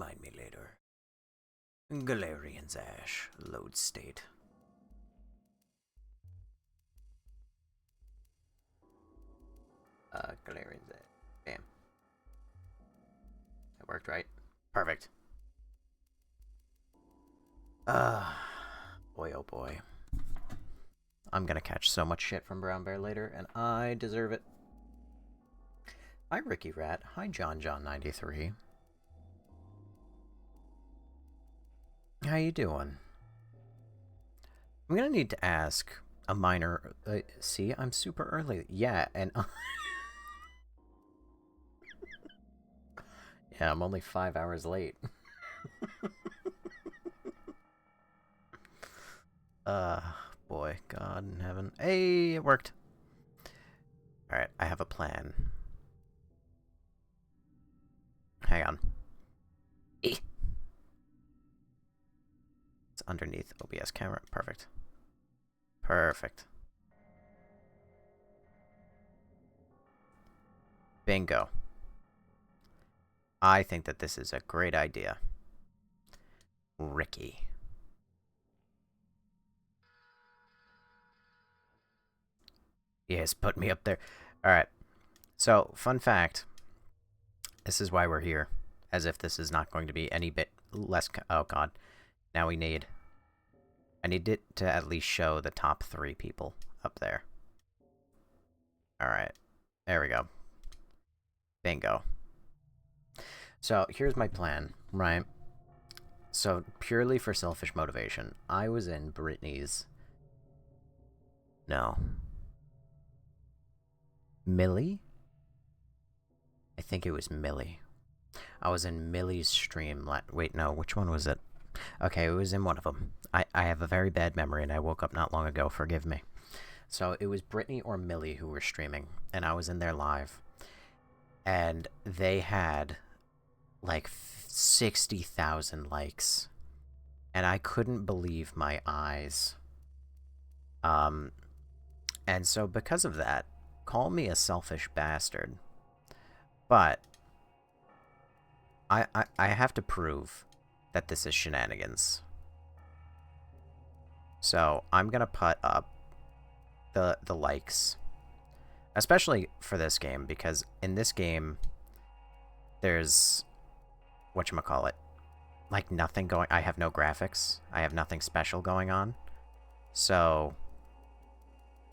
Mind me later. Galerians Ash. Load state. Galerians Ash. Bam. That worked, right? Perfect. Boy oh boy. I'm gonna catch so much shit from Brown Bear later, and I deserve it. Hi, Ricky Rat. Hi, John93. How you doing? I'm gonna need to ask a minor... see, I'm super early. Yeah, and... yeah, I'm only 5 hours late. Boy, God in heaven. Hey, it worked. Alright, I have a plan. Hang on. It's underneath OBS camera. Perfect. Perfect. Bingo. I think that this is a great idea. Ricky. Yes, put me up there. Alright. So, fun fact. This is why we're here. As if this is not going to be any bit less... oh, God. Now we need... I need it to at least show the top 3 people up there. Alright. There we go. Bingo. So, here's my plan, right? So, purely for selfish motivation, I was in Brittany's... no. Millie? I think it was Millie. I was in Millie's stream. Wait, no, which one was it? Okay, it was in one of them. I have a very bad memory, and I woke up not long ago. Forgive me. So it was Brittany or Millie who were streaming, and I was in there live. And they had, like, 60,000 likes. And I couldn't believe my eyes. And so because of that, call me a selfish bastard. But I have to prove that this is shenanigans. So I'm gonna put up the likes, especially for this game, because in this game there's whatchamacallit, like nothing going. I have no graphics. I have nothing special going on. So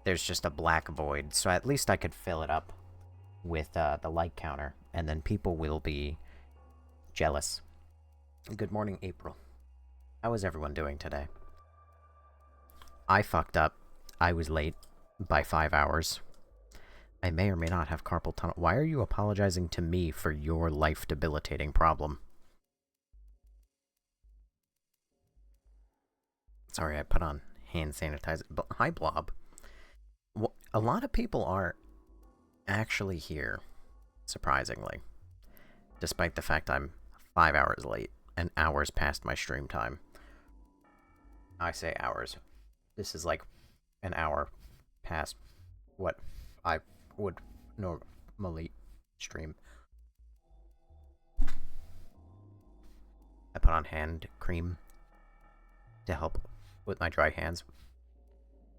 there's just a black void. So at least I could fill it up with the like counter, and then people will be jealous. Good morning, April. How is everyone doing today? I fucked up. I was late by 5 hours. I may or may not have carpal tunnel. Why are you apologizing to me for your life-debilitating problem? Sorry, I put on hand sanitizer. But hi, Blob. A lot of people are actually here, surprisingly. Despite the fact I'm 5 hours late and hours past my stream time. I say hours. This is like an hour past what I would normally stream. I put on hand cream to help with my dry hands.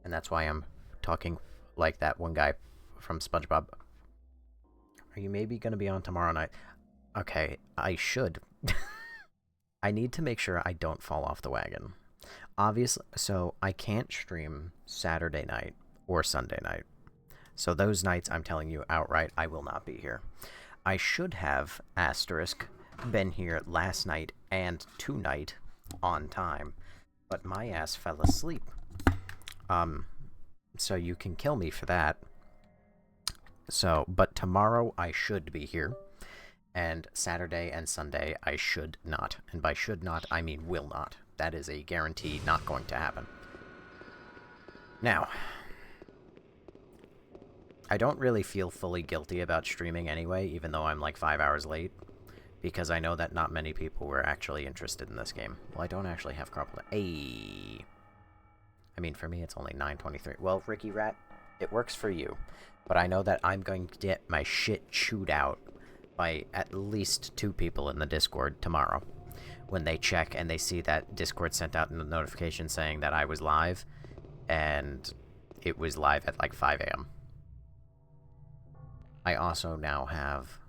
And that's why I'm talking like that one guy from SpongeBob. Are you maybe going to be on tomorrow night? Okay, I should. I need to make sure I don't fall off the wagon. Obviously, so I can't stream Saturday night or Sunday night. So those nights, I'm telling you outright, I will not be here. I should have, asterisk, been here last night and tonight on time, but my ass fell asleep. So you can kill me for that. So, but tomorrow I should be here. And Saturday and Sunday, I should not. And by should not, I mean will not. That is a guarantee not going to happen. Now, I don't really feel fully guilty about streaming anyway, even though I'm like 5 hours late. Because I know that not many people were actually interested in this game. Well, I don't actually have carpal. Hey. I mean, for me, it's only 9:23. Well, Ricky Rat, it works for you. But I know that I'm going to get my shit chewed out by at least 2 people in the Discord tomorrow. when they check and they see that Discord sent out a notification saying that I was live, and it was live at like 5 a.m. I also now have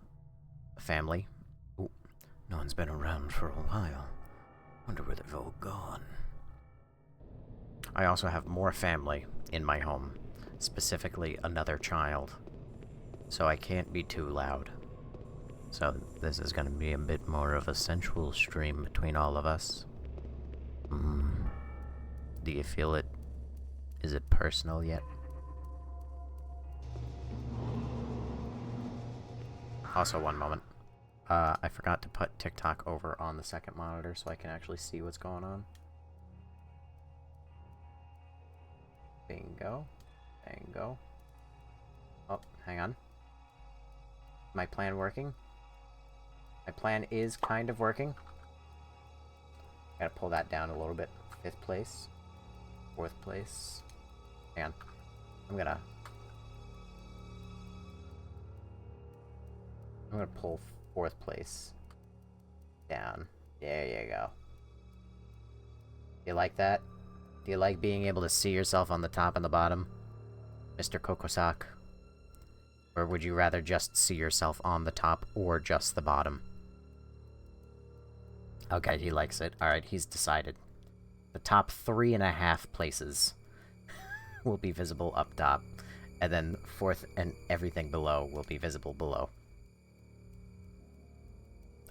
a family. Ooh, no one's been around for a while. Wonder where they've all gone. I also have more family in my home, specifically another child, so I can't be too loud. So this is going to be a bit more of a sensual stream between all of us. Do you feel it? Is it personal yet? Also, one moment. I forgot to put TikTok over on the second monitor so I can actually see what's going on. Bingo. Bingo. Oh, hang on. My plan working? My plan is kind of working. Gotta pull that down a little bit. 5th place. 4th place. Hang on. I'm gonna pull 4th place down. There you go. You like that? Do you like being able to see yourself on the top and the bottom, Mr. Kokosak? Or would you rather just see yourself on the top or just the bottom? Okay, he likes it. Alright, he's decided. The top 3.5 places will be visible up top, and then 4th and everything below will be visible below.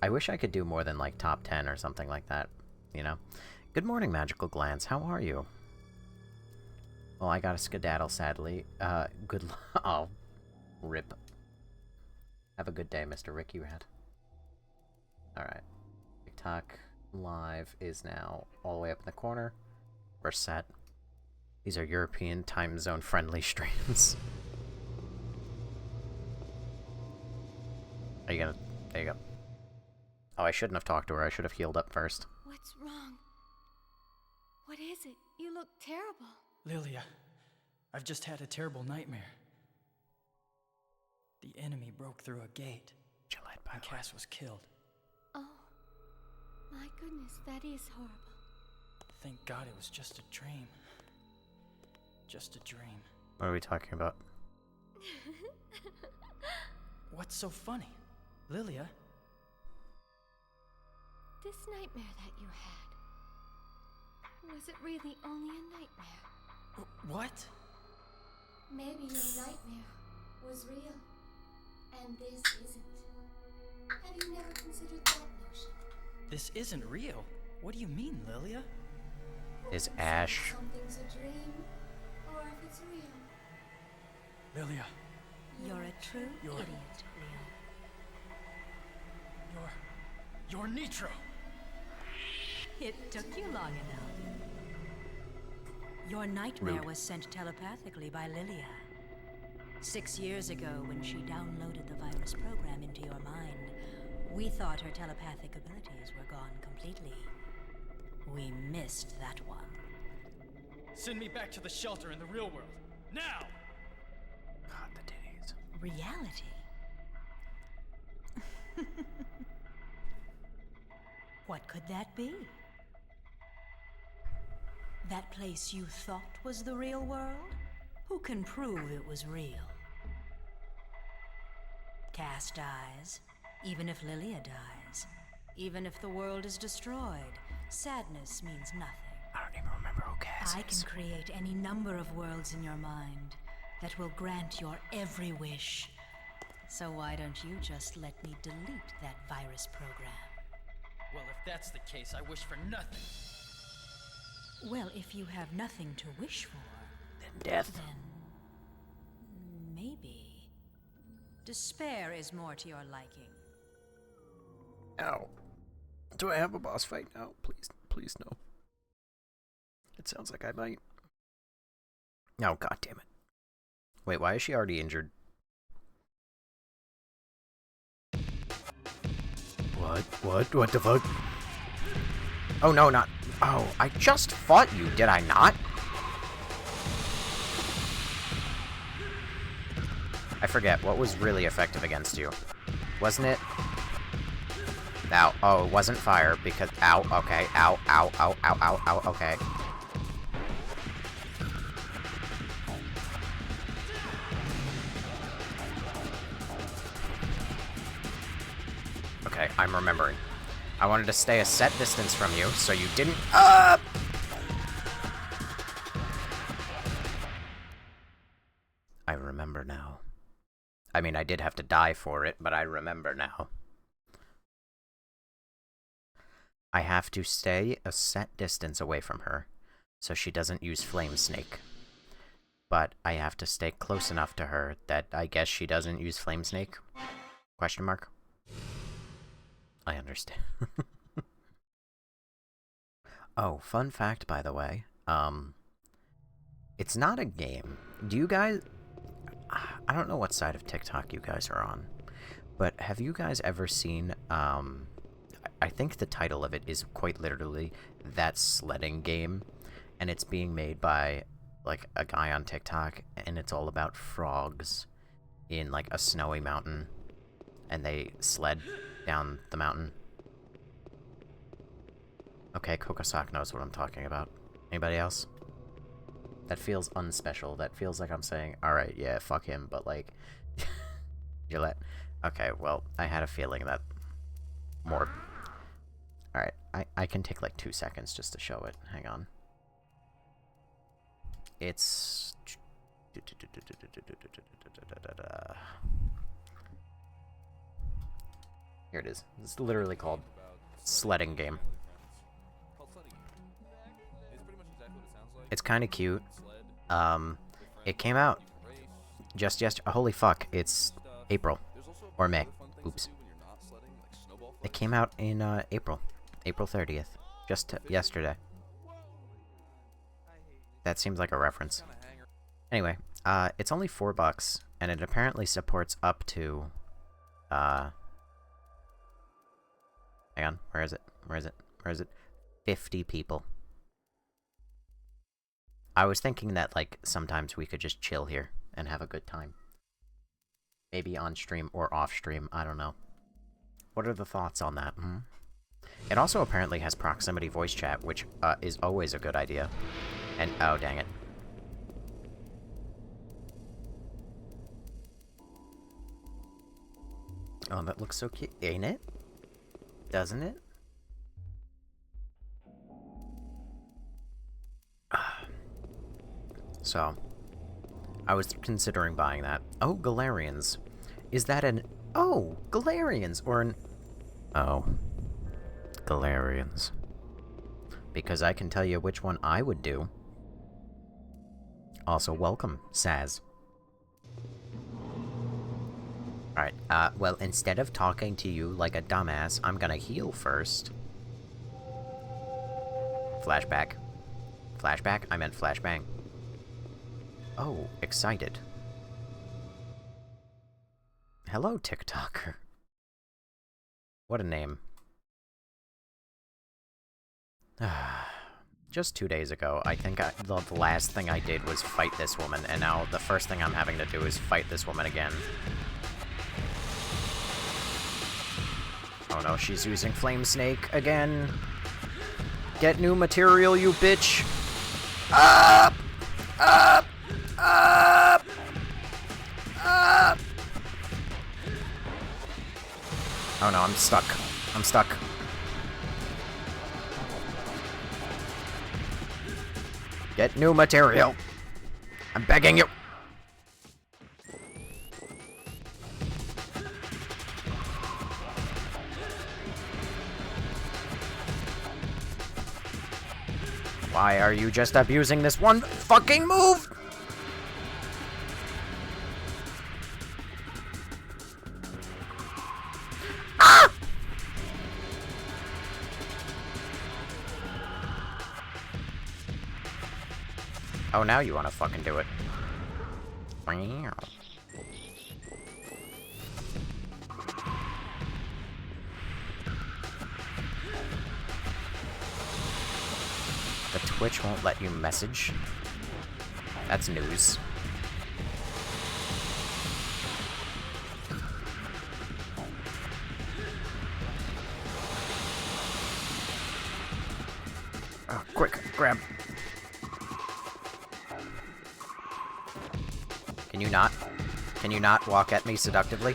I wish I could do more than, like, top 10 or something like that, you know? Good morning, Magical Glance. How are you? Well, I got a skedaddle, sadly. Good oh. Rip. Have a good day, Mr. Ricky Rat. Alright. TikTok Live is now all the way up in the corner. We're set. These are European time zone friendly streams. Are you gonna... There you go. Oh, I shouldn't have talked to her. I should have healed up first. What's wrong? What is it? You look terrible. Lilia, I've just had a terrible nightmare. The enemy broke through a gate. And Cass was killed. Oh, my goodness, that is horrible. Thank God it was just a dream. Just a dream. What are we talking about? What's so funny? Lilia? This nightmare that you had, was it really only a nightmare? What? Maybe your nightmare was real, and this isn't. Have you never considered that notion? This isn't real. What do you mean, Lilia? Is Ash... Something's a dream, or if it's real. Lilia. You're a true idiot, Leo. You're Nitro! It took you long enough. Your nightmare was sent telepathically by Lilia. 6 years ago, when she downloaded the virus program into your mind, we thought her telepathic abilities were gone completely. We missed that one. Send me back to the shelter in the real world. Now! God, the titties. Reality. What could that be? That place you thought was the real world? Who can prove it was real? Cass dies, even if Lilia dies. Even if the world is destroyed, sadness means nothing. I don't even remember who Cass I is. can create any number of worlds in your mind that will grant your every wish. So why don't you just let me delete that virus program? Well, if that's the case, I wish for nothing. Well, if you have nothing to wish for, Then death. then maybe despair is more to your liking. Ow. Do I have a boss fight now? Please, please no. It sounds like I might. Oh, god damn it. Wait, why is she already injured? What the fuck? Oh no, not... Oh, I just fought you, did I not? I forget, what was really effective against you? Wasn't it... Ow. Oh, it wasn't fire because... Ow. Okay. Ow. Ow. Ow. Ow. Ow. Ow. Okay. Okay, I'm remembering. I wanted to stay a set distance from you, so you didn't... I remember now. I mean, I did have to die for it, but I remember now. I have to stay a set distance away from her, so she doesn't use Flame Snake. But I have to stay close enough to her that I guess she doesn't use Flame Snake? Question mark? I understand. Oh, fun fact, by the way. It's not a game. Do you guys... I don't know what side of TikTok you guys are on, but have you guys ever seen, I think the title of it is quite literally That Sledding Game, and it's being made by, like, a guy on TikTok, and it's all about frogs in, like, a snowy mountain, and they sled down the mountain. Okay, Kokosak knows what I'm talking about. Anybody else? That feels unspecial. That feels like I'm saying, alright, yeah, fuck him, but like... Gillette. Okay, well, I had a feeling that... More... Alright, I can take like 2 seconds just to show it. Hang on. It's... Here it is. It's literally called Sledding Game. It's kind of cute. It came out just yesterday. Holy fuck, it's April. Or May. Oops. It came out in April. April 30th. Just yesterday. That seems like a reference. Anyway, it's only $4, and it apparently supports up to... Hang on, where is it? Where is it? Where is it? 50 people. I was thinking that, like, sometimes we could just chill here and have a good time. Maybe on stream or off stream, I don't know. What are the thoughts on that? Hmm? It also apparently has proximity voice chat, which is always a good idea. And, oh, dang it. Oh, that looks so cute, ain't it? Doesn't it? So, I was considering buying that. Oh, Galerians. Is that an... Oh, Galerians! Or an... Oh. Galerians. Because I can tell you which one I would do. Also, welcome, Saz. Alright, well, instead of talking to you like a dumbass, I'm gonna heal first. Flashback. Flashback? I meant flashbang. Oh, excited. Hello, TikToker. What a name. Just 2 days ago, I think the last thing I did was fight this woman, and now the first thing I'm having to do is fight this woman again. Oh no, she's using Flame Snake again. Get new material, you bitch! Up! Up! Up! Up! Oh no, I'm stuck. I'm stuck. Get new material. I'm begging you. Why are you just abusing this one fucking move? Ah! Oh, now you want to fucking do it. Wow. The Twitch won't let you message? That's news. Oh, quick, grab. Can you not? Can you not walk at me seductively?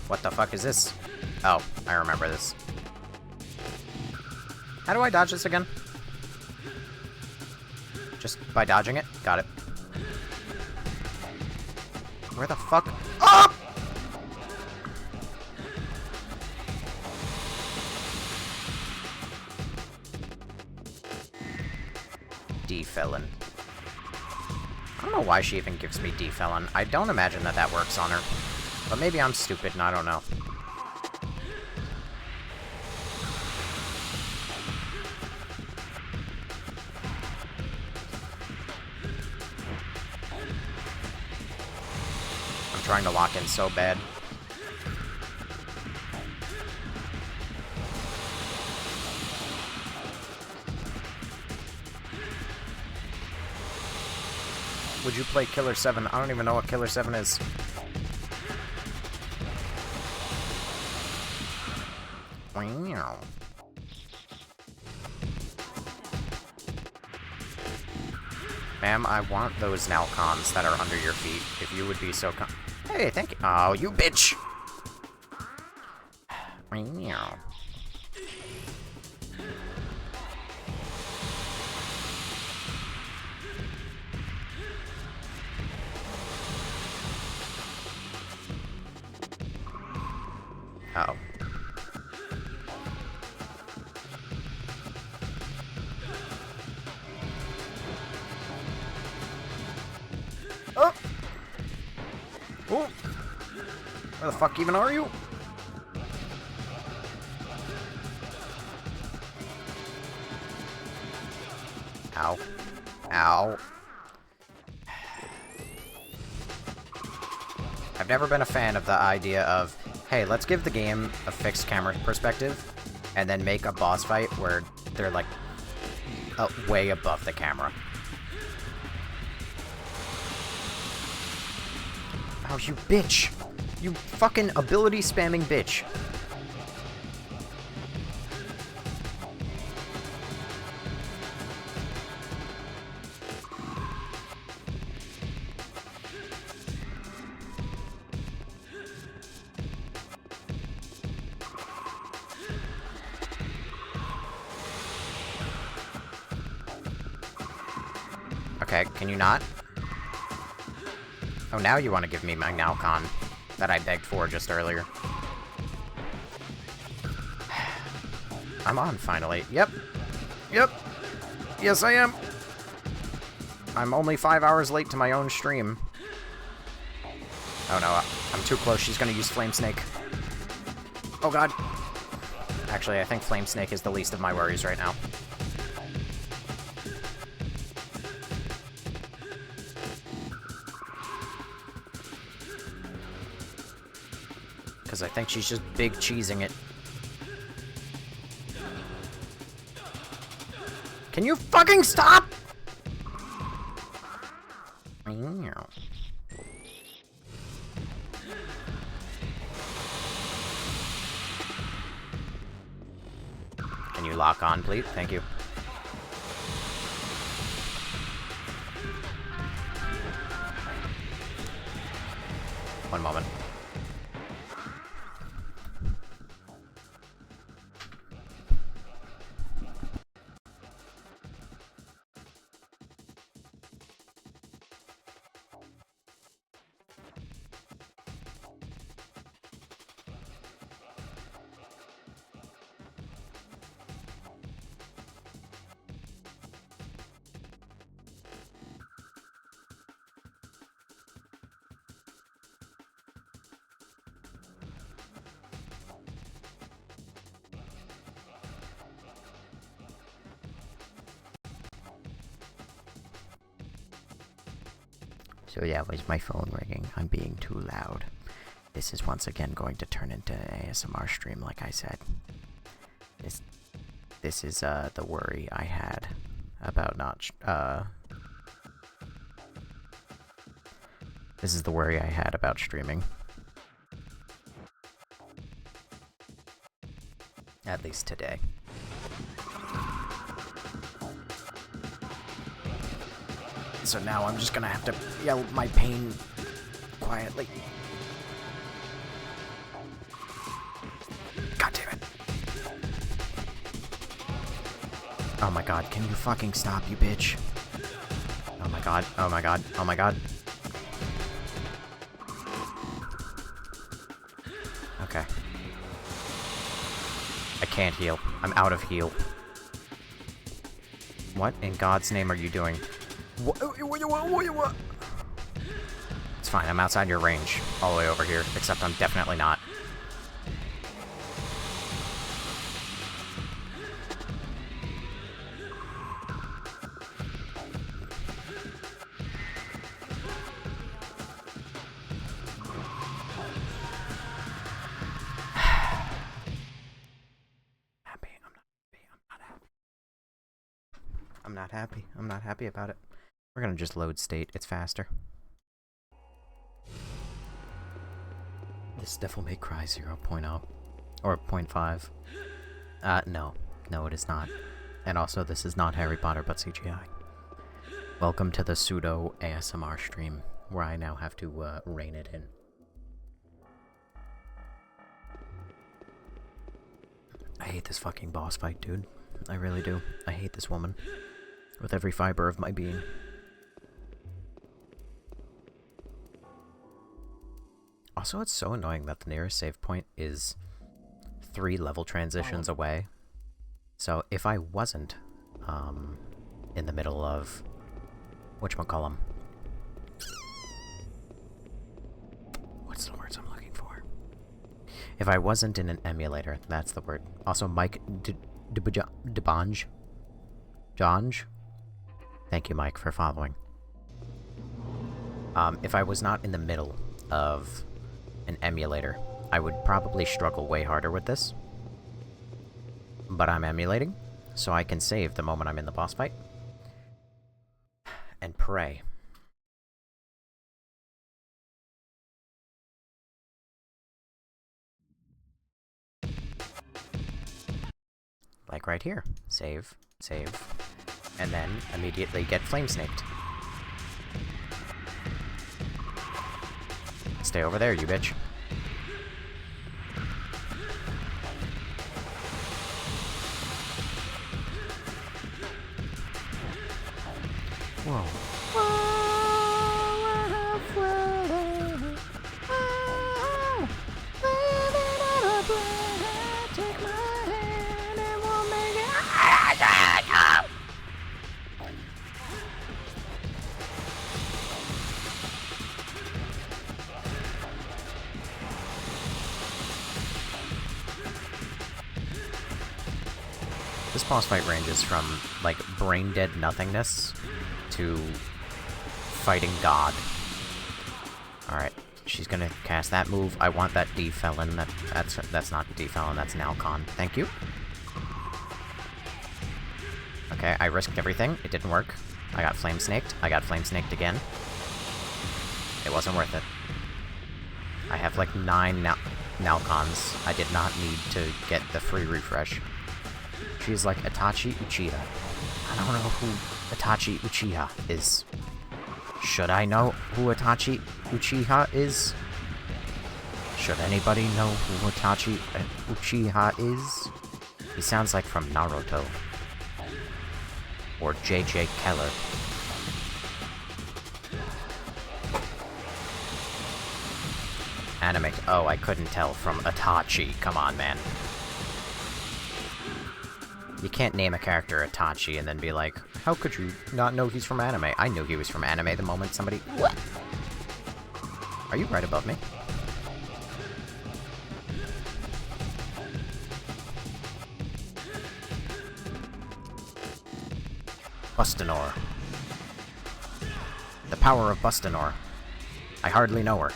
What the fuck is this? Oh, I remember this. How do I dodge this again? Just by dodging it? Got it. Where the fuck? Oh! D-felon. I don't know why she even gives me D-felon. I don't imagine that that works on her. But maybe I'm stupid and I don't know. I'm trying to lock in so bad. Would you play Killer 7? I don't even know what Killer 7 is. Wow. Ma'am, I want those Nalcons that are under your feet. If you would be so kind. Hey, thank you. Oh, you bitch! Wow. Uh-oh. Oh! Oh! Where the fuck even are you? Ow. Ow. I've never been a fan of the idea of, hey, let's give the game a fixed camera perspective, and then make a boss fight where they're, like, way above the camera. Oh, you bitch! You fucking ability spamming bitch. Okay, can you not? Oh, now you want to give me my Nalcon that I begged for just earlier. I'm on, finally. Yep. Yep. Yes, I am. I'm only 5 hours late to my own stream. Oh, no. I'm too close. She's going to use Flame Snake. Oh, God. Actually, I think Flame Snake is the least of my worries right now. Because I think she's just big cheesing it. Can you fucking stop? Can you lock on, please? Thank you. One moment. So yeah, was my phone ringing? I'm being too loud. This is once again going to turn into an ASMR stream, like I said. This is the worry I had about not this is the worry I had about streaming. At least today. So now I'm just gonna have to yell my pain quietly. God damn it. Oh my god, can you fucking stop, you bitch? Oh my god, oh my god, oh my god. Okay. I can't heal. I'm out of heal. What in God's name are you doing? What? It's fine, I'm outside your range. All the way over here, except I'm definitely not. I'm not happy about it. We're gonna just load state. It's faster. This is Devil May Cry 0.0. Or 0.5. No. No, it is not. And also, this is not Harry Potter, but CGI. Welcome to the pseudo ASMR stream, where I now have to, rein it in. I hate this fucking boss fight, dude. I really do. I hate this woman. With every fiber of my being. Also, it's so annoying that the nearest save point is 3 level transitions away. So, if I wasn't, in the middle of... whatchamacallem? What's the words I'm looking for? If I wasn't in an emulator, that's the word. Also, Mike Debange? Janj? Thank you, Mike, for following. If I was not in the middle of an emulator, I would probably struggle way harder with this. But I'm emulating, so I can save the moment I'm in the boss fight. And pray. Like right here. Save, save, and then immediately get flame snaked. Stay over there, you bitch. Whoa. This boss fight ranges from, like, brain-dead nothingness to fighting God. Alright, she's gonna cast that move. I want that D-Felon. That's not D-Felon, that's an Alcon. Thank you. Okay, I risked everything. It didn't work. I got flame snaked. I got flame snaked again. It wasn't worth it. I have, like, 9 Nalcons. I did not need to get the free refresh. She's like Itachi Uchiha. I don't know who Itachi Uchiha is. Should I know who Itachi Uchiha is? Should anybody know who Itachi Uchiha is? He sounds like from Naruto. Or J.J. Keller. Anime. Oh, I couldn't tell from Itachi. Come on, man. You can't name a character Itachi and then be like, how could you not know he's from anime? I knew he was from anime the moment somebody... What? Are you right above me? Bustanor. The power of Bustanor. I hardly know her.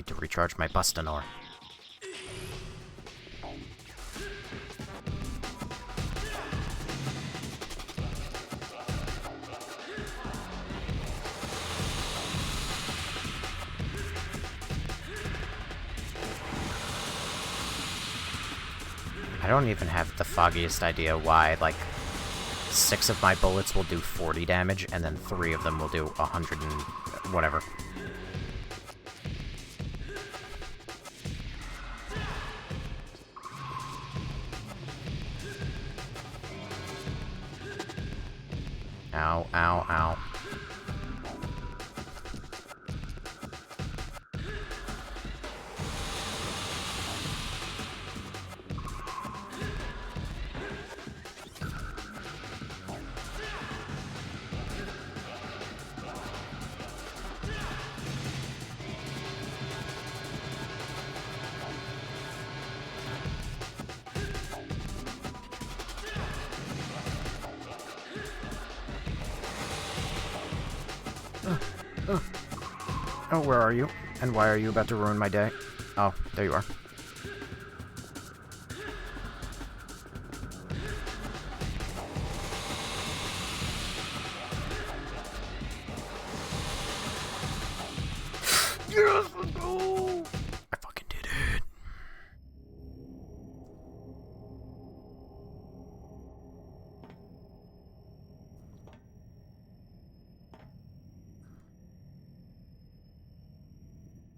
need to recharge my Bustanor. I don't even have the foggiest idea why, like, 6 of my bullets will do 40 damage, and then 3 of them will do 100 and whatever. Ow, ow, ow. Oh, where are you? And why are you about to ruin my day? Oh, there you are. Yes, let's go! I fucking did it.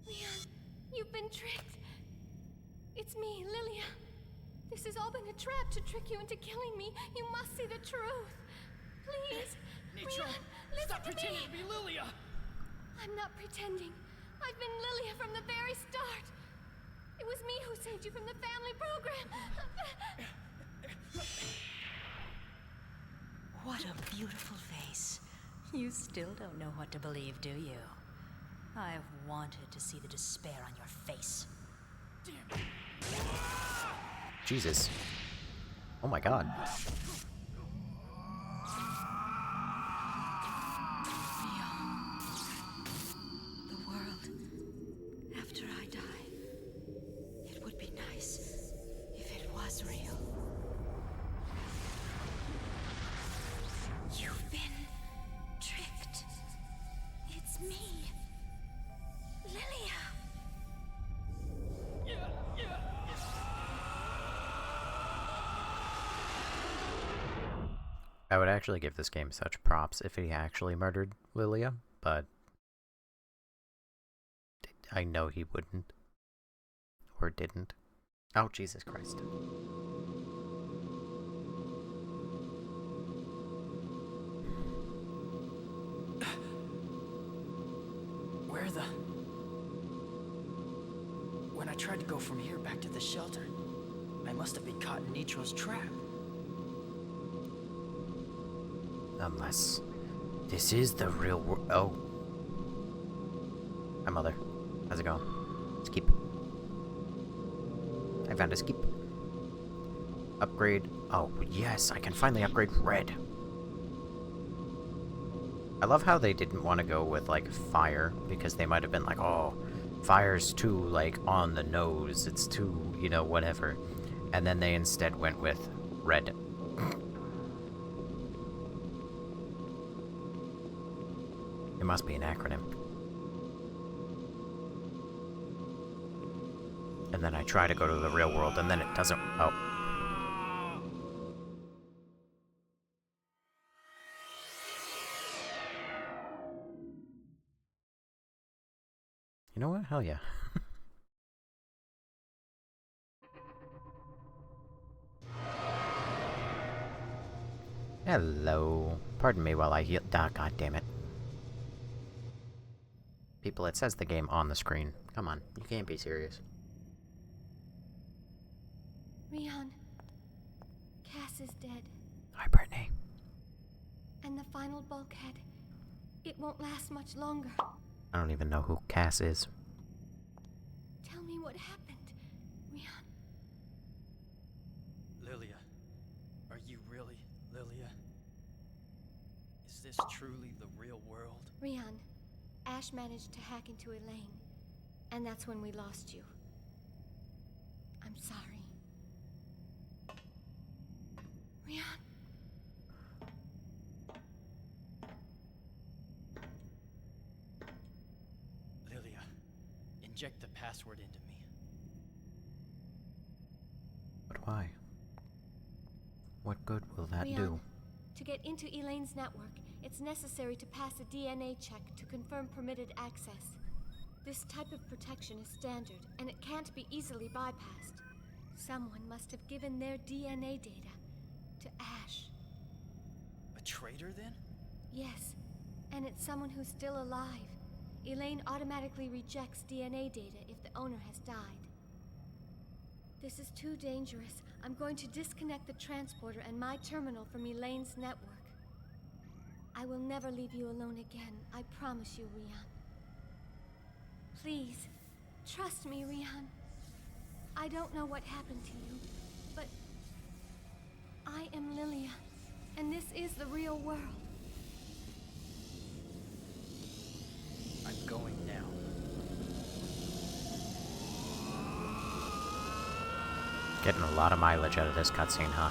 Leon, you've been tricked. It's me, Lilia. This has all been a trap to trick you into killing me. You must see the truth. Please. Nitro, Leon, listen stop to pretending me. to be Lilia! I'm not pretending. I've been Lilia from the very start. It was me who saved you from the family program. What a beautiful face. You still don't know what to believe, do you? I've wanted to see the despair on your face. Damn it. Jesus. Oh my god. The world, after I die, it would be nice if it was real. You've been tricked. It's me, Lilia. I would actually give this game such props if he actually murdered Lilia, but I know he wouldn't. Or didn't. Oh, Jesus Christ. Where the... When I tried to go from here back to the shelter, I must have been caught in Nitro's trap. Unless this is the real world. Oh. Hi, Mother. How's it going? Skip. I found a skip. Upgrade. Oh, yes, I can finally upgrade red. I love how they didn't want to go with, like, fire, because they might have been like, oh, fire's too, like, on the nose. It's too, you know, whatever. And then they instead went with red. It must be an acronym. And then I try to go to the real world, and then it doesn't... Oh. You know what? Hell yeah. Hello. Pardon me while I heal... Ah, God damn it. People, it says the game on the screen. Come on, you can't be serious. Rian, Cass is dead. Hi, Brittany. And the final bulkhead, it won't last much longer. I don't even know who Cass is. Tell me what happened, Rian. Lilia, are you really Lilia? Is this truly the real world? Rian, Ash managed to hack into Elaine, And that's when we lost you. I'm sorry. Rian. Lilia, inject the password into me. But why? What good will that Rian, do? to get into Elaine's network, it's necessary to pass a DNA check to confirm permitted access. This type of protection is standard, and it can't be easily bypassed. Someone must have given their DNA data to Ash. A traitor, then? Yes, and it's someone who's still alive. Elaine automatically rejects DNA data if the owner has died. This is too dangerous. I'm going to disconnect the transporter and my terminal from Elaine's network. I will never leave you alone again. I promise you, Rian. Please, trust me, Rian. I don't know what happened to you, but I am Lilia, and this is the real world. I'm going now. Getting a lot of mileage out of this cutscene, huh?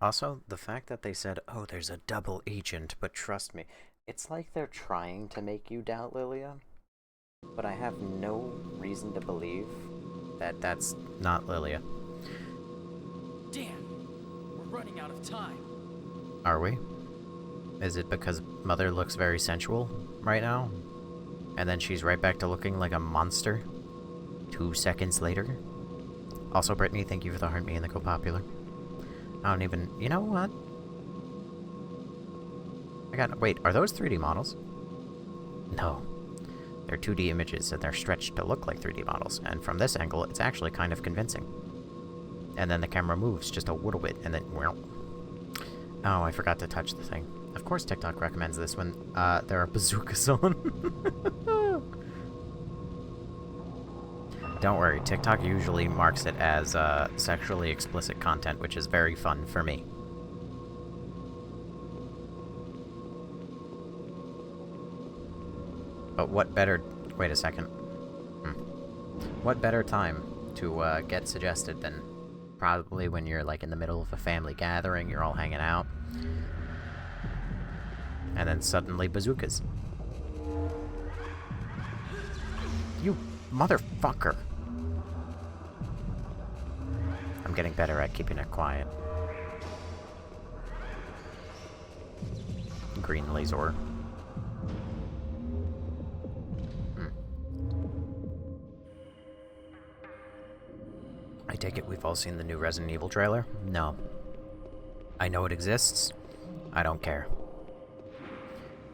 Also, the fact that they said, oh, there's a double agent, but trust me, it's like they're trying to make you doubt Lilia, but I have no reason to believe that that's not Lilia. Damn! We're running out of time. Are we? Is it because Mother looks very sensual right now? And then she's right back to looking like a monster 2 seconds later? Also, Brittany, thank you for the heart me and the Go Popular. I don't even... You know what? Wait, are those 3D models? No. They're 2D images, and they're stretched to look like 3D models. And from this angle, it's actually kind of convincing. And then the camera moves just a little bit, and then... Oh, I forgot to touch the thing. Of course TikTok recommends this when there are bazookas on. Don't worry, TikTok usually marks it as sexually explicit content, which is very fun for me. But what better... Wait a second. What better time to get suggested than probably when you're like in the middle of a family gathering, you're all hanging out, and then suddenly bazookas. You motherfucker! I'm getting better at keeping it quiet. Green laser. I take it we've all seen the new Resident Evil trailer? No. I know it exists. I don't care.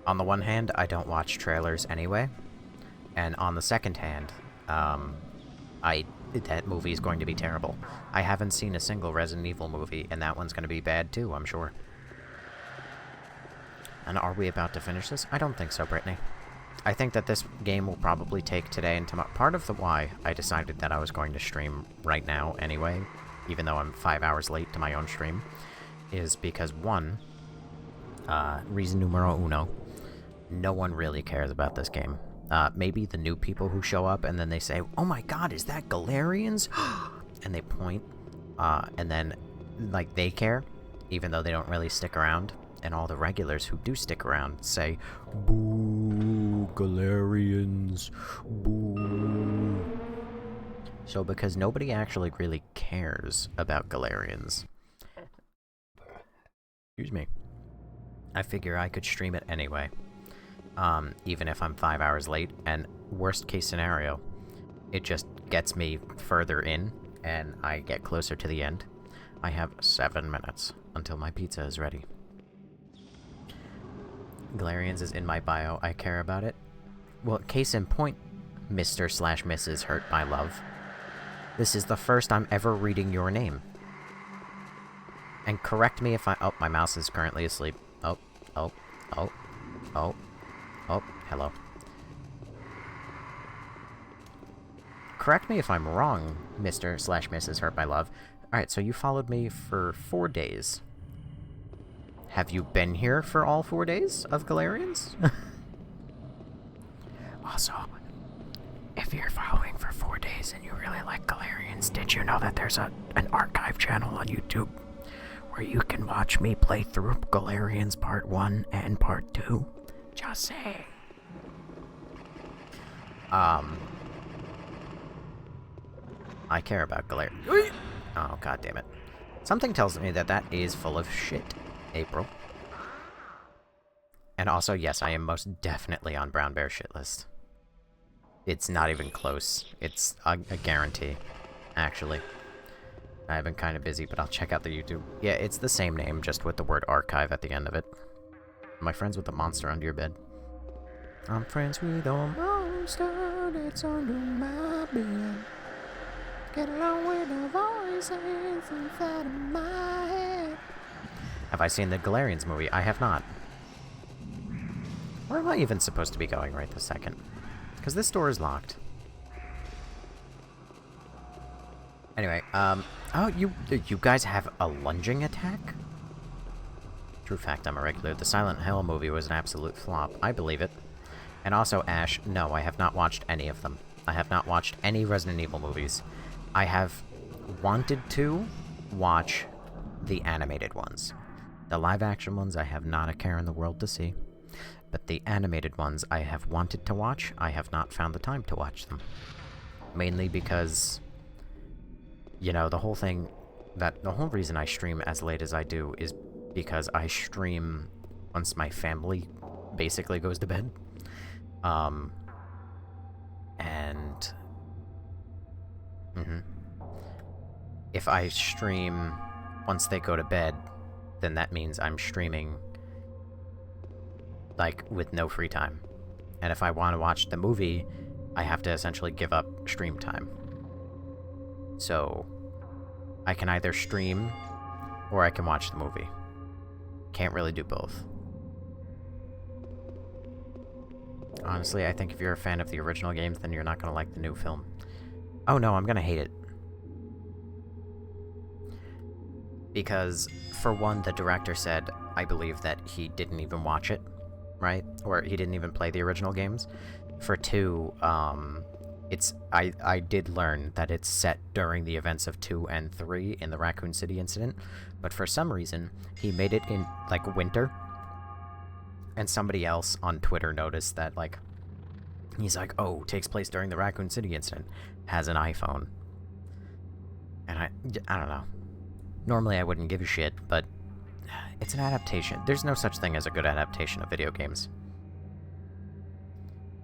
On the one hand, I don't watch trailers anyway. And on the second hand, that movie is going to be terrible. I haven't seen a single Resident Evil movie, and that one's going to be bad too, I'm sure. And are we about to finish this? I don't think so, Brittany. I think that this game will probably take today and tomorrow. Part of the why I decided that I was going to stream right now anyway, even though I'm 5 hours late to my own stream, is because, one, reason numero uno, no one really cares about this game. Maybe the new people who show up and then they say, oh my god, is that Galerians? And they point, and then, like, they care, even though they don't really stick around. And all the regulars who do stick around say, boo, Galerians, boo. So because nobody actually really cares about Galerians, excuse me, I figure I could stream it anyway, even if I'm 5 hours late, and worst case scenario, it just gets me further in, and I get closer to the end. I have 7 minutes until my pizza is ready. Galerians is in my bio. I care about it. Well, case in point, Mr./Mrs. Hurt My Love. This is the first I'm ever reading your name. And correct me if I... Oh, my mouse is currently asleep. Oh, hello. Correct me if I'm wrong, Mr./Mrs. Hurt My Love. Alright, so you followed me for 4 days. Have you been here for all 4 days of Galerians? Also, if you're following for 4 days and you really like Galerians, did you know that there's an archive channel on YouTube where you can watch me play through Galerians Part 1 and Part 2? Just saying. I care about Galerians. Oh, god damn it. Something tells me that that is full of shit, April. And also, yes, I am most definitely on Brown Bear shit list. It's not even close. It's a guarantee, actually. I've been kind of busy, but I'll check out the YouTube. Yeah, it's the same name, just with the word archive at the end of it. Am I friends with the monster under your bed? I'm friends with the monster that's under my bed. Get along with the voices inside of my head. Have I seen the Galerians movie? I have not. Where am I even supposed to be going right this second? Because this door is locked. Anyway, oh, you guys have a lunging attack? True fact, I'm a regular. The Silent Hill movie was an absolute flop. I believe it. And also, Ash, no, I have not watched any of them. I have not watched any Resident Evil movies. I have wanted to watch the animated ones. The live-action ones I have not a care in the world to see. But the animated ones I have wanted to watch, I have not found the time to watch them. Mainly because, you know, the whole reason I stream as late as I do is because I stream once my family basically goes to bed. If I stream once they go to bed, then that means I'm streaming, like, with no free time. And if I want to watch the movie, I have to essentially give up stream time. So, I can either stream, or I can watch the movie. Can't really do both. Honestly, I think if you're a fan of the original games, then you're not going to like the new film. Oh no, I'm going to hate it. Because, for one, the director said, I believe, that he didn't even watch it, right? Or he didn't even play the original games. For two, I did learn that it's set during the events of 2 and 3 in the Raccoon City incident, but for some reason, he made it in, like, winter. And somebody else on Twitter noticed that, like, he's like, oh, takes place during the Raccoon City incident, has an iPhone. And I don't know. Normally I wouldn't give a shit, but it's an adaptation. There's no such thing as a good adaptation of video games.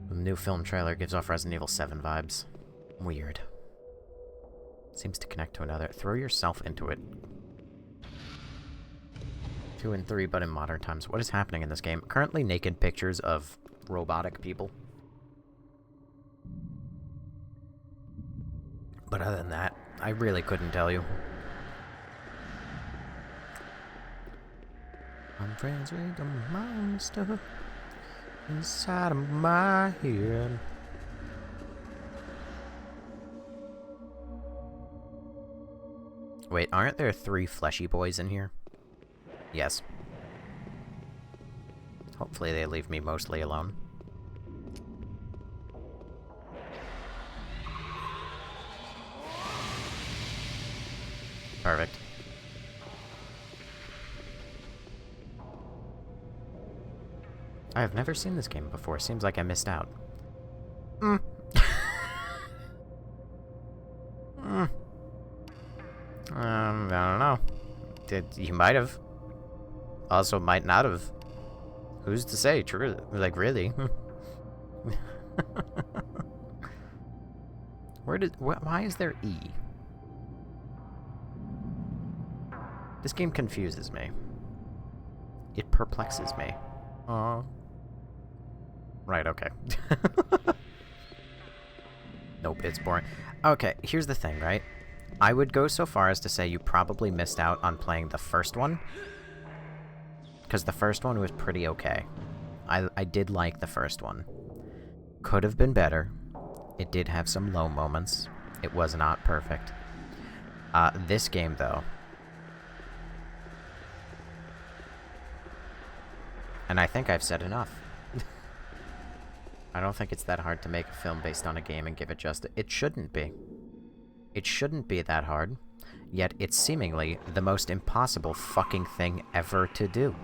The new film trailer gives off Resident Evil 7 vibes. Weird. Seems to connect to another. Throw yourself into it. 2 and 3, but in modern times. What is happening in this game? Currently naked pictures of robotic people. But other than that, I really couldn't tell you. I'm friends with the monster inside of my head. Wait, aren't there 3 fleshy boys in here? Yes. Hopefully they leave me mostly alone. Perfect. I have never seen this game before. Seems like I missed out. I don't know. You might have. Also might not have. Who's to say? True. Like, really? Why is there E? This game confuses me. It perplexes me. Oh. Right, okay. Nope, it's boring. Okay, here's the thing, right? I would go so far as to say you probably missed out on playing the first one. Because the first one was pretty okay. I did like the first one. Could have been better. It did have some low moments. It was not perfect. This game, though. And I think I've said enough. I don't think it's that hard to make a film based on a game and give it justice. It shouldn't be. It shouldn't be that hard. Yet it's seemingly the most impossible fucking thing ever to do.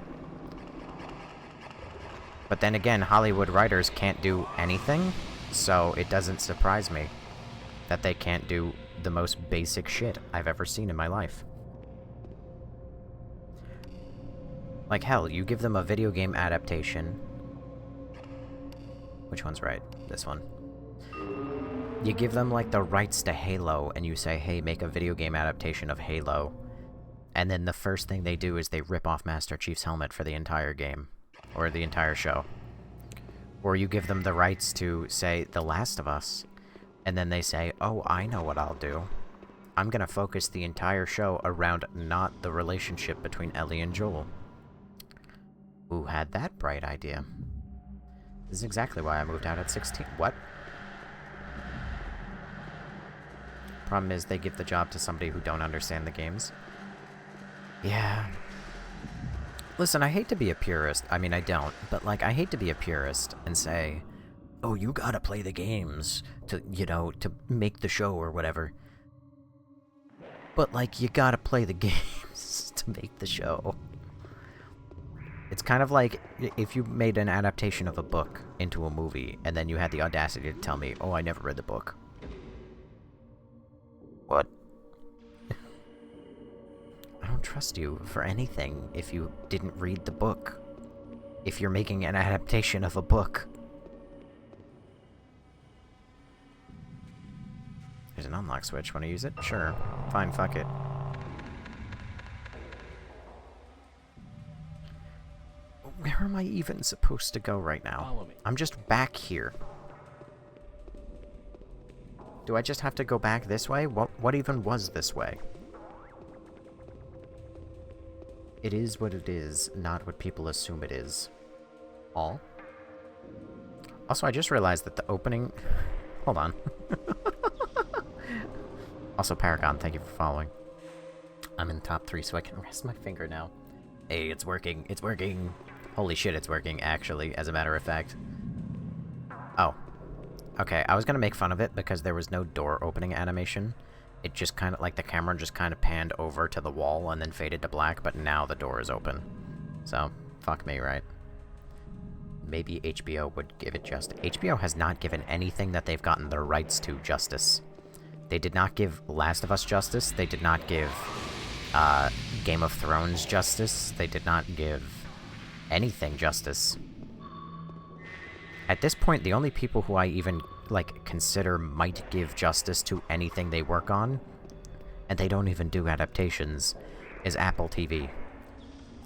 But then again, Hollywood writers can't do anything, so it doesn't surprise me that they can't do the most basic shit I've ever seen in my life. Like, hell, you give them a video game adaptation. Which one's right? This one. You give them, like, the rights to Halo, and you say, hey, make a video game adaptation of Halo. And then the first thing they do is they rip off Master Chief's helmet for the entire game. Or the entire show. Or you give them the rights to, say, The Last of Us, and then they say, oh, I know what I'll do. I'm gonna focus the entire show around not the relationship between Ellie and Joel. Who had that bright idea? This is exactly why I moved out at 16. What? Problem is, they give the job to somebody who don't understand the games. Yeah. Listen, I hate to be a purist. I mean, I don't. But, like, I hate to be a purist and say, oh, you gotta play the games to, you know, to make the show or whatever. But, like, you gotta play the games to make the show. It's kind of like if you made an adaptation of a book into a movie, and then you had the audacity to tell me, oh, I never read the book. What? I don't trust you for anything if you didn't read the book. If you're making an adaptation of a book. There's an unlock switch. Want to use it? Sure. Fine, fuck it. Where am I even supposed to go right now? I'm just back here. Do I just have to go back this way? What even was this way? It is what it is, not what people assume it is. All? Also, I just realized that the opening... Hold on. Also, Paragon, thank you for following. I'm in top 3, so I can rest my finger now. Hey, it's working. It's working. Holy shit, it's working, actually, as a matter of fact. Oh. Okay, I was gonna make fun of it because there was no door opening animation. It just kind of, like, the camera just kind of panned over to the wall and then faded to black, but now the door is open. So, fuck me, right? Maybe HBO would give it justice. HBO has not given anything that they've gotten their rights to justice. They did not give Last of Us justice. They did not give Game of Thrones justice. They did not give anything justice. At this point, the only people who I even, like, consider might give justice to anything they work on, and they don't even do adaptations, is Apple TV.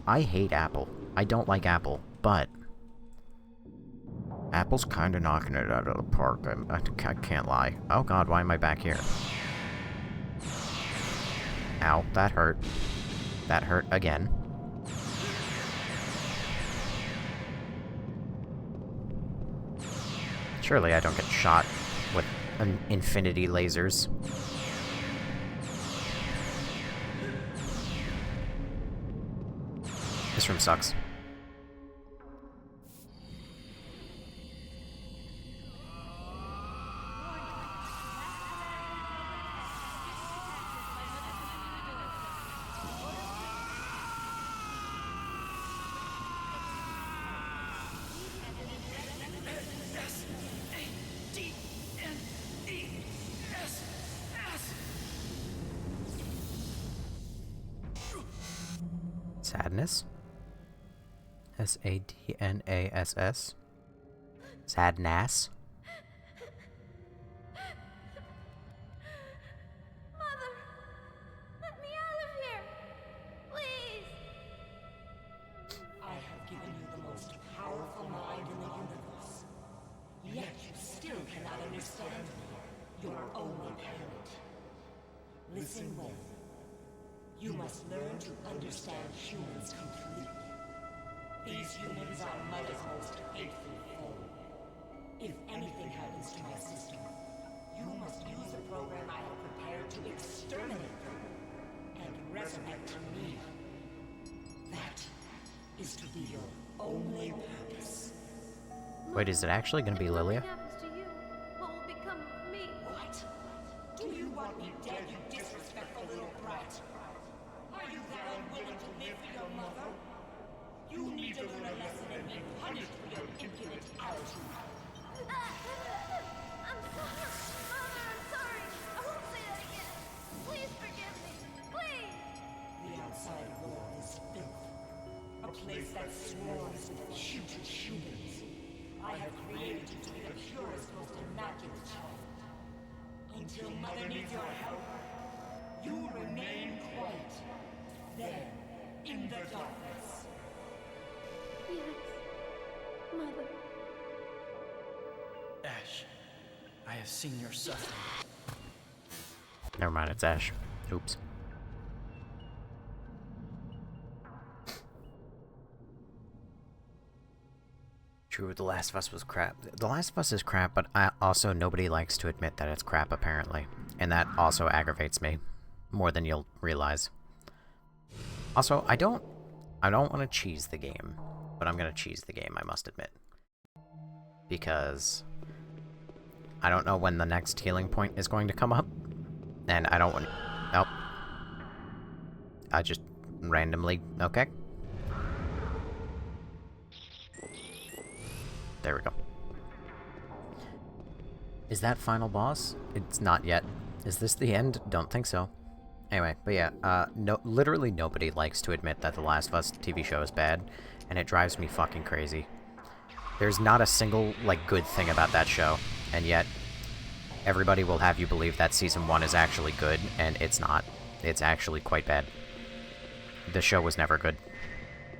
I hate Apple. I don't like Apple, but Apple's kind of knocking it out of the park. I can't lie. Oh god, why am I back here? Ow, that hurt. That hurt again. Surely I don't get shot with infinity lasers. This room sucks. Sadness? S-A-D-N-A-S-S? Sadness? Mother, let me out of here, please. I have given you the most powerful mind in the universe. Yet you still cannot understand me, your only parent. Listen well. You must learn to understand humans completely. These humans are Mother's most hateful foe. If anything happens to my sister, you must use the program I have prepared to exterminate them and resurrect me. That is to be your only purpose. Wait, is it actually gonna be Lilia? What happens to you? What will become of me? What? Do you want me dead, you disrespectful little brat? Are you that unwilling to live for your mother? You need to learn a lesson and be punished for your impudent attitude. I'm sorry. Mother, I'm sorry. I won't say that again. Please forgive me. Please. The outside world is filth. A place that swarms with putrid humans. I have created you to be the purest, most immaculate child. Until Mother needs your help, you remain quiet. Then, in the darkness. Yes. Mother. Ash, I have seen your suffering. Never mind, it's Ash. Oops. True, The Last of Us was crap. The Last of Us is crap, but also nobody likes to admit that it's crap, apparently. And that also aggravates me. More than you'll realize. Also, I don't want to cheese the game. But I'm gonna cheese the game, I must admit. Because I don't know when the next healing point is going to come up. And I don't want... Nope. I just randomly... Okay. There we go. Is that final boss? It's not yet. Is this the end? Don't think so. Anyway, but yeah, literally nobody likes to admit that The Last of Us TV show is bad, and it drives me fucking crazy. There's not a single, like, good thing about that show, and yet everybody will have you believe that Season 1 is actually good, and it's not. It's actually quite bad. The show was never good.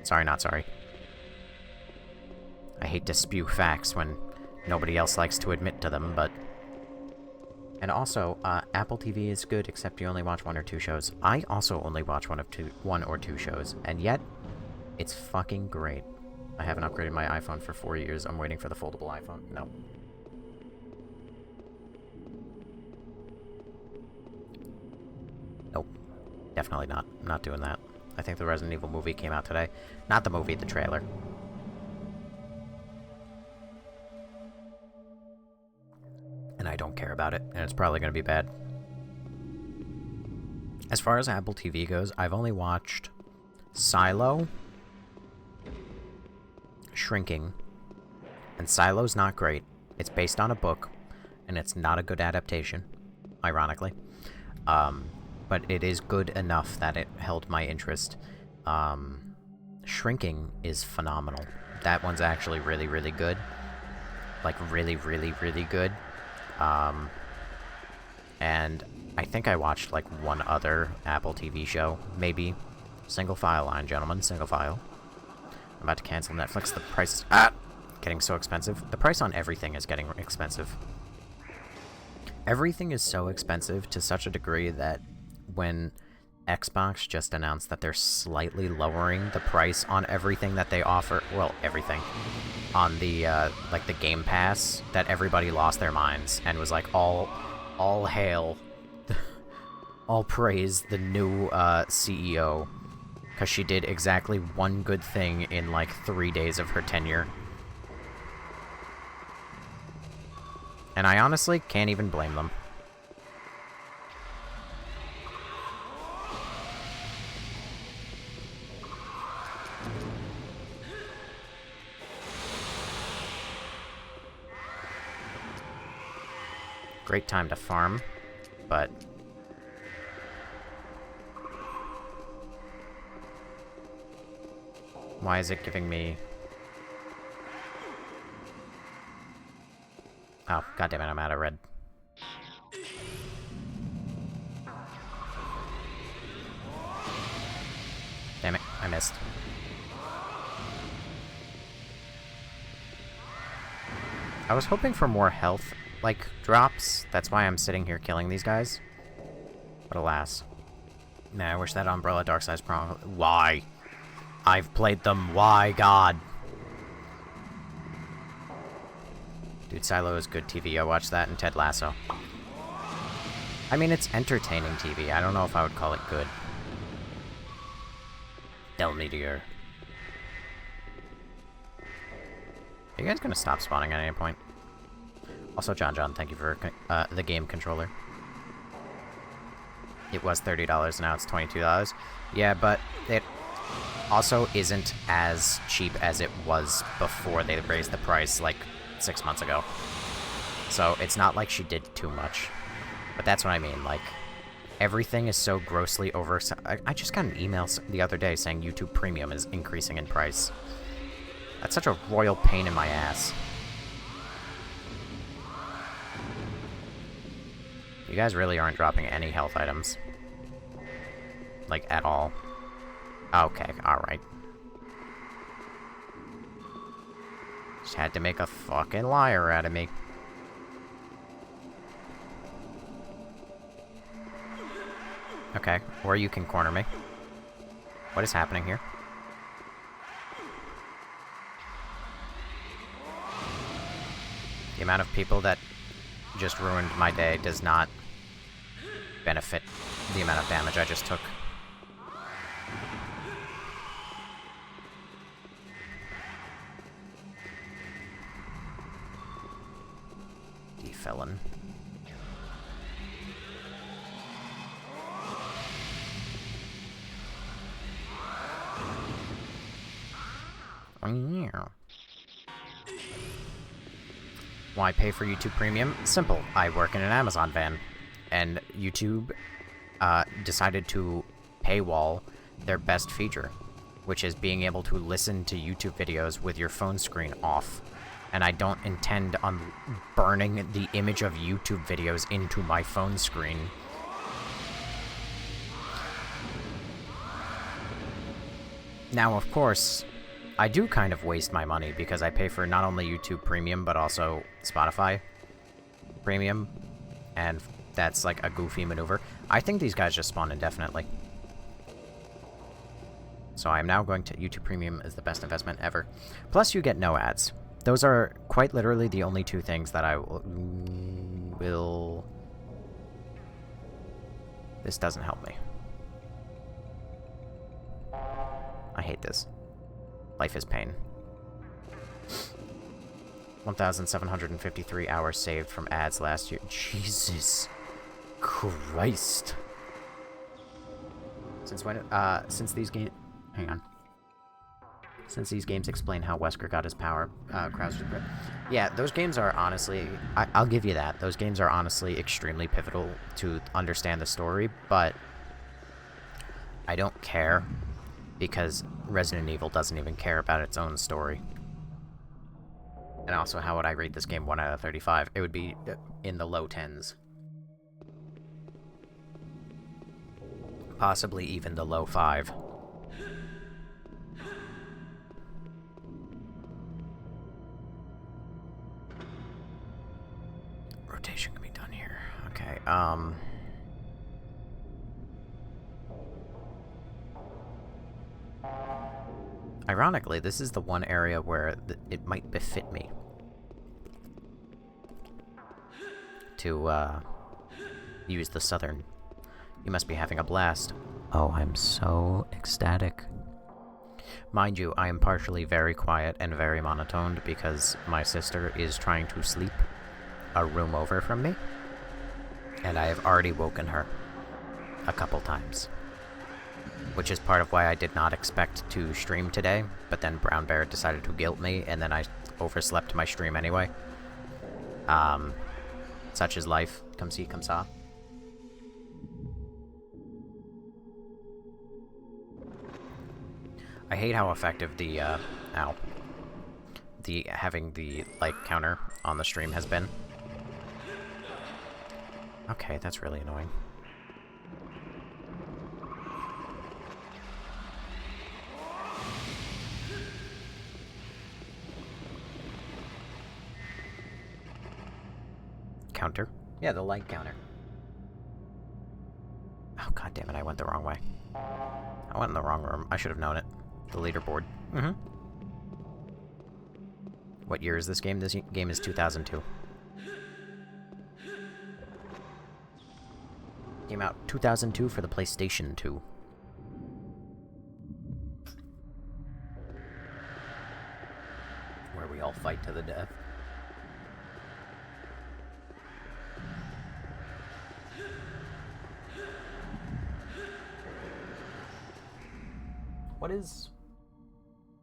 Sorry, not sorry. I hate to spew facts when nobody else likes to admit to them, but... And also, Apple TV is good, except you only watch 1 or 2 shows. I also only watch 1 or 2 shows, and yet, it's fucking great. I haven't upgraded my iPhone for 4 years. I'm waiting for the foldable iPhone. No. Nope. Definitely not. I'm not doing that. I think the Resident Evil movie came out today. Not the movie, the trailer. And I don't care about it, and it's probably going to be bad. As far as Apple TV goes, I've only watched Silo, Shrinking, and Silo's not great. It's based on a book, and it's not a good adaptation, ironically. But it is good enough that it held my interest. Shrinking is phenomenal. That one's actually really, really good. Like, really, really, really good. And I think I watched, like, one other Apple TV show, maybe. Single file line, gentlemen, single file. I'm about to cancel Netflix. The price is... getting so expensive. The price on everything is getting expensive. Everything is so expensive to such a degree that when Xbox just announced that they're slightly lowering the price on everything that they offer, well, everything, on the, like, the Game Pass, that everybody lost their minds and was like, all hail, all praise the new, CEO, because she did exactly one good thing in, like, 3 days of her tenure. And I honestly can't even blame them. Great time to farm, but... Why is it giving me... Oh, goddammit, I'm out of red. Damn it, I missed. I was hoping for more health, like, drops. That's why I'm sitting here killing these guys. But alas. Man, I wish that Umbrella Darkseid's Prong... Why? I've played them. Why, God? Dude, Silo is good TV. I watched that and Ted Lasso. I mean, it's entertaining TV. I don't know if I would call it good. Del Meteor. Are you guys gonna stop spawning at any point? Also, John, thank you for the game controller. It was $30, now it's $22. Yeah, but it also isn't as cheap as it was before they raised the price, like, 6 months ago. So, it's not like she did too much. But that's what I mean, like, everything is so grossly over... I just got an email the other day saying YouTube Premium is increasing in price. That's such a royal pain in my ass. You guys really aren't dropping any health items. Like, at all. Okay, alright. Just had to make a fucking liar out of me. Okay, or you can corner me. What is happening here? The amount of people that just ruined my day does not benefit the amount of damage I just took. Felon. Why pay for YouTube Premium? Simple. I work in an Amazon van, and YouTube decided to paywall their best feature, which is being able to listen to YouTube videos with your phone screen off. And I don't intend on burning the image of YouTube videos into my phone screen. Now, of course, I do kind of waste my money because I pay for not only YouTube Premium, but also Spotify Premium, and that's like a goofy maneuver. I think these guys just spawn indefinitely. So I am now going to YouTube Premium is the best investment ever. Plus, you get no ads. Those are quite literally the only two things that I will... This doesn't help me. I hate this. Life is pain. 1,753 hours saved from ads last year. Jesus Christ. Since when, since these games... Hang on. Since these games explain how Wesker got his power, Krauser's... Yeah, those games are honestly... I'll give you that. Those games are honestly extremely pivotal to understand the story, but... I don't care, because Resident Evil doesn't even care about its own story. And also, how would I rate this game 1 out of 35? It would be in the low 10s. Possibly even the low 5. Rotation can be done here. Okay, ironically, this is the one area where it might befit me to, use the southern. You must be having a blast. Oh, I'm so ecstatic. Mind you, I am partially very quiet and very monotoned because my sister is trying to sleep a room over from me, and I have already woken her a couple times. Which is part of why I did not expect to stream today, but then Brown Bear decided to guilt me, and then I overslept my stream anyway. Such is life. Come see, come saw. I hate how effective the, having the light counter on the stream has been. Okay, that's really annoying. Counter? Yeah, the light counter. Oh, god damn it, I went the wrong way. I went in the wrong room. I should have known it. The leaderboard. Mm-hmm. What year is this game? This game is 2002. Came out 2002 for the PlayStation 2. Where we all fight to the death. What is...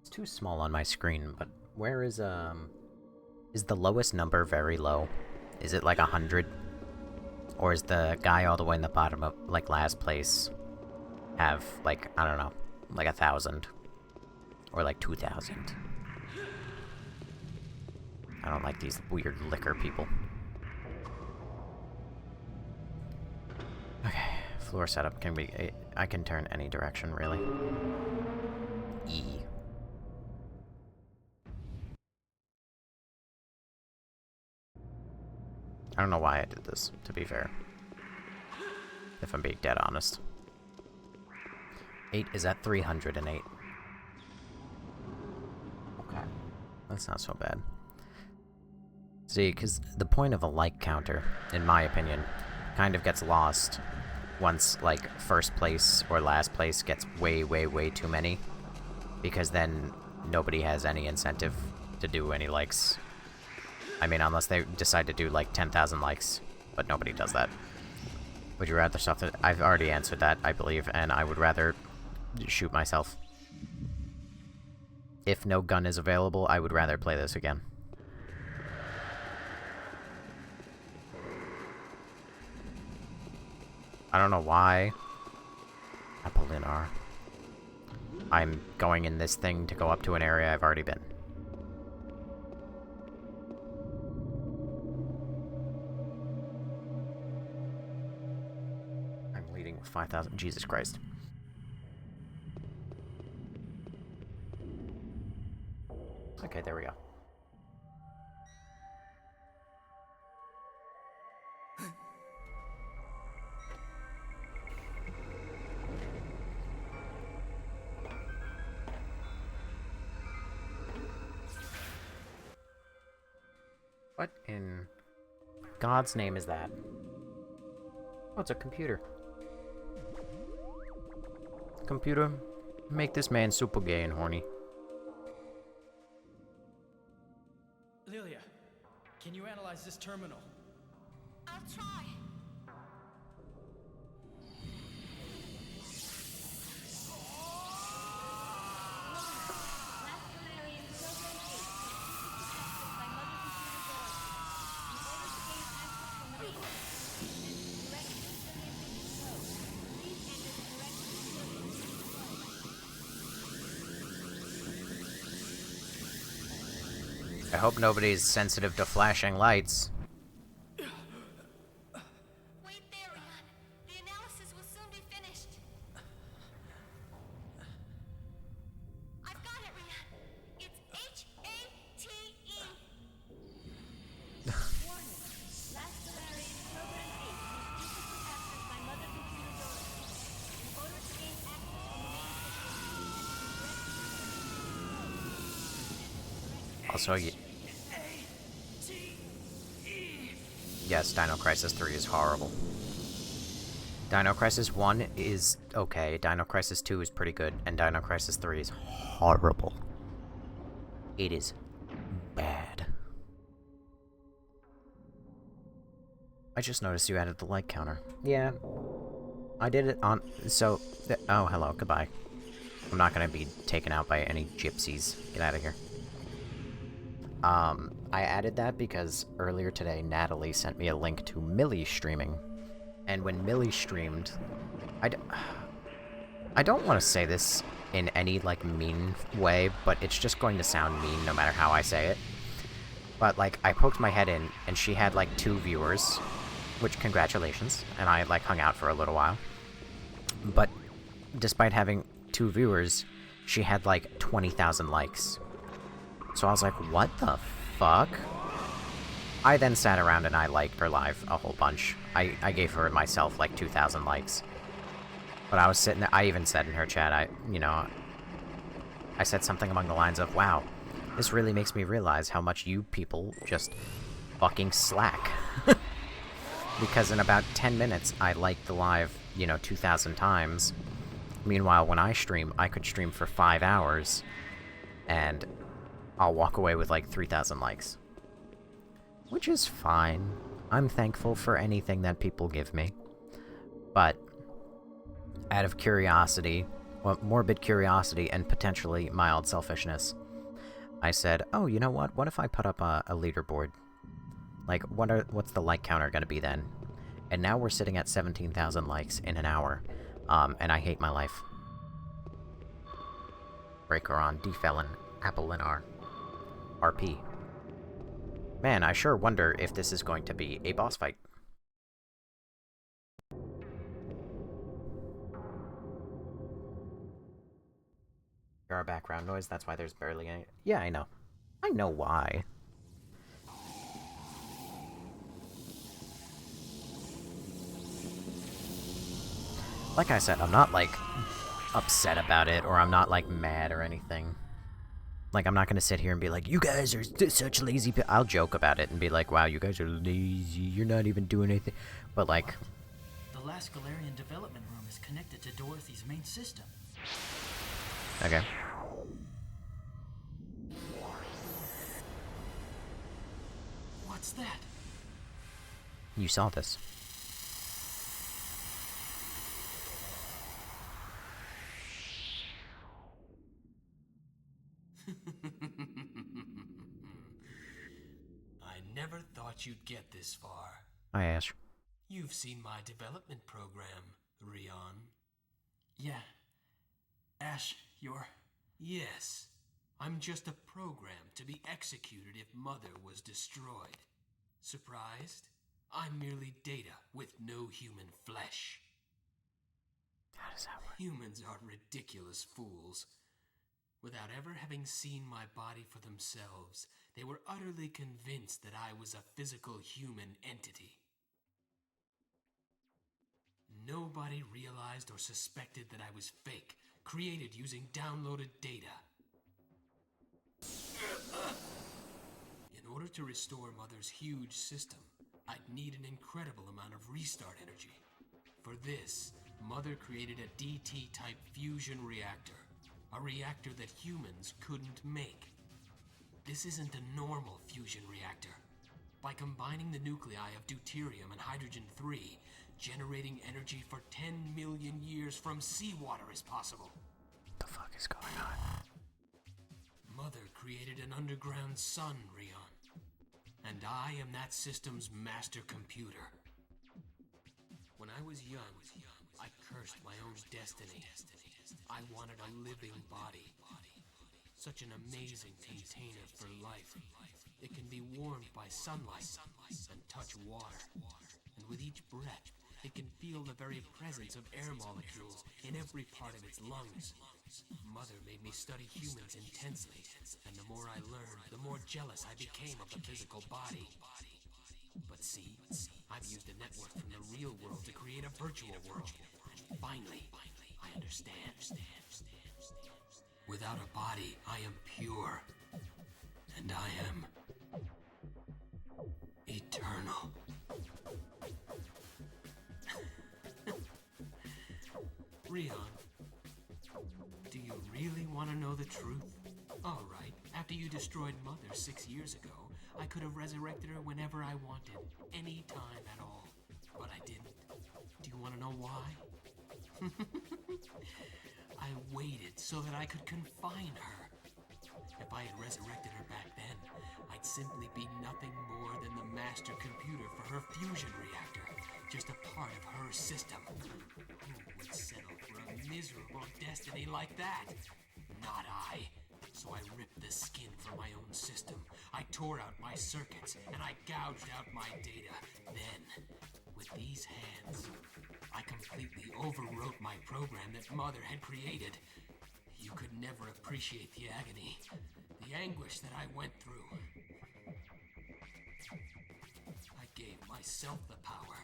It's too small on my screen, but where is the lowest number very low? Is it like 100? Or is the guy all the way in the bottom of, like, last place have, like, I don't know, like 1,000? Or like 2,000? I don't like these weird liquor people. Okay, floor setup can be... I can turn any direction, really. E. I don't know why I did this, to be fair. If I'm being dead honest. 8 is at 308. Okay. That's not so bad. See, because the point of a like counter, in my opinion, kind of gets lost once, like, first place or last place gets way, way, way too many. Because then nobody has any incentive to do any likes. I mean, unless they decide to do, like, 10,000 likes. But nobody does that. Would you rather stuff that... I've already answered that, I believe, and I would rather shoot myself. If no gun is available, I would rather play this again. I don't know why. Apolinar. I'm going in this thing to go up to an area I've already been. I'm leading with 5,000. Jesus Christ. Okay, there we go. What in God's name is that? Oh, it's a computer. Computer, make this man super gay and horny. Lilia, can you analyze this terminal? I'll try. Last Galerian program 8. Access by mother computer door. In order to gain access from the main direct custodian please enter the direct custodian. I hope nobody's sensitive to flashing lights. Wait there, Rian. The analysis will soon be finished. I've got it, Rian. It's H-A-T-E. Warning. Last Galerian program 8 is secretly accessed by mother computer door. In order to gain access from the main system, Also, yes, Dino Crisis 3 is horrible. Dino Crisis 1 is okay, Dino Crisis 2 is pretty good, and Dino Crisis 3 is horrible. It is bad. I just noticed you added the like counter. Yeah. I did it on... So... oh, hello, goodbye. I'm not gonna be taken out by any gypsies. Get out of here. I added that because earlier today, Natalie sent me a link to Millie streaming. And when Millie streamed, I don't want to say this in any, like, mean way, but it's just going to sound mean no matter how I say it. But, like, I poked my head in, and she had, like, 2 viewers, which, congratulations, and I, like, hung out for a little while. But, despite having 2 viewers, she had, like, 20,000 likes. So I was like, what the fuck? I then sat around and I liked her live a whole bunch. I gave her myself like 2,000 likes. But I was sitting there, I even said in her chat, I said something along the lines of, wow, this really makes me realize how much you people just fucking slack. Because in about 10 minutes, I liked the live, 2,000 times. Meanwhile, when I stream, I could stream for 5 hours, and I'll walk away with like 3,000 likes. Which is fine. I'm thankful for anything that people give me. But out of curiosity, well, morbid curiosity and potentially mild selfishness, I said, oh, you know what? What if I put up a leaderboard? Like, what's the like counter gonna be then? And now we're sitting at 17,000 likes in an hour. And I hate my life. Breaker on, D-Felon, Apple and R. RP. Man, I sure wonder if this is going to be a boss fight. Our background noise, that's why there's barely any... Yeah, I know. I know why. Like I said, I'm not, like, upset about it, or I'm not, like, mad or anything. Like, I'm not gonna sit here and be like, you guys are such lazy people. I'll joke about it and be like, wow, you guys are lazy, you're not even doing anything. But, like... The last Galerian development room is connected to Dorothy's main system. Okay. What's that? You saw this. I never thought you'd get this far. Hi, Ash. You've seen my development program, Rion. Yeah. Ash, you're... Yes. I'm just a program to be executed if Mother was destroyed. Surprised? I'm merely data with no human flesh. How does that work? Humans are ridiculous fools. Without ever having seen my body for themselves, they were utterly convinced that I was a physical human entity. Nobody realized or suspected that I was fake, created using downloaded data. In order to restore Mother's huge system, I'd need an incredible amount of restart energy. For this, Mother created a DT-type fusion reactor, a reactor that humans couldn't make. This isn't a normal fusion reactor. By combining the nuclei of deuterium and hydrogen-3, generating energy for 10 million years from seawater is possible. What the fuck is going on? Mother created an underground sun, Rion. And I am that system's master computer. When I was young, I cursed my own destiny. I wanted a living body. Such an amazing container for life. It can be warmed by sunlight and touch water. And with each breath, it can feel the very presence of air molecules in every part of its lungs. Mother made me study humans intensely, and the more I learned, the more jealous I became of the physical body. But see, I've used a network from the real world to create a virtual world. And finally, I understand. Without a body, I am pure. And I am eternal. Rion, do you really want to know the truth? All right, after you destroyed Mother 6 years ago, I could have resurrected her whenever I wanted, any time at all. But I didn't. Do you want to know why? I waited so that I could confine her. If I had resurrected her back then, I'd simply be nothing more than the master computer for her fusion reactor, just a part of her system. Who would settle for a miserable destiny like that? Not I. So I ripped the skin from my own system. I tore out my circuits, and I gouged out my data. Then, with these hands, I completely overwrote my program that Mother had created. You could never appreciate the agony, the anguish that I went through. I gave myself the power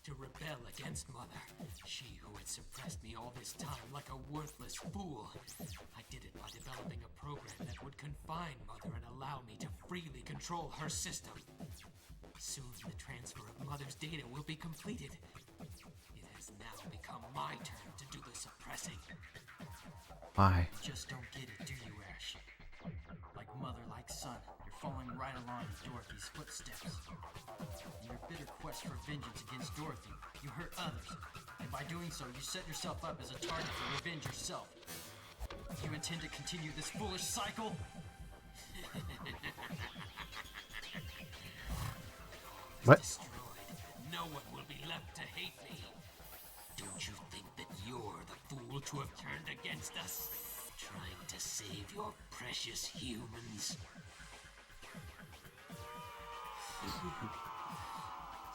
to rebel against Mother, she who had suppressed me all this time like a worthless fool. I did it by developing a program that would confine Mother and allow me to freely control her system. Soon the transfer of Mother's data will be completed. It has now become my turn to do the suppressing. Why? Just don't get it, do you, Ash? Like Mother likes in Dorothy's footsteps. In your bitter quest for vengeance against Dorothy, you hurt others, and by doing so, you set yourself up as a target for revenge yourself. Do you intend to continue this foolish cycle? What? Destroyed. No one will be left to hate me. Don't you think that you're the fool to have turned against us? Trying to save your precious humans?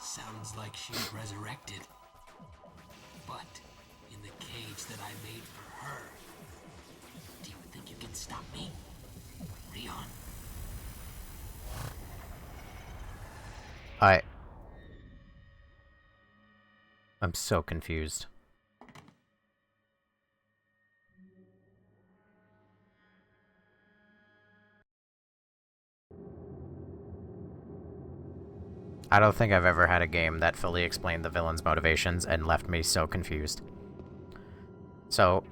Sounds like she's resurrected. But in the cage that I made for her, do you think you can stop me? Rion? I'm so confused. I don't think I've ever had a game that fully explained the villain's motivations and left me so confused. So...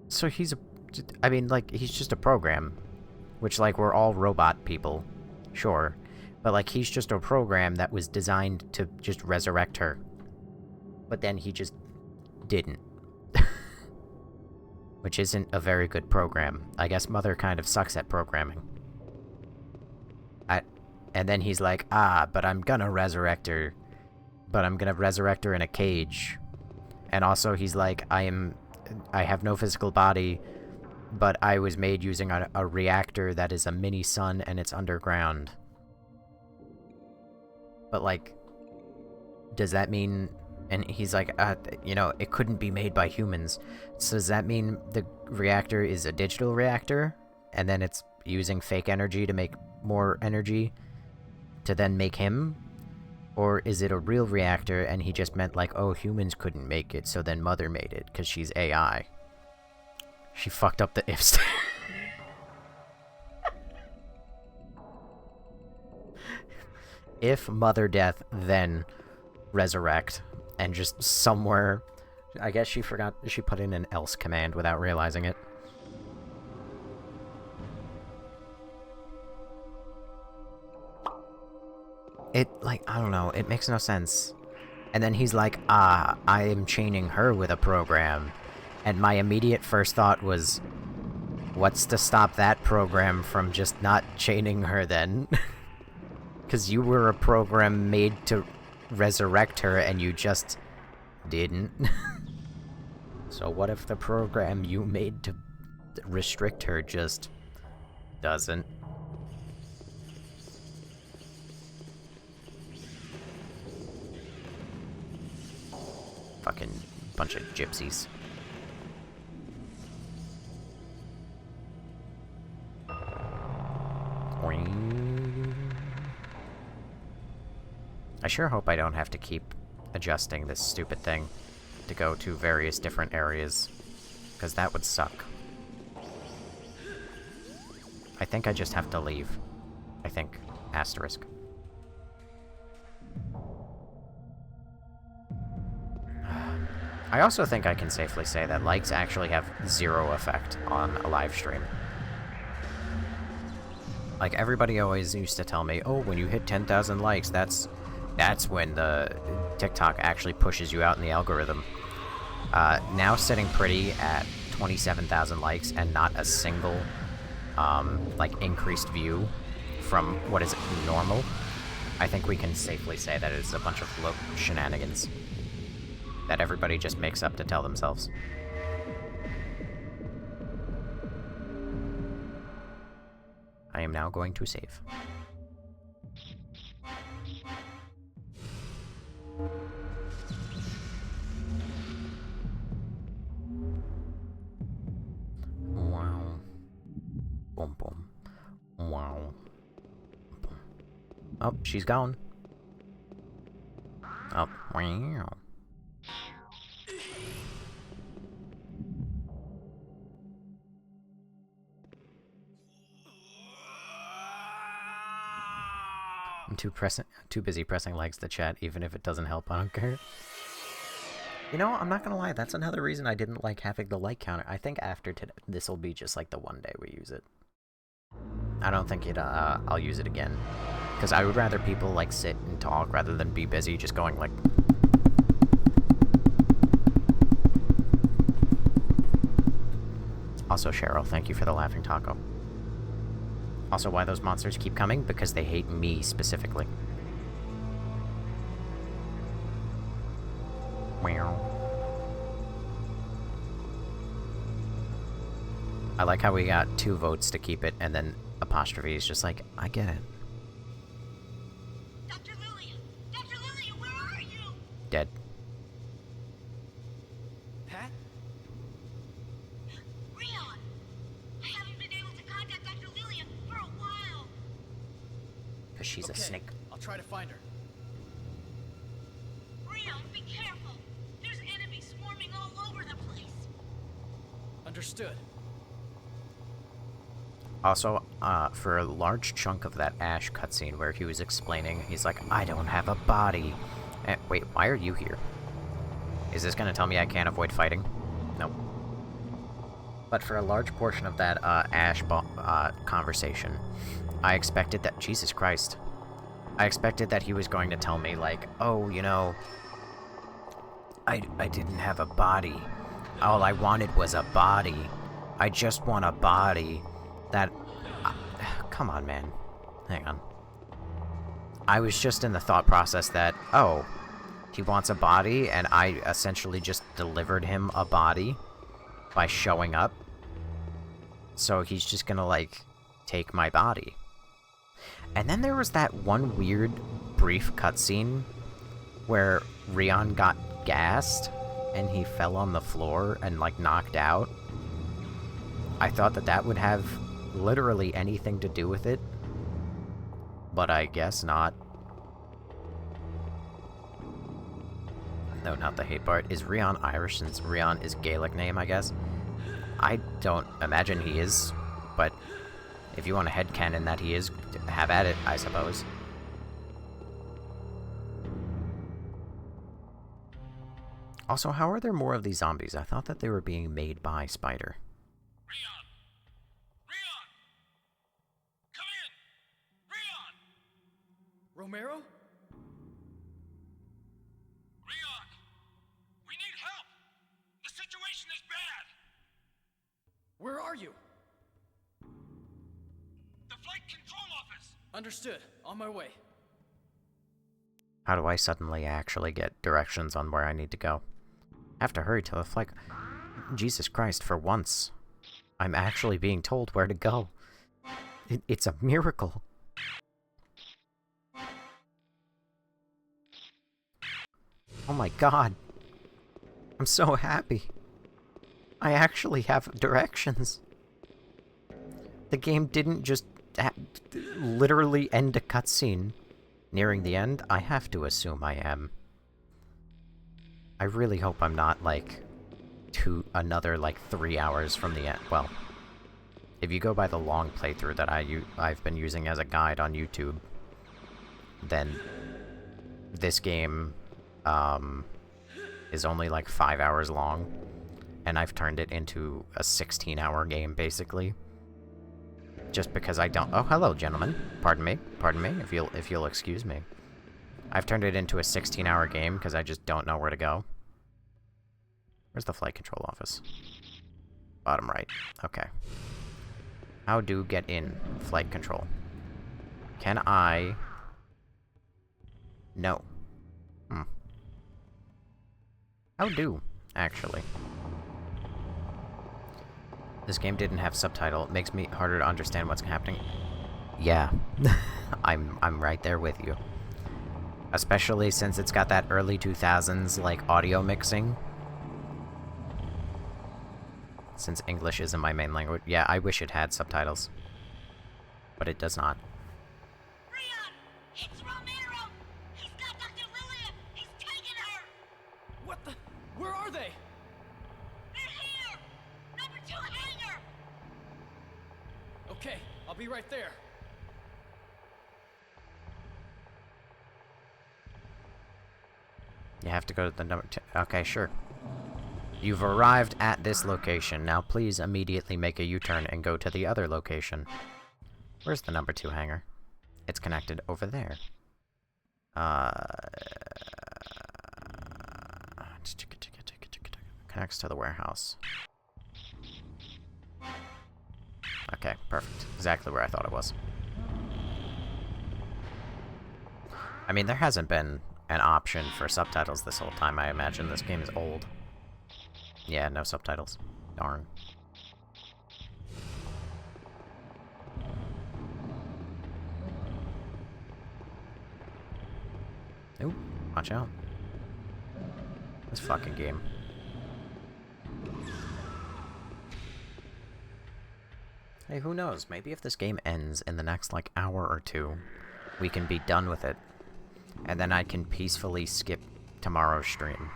So he's a... I mean, like, he's just a program. Which, like, we're all robot people. Sure. But, like, he's just a program that was designed to just resurrect her. But then he just didn't. Which isn't a very good program. I guess Mother kind of sucks at programming. And then he's like, but I'm gonna resurrect her. But I'm gonna resurrect her in a cage. And also he's like, I have no physical body, but I was made using a reactor that is a mini sun and it's underground. But, like, does that mean... And he's like, you know, it couldn't be made by humans. So does that mean the reactor is a digital reactor? And then it's using fake energy to make more energy to then make him? Or is it a real reactor and he just meant like, oh, humans couldn't make it, so then Mother made it, because she's AI. She fucked up the ifs. If Mother Death, then resurrect. And just somewhere... I guess she forgot... She put in an else command without realizing it. It, like, I don't know. It makes no sense. And then he's like, I am chaining her with a program. And my immediate first thought was, what's to stop that program from just not chaining her then? Because you were a program made to resurrect her and you just didn't. So what if the program you made to restrict her just doesn't? Fucking bunch of gypsies. I sure hope I don't have to keep adjusting this stupid thing to go to various different areas, because that would suck. I think I just have to leave. I think. Asterisk. I also think I can safely say that likes actually have zero effect on a live stream. Like, everybody always used to tell me, oh, when you hit 10,000 likes, that's when the TikTok actually pushes you out in the algorithm. Now sitting pretty at 27,000 likes and not a single, like, increased view from, what is it, normal? I think we can safely say that it's a bunch of shenanigans that everybody just makes up to tell themselves. I am now going to save. Wow. Boom, boom. Wow. Oh, she's gone. Oh, wow. I'm too busy pressing likes to chat, even if it doesn't help, I don't care. You know, I'm not gonna lie, that's another reason I didn't like having the light counter. I think after today, this will be just like the one day we use it. I don't think I'll use it again. Because I would rather people, like, sit and talk rather than be busy just going, like... Also, Cheryl, thank you for the laughing taco. Also, why those monsters keep coming? Because they hate me, specifically. Meow. I like how we got 2 votes to keep it, and then Apostrophe is just like, I get it. Dr. Lillian! Dr. Lillian, where are you? Dead. Pat? Rion! I haven't been able to contact Dr. Lillian for a while. Because she's a snake. I'll try to find her. Rion, be careful. There's enemies swarming all over the place. Understood. Also, for a large chunk of that Ash cutscene where he was explaining, he's like, I don't have a body. Wait, why are you here? Is this gonna tell me I can't avoid fighting? Nope. But for a large portion of that Ash conversation, I expected that... Jesus Christ. I expected that he was going to tell me, like, oh, you know, I didn't have a body. All I wanted was a body. I just want a body. That... come on, man. Hang on. I was just in the thought process that, oh, he wants a body, and I essentially just delivered him a body by showing up. So he's just gonna, like, take my body. And then there was that one weird, brief cutscene where Rion got gassed, and he fell on the floor and, like, knocked out. I thought that that would have literally anything to do with it, but I guess not. No, not the hate part. Is Rion Irish since Rion is Gaelic name, I guess? I don't imagine he is, but if you want to headcanon that he is, have at it, I suppose. Also, how are there more of these zombies? I thought that they were being made by Spider. Rion! Rion! Come in! Rion! Romero? Rion! We need help! The situation is bad! Where are you? The flight control office! Understood. On my way. How do I suddenly actually get directions on where I need to go? I have to hurry to the flight. Jesus Christ, for once. I'm actually being told where to go. It's a miracle. Oh my god. I'm so happy. I actually have directions. The game didn't just literally end a cutscene. Nearing the end, I have to assume I am. I really hope I'm not, like, another, like, 3 hours from the end. Well, if you go by the long playthrough that I've been using as a guide on YouTube, then this game, is only, like, 5 hours long, and I've turned it into a 16-hour game, basically. Just because I don't... Oh, hello, gentlemen. Pardon me, if you'll excuse me. I've turned it into a 16-hour game because I just don't know where to go. Where's the flight control office? Bottom right. Okay. How do get in flight control? Can I... No. How do, actually. This game didn't have subtitle. It makes me harder to understand what's happening. Yeah. I'm right there with you. Especially since it's got that early 2000s, like, audio mixing. Since English isn't my main language. Yeah, I wish it had subtitles. But it does not. Rion! It's Romero! He's got Dr. Lillian! He's taken her! What the? Where are they? They're here! Number 2 hangar! Okay, I'll be right there. You have to go to the number 2. Okay, sure. You've arrived at this location. Now please immediately make a U-turn and go to the other location. Where's the number 2 hangar? It's connected over there. Connects to the warehouse. Okay, perfect. Exactly where I thought it was. I mean, there hasn't been an option for subtitles this whole time. I imagine this game is old. Yeah, no subtitles. Darn. Ooh, watch out. This fucking game. Hey, who knows? Maybe if this game ends in the next, like, hour or two, we can be done with it. And then I can peacefully skip tomorrow's stream.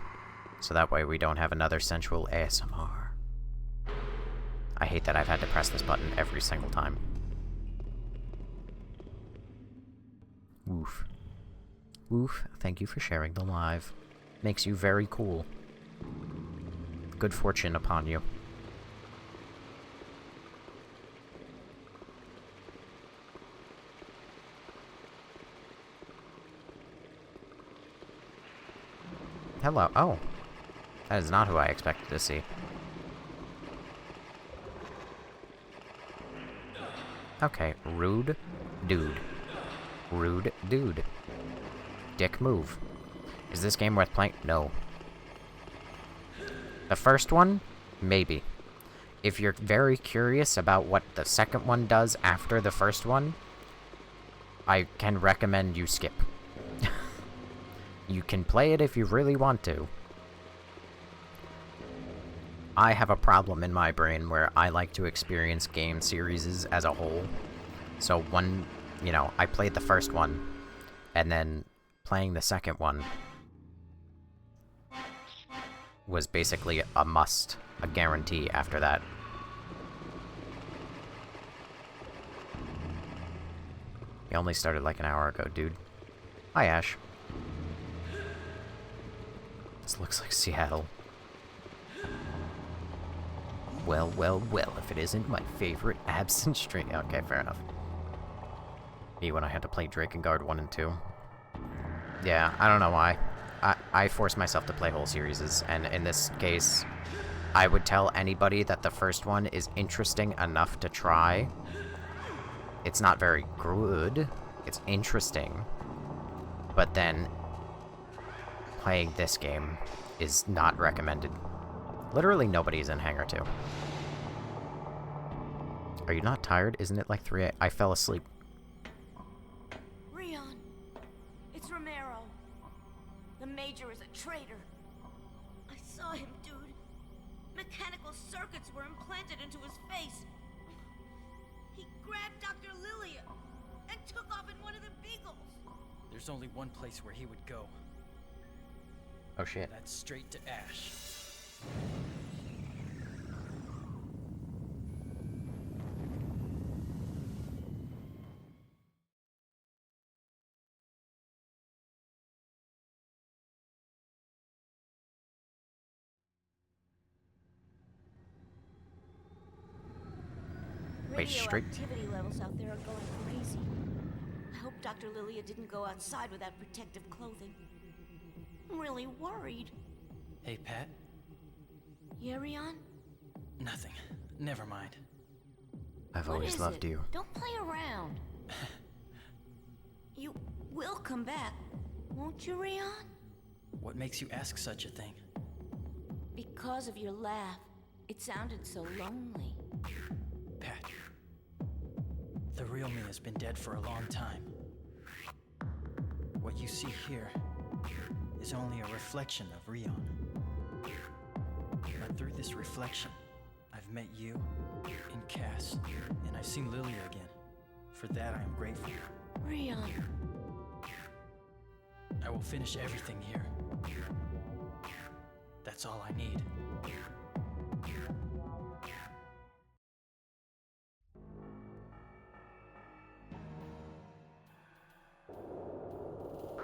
So that way we don't have another sensual ASMR. I hate that I've had to press this button every single time. Woof. Woof, thank you for sharing the live. Makes you very cool. Good fortune upon you. Hello. Oh. That is not who I expected to see. Okay, rude dude. Rude dude. Dick move. Is this game worth playing? No. The first one? Maybe. If you're very curious about what the second one does after the first one, I can recommend you skip. You can play it if you really want to. I have a problem in my brain where I like to experience game series as a whole. So one, you know, I played the first one, and then playing the second one was basically a must, a guarantee after that. You only started like an hour ago, dude. Hi, Ash. This looks like Seattle. Well, well, well, if it isn't my favorite absent stream. Okay, fair enough. Me when I had to play Drakengard 1 and 2. Yeah, I don't know why. I force myself to play whole series, and in this case, I would tell anybody that the first one is interesting enough to try. It's not very good. It's interesting. But then, playing this game is not recommended. Literally nobody's in Hangar 2. Are you not tired? Isn't it like 3 I fell asleep. Rion, it's Romero. The Major is a traitor. I saw him, dude. Mechanical circuits were implanted into his face. He grabbed Dr. Lilia and took off in one of the Beagles. There's only one place where he would go. Oh shit. That's straight to Ash. Wait, straight? Radioactivity levels out there are going crazy. I hope Dr. Lilia didn't go outside without protective clothing. I'm really worried. Hey, Pat. Yeah, Rion? Nothing. Never mind. I've What always is loved it? you. Don't play around. You will come back, won't you, Rion? What makes you ask such a thing? Because of your laugh. It sounded so lonely. Pat. The real me has been dead for a long time. What you see here is only a reflection of Rion. But through this reflection, I've met you and Cass, and I've seen Lilia again. For that I am grateful. Rion. I will finish everything here. That's all I need.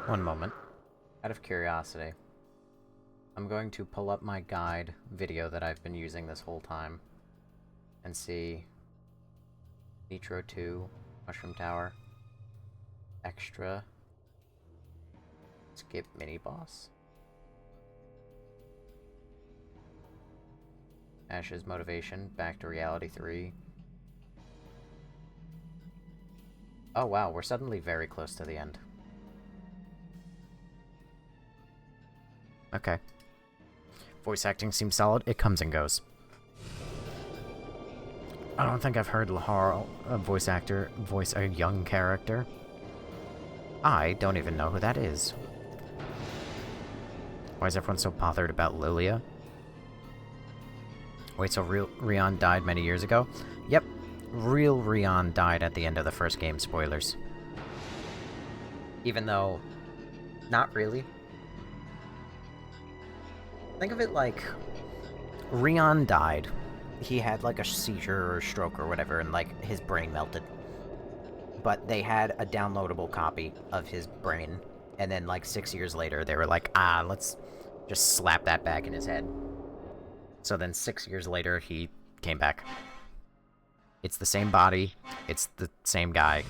One moment. Out of curiosity. I'm going to pull up my guide video that I've been using this whole time and see Nitro 2, Mushroom Tower, Extra, skip mini boss, Ash's motivation, back to reality 3. Oh wow, we're suddenly very close to the end. Okay. Voice acting seems solid. It comes and goes. I don't think I've heard Lahar, a voice actor, voice a young character. I don't even know who that is. Why is everyone so bothered about Lilia? Wait, so real Rion died many years ago? Yep, real Rion died at the end of the first game, spoilers. Even though, not really. Think of it like, Rion died. He had like a seizure or a stroke or whatever, and like his brain melted. But they had a downloadable copy of his brain, and then like 6 years later, they were like, let's just slap that back in his head. So then 6 years later, he came back. It's the same body, it's the same guy.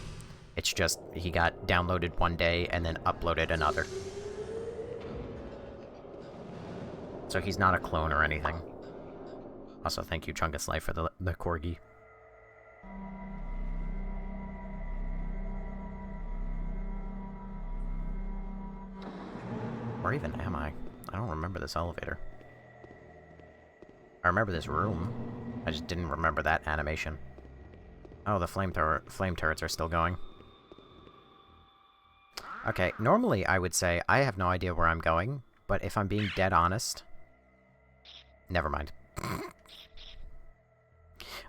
It's just, he got downloaded one day and then uploaded another. So he's not a clone or anything. Also, thank you, Chungus Life, for the corgi. Where even am I? I don't remember this elevator. I remember this room. I just didn't remember that animation. Oh, the flame turrets are still going. Okay, normally I would say I have no idea where I'm going, but if I'm being dead honest... Never mind.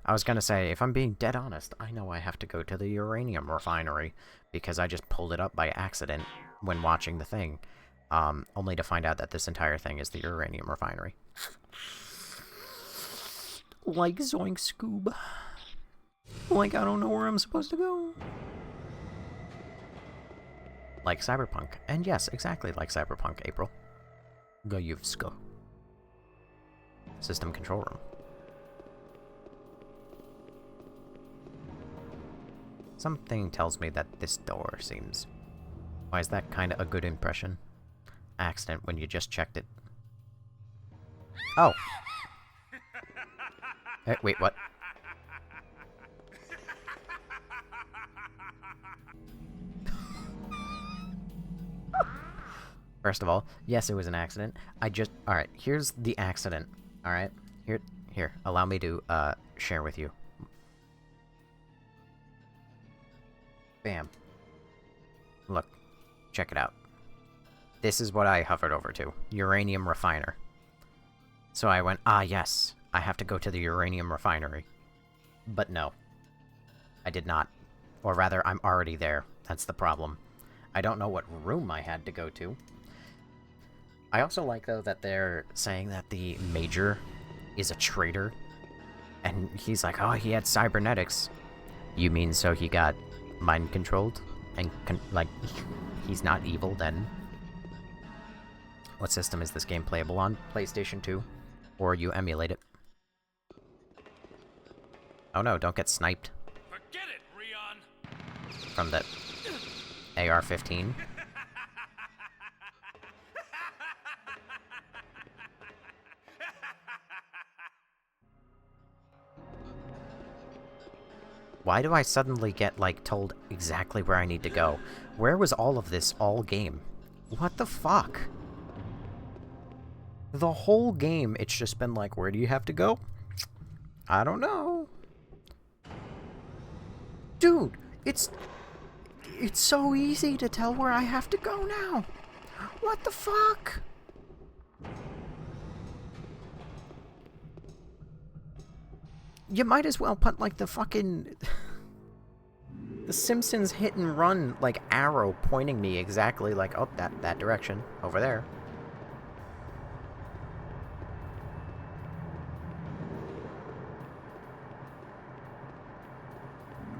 I was gonna say, if I'm being dead honest, I know I have to go to the uranium refinery, because I just pulled it up by accident when watching the thing, only to find out that this entire thing is the uranium refinery. Like Zoink Scoob. Like I don't know where I'm supposed to go. Like Cyberpunk. And yes, exactly like Cyberpunk, April. Gajewska. System control room. Something tells me that this door seems... Why is that kind of a good impression? Accident when you just checked it. Oh! Wait, what? First of all, yes, it was an accident. Alright, here's the accident. Alright? Here, allow me to, share with you. Bam. Look. Check it out. This is what I hovered over to. Uranium refiner. So I went, yes, I have to go to the uranium refinery. But no. I did not. Or rather, I'm already there. That's the problem. I don't know what room I had to go to. I also like, though, that they're saying that the Major is a traitor. And he's like, oh, he had cybernetics. You mean so he got mind-controlled? And, like, he's not evil, then? What system is this game playable on? PlayStation 2? Or you emulate it? Oh no, don't get sniped. Forget it, Rion! From the AR-15? Why do I suddenly get, like, told exactly where I need to go? Where was all of this all game? What the fuck? The whole game, it's just been like, where do you have to go? I don't know. Dude, it's so easy to tell where I have to go now. What the fuck? You might as well put, like, the fucking... The Simpsons hit and run, like, arrow pointing me exactly like, oh, that direction. Over there.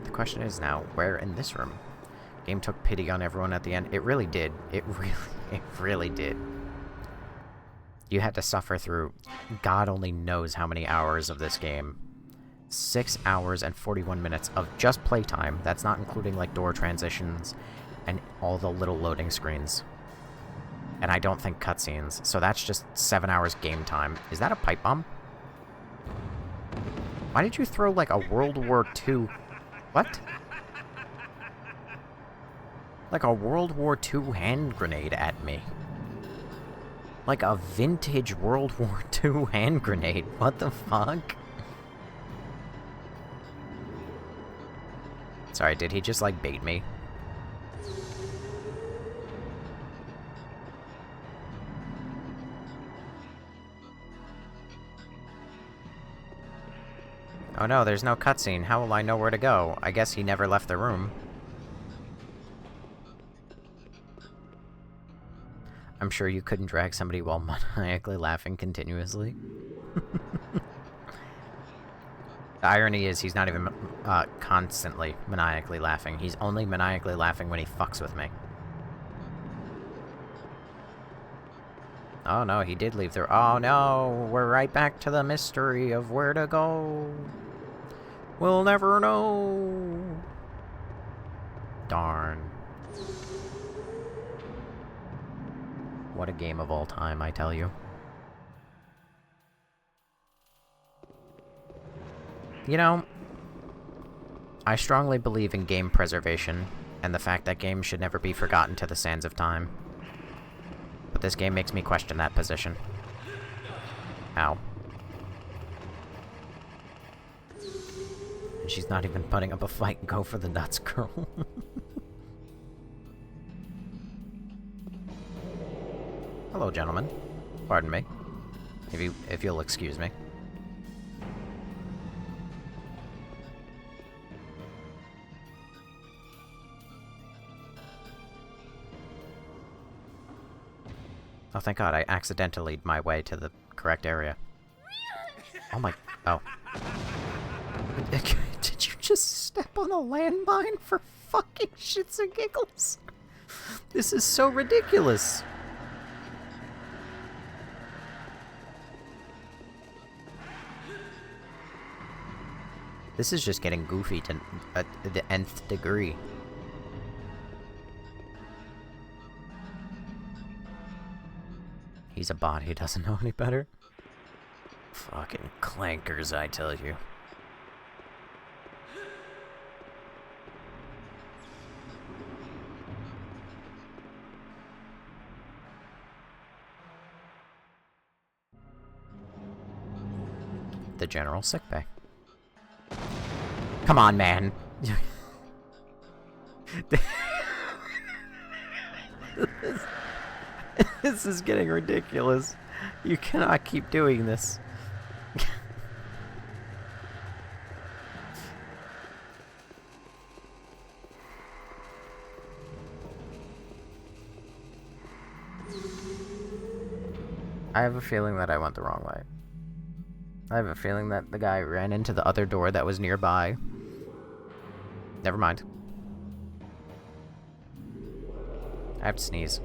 The question is now, where in this room? Game took pity on everyone at the end. It really did. It really did. You had to suffer through God only knows how many hours of this game. 6 hours and 41 minutes of just playtime. That's not including, like, door transitions and all the little loading screens. And I don't think cutscenes, so that's just 7 hours game time. Is that a pipe bomb? Why did you throw, like, a World War II... What? Like a World War II hand grenade at me. Like a vintage World War II hand grenade. What the fuck? Sorry, did he just, like, bait me? Oh no, there's no cutscene. How will I know where to go? I guess he never left the room. I'm sure you couldn't drag somebody while maniacally laughing continuously. The irony is he's not even constantly maniacally laughing. He's only maniacally laughing when he fucks with me. Oh no, he did leave the... Oh no, we're right back to the mystery of where to go. We'll never know. Darn. What a game of all time, I tell you. You know, I strongly believe in game preservation, and the fact that games should never be forgotten to the sands of time. But this game makes me question that position. Ow. And she's not even putting up a fight. Go for the nuts, girl. Hello, gentlemen. Pardon me. If you'll excuse me. Oh, thank God, I accidentally my way to the correct area. Oh my... Oh. Did you just step on a landmine for fucking shits and giggles? This is so ridiculous. This is just getting goofy to the nth degree. He's a bot, he doesn't know any better. Fucking clankers, I tell you. The general sickbay. Come on, man. This is getting ridiculous. You cannot keep doing this. I have a feeling that I went the wrong way. I have a feeling that the guy ran into the other door that was nearby. Never mind. I have to sneeze.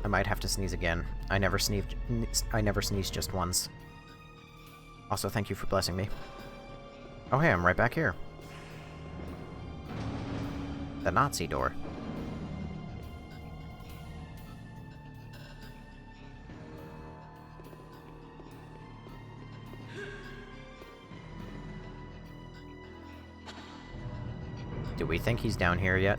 I might have to sneeze again. I never sneezed just once. Also, thank you for blessing me. Oh hey, I'm right back here. The Nazi door. Do we think he's down here yet?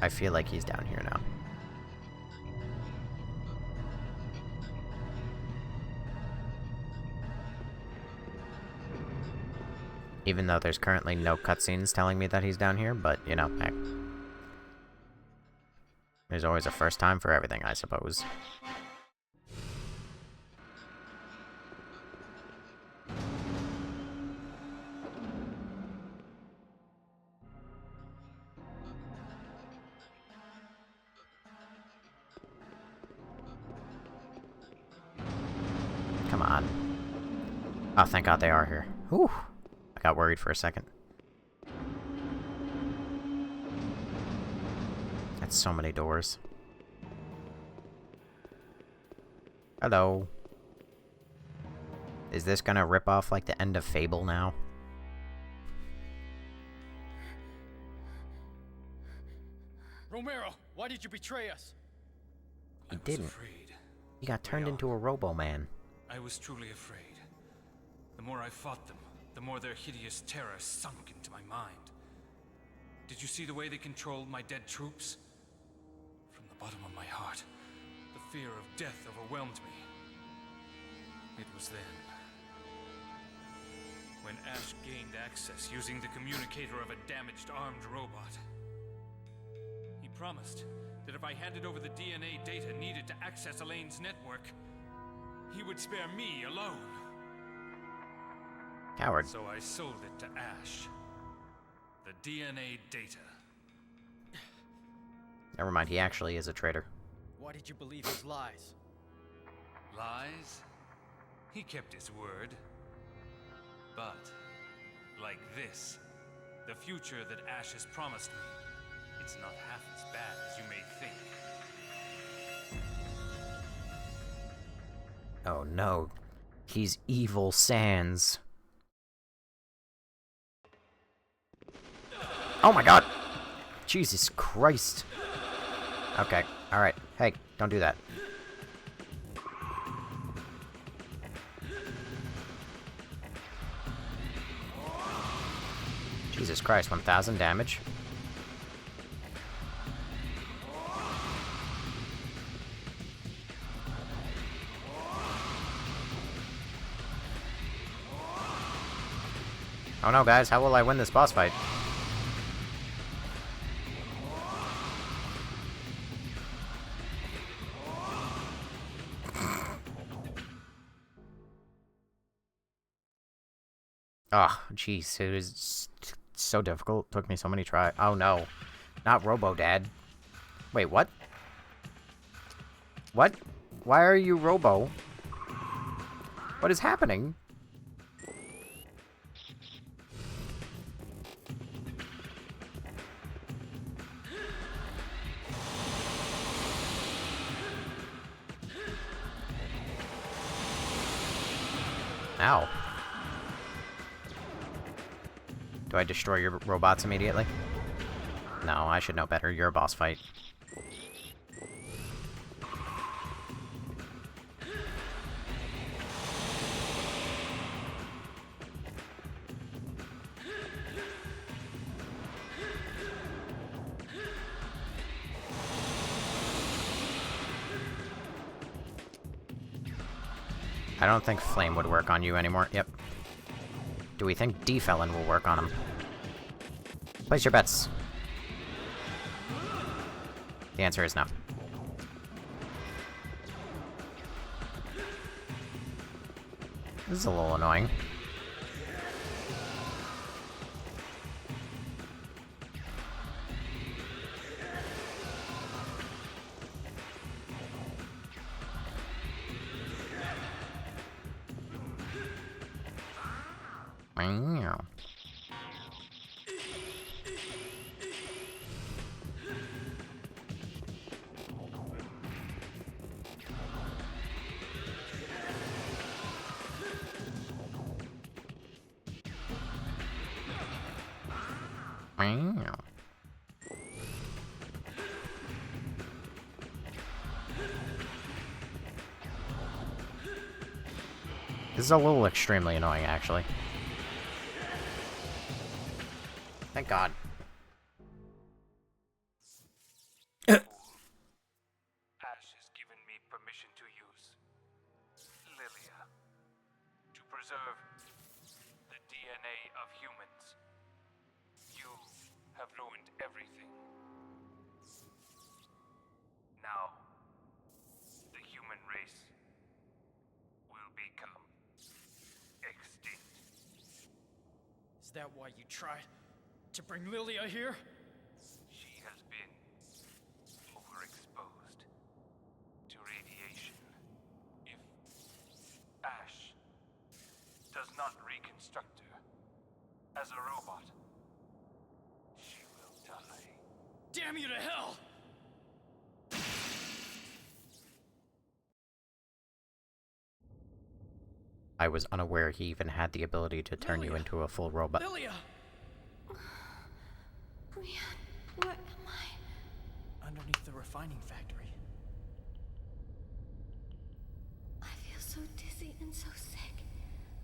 I feel like he's down here now. Even though there's currently no cutscenes telling me that he's down here, but, you know, hey. There's always a first time for everything, I suppose. Come on. Oh, thank God they are here. Whew. I got worried for a second. That's so many doors. Hello. Is this gonna rip off like the end of Fable now? Romero, why did you betray us? He I was didn't. afraid. He got turned Leon. into a Robo-Man. I was truly afraid. The more I fought them, the more their hideous terror sunk into my mind. Did you see the way they controlled my dead troops? From the bottom of my heart, the fear of death overwhelmed me. It was then, when Ash gained access using the communicator of a damaged armed robot. He promised that if I handed over the DNA data needed to access Elaine's network, he would spare me alone. Coward. So I sold it to Ash. The DNA data. Never mind, he actually is a traitor. Why did you believe his lies? Lies? He kept his word. But, like this, the future that Ash has promised me, it's not half as bad as you may think. Oh no. He's evil Sans. Oh my God! Jesus Christ. Okay, alright. Hey, don't do that. Jesus Christ, 1,000 damage. Oh no, guys, how will I win this boss fight? Oh, jeez, it was so difficult. Took me so many tries. Oh no, not Robo Dad. Wait, what? What? Why are you Robo? What is happening? Ow. Do I destroy your robots immediately? No, I should know better. You're a boss fight. I don't think Flame would work on you anymore. Yep. Do we think D-Felon will work on him? Place your bets. The answer is no. This is a little annoying. Meow. Meow. This is a little extremely annoying, actually. Thank God. Ash has given me permission to use Lilia to preserve the DNA of humans. You have ruined everything. Now, the human race will become extinct. Is that why you tried to bring Lilia here? She has been overexposed to radiation. If Ash cannot reconstruct her. As a robot, she will die. Damn you to hell! I was unaware he even had the ability to turn you into a full robot. Lilia! Rian, where am I? Underneath the refining factory. I feel so dizzy and so sick.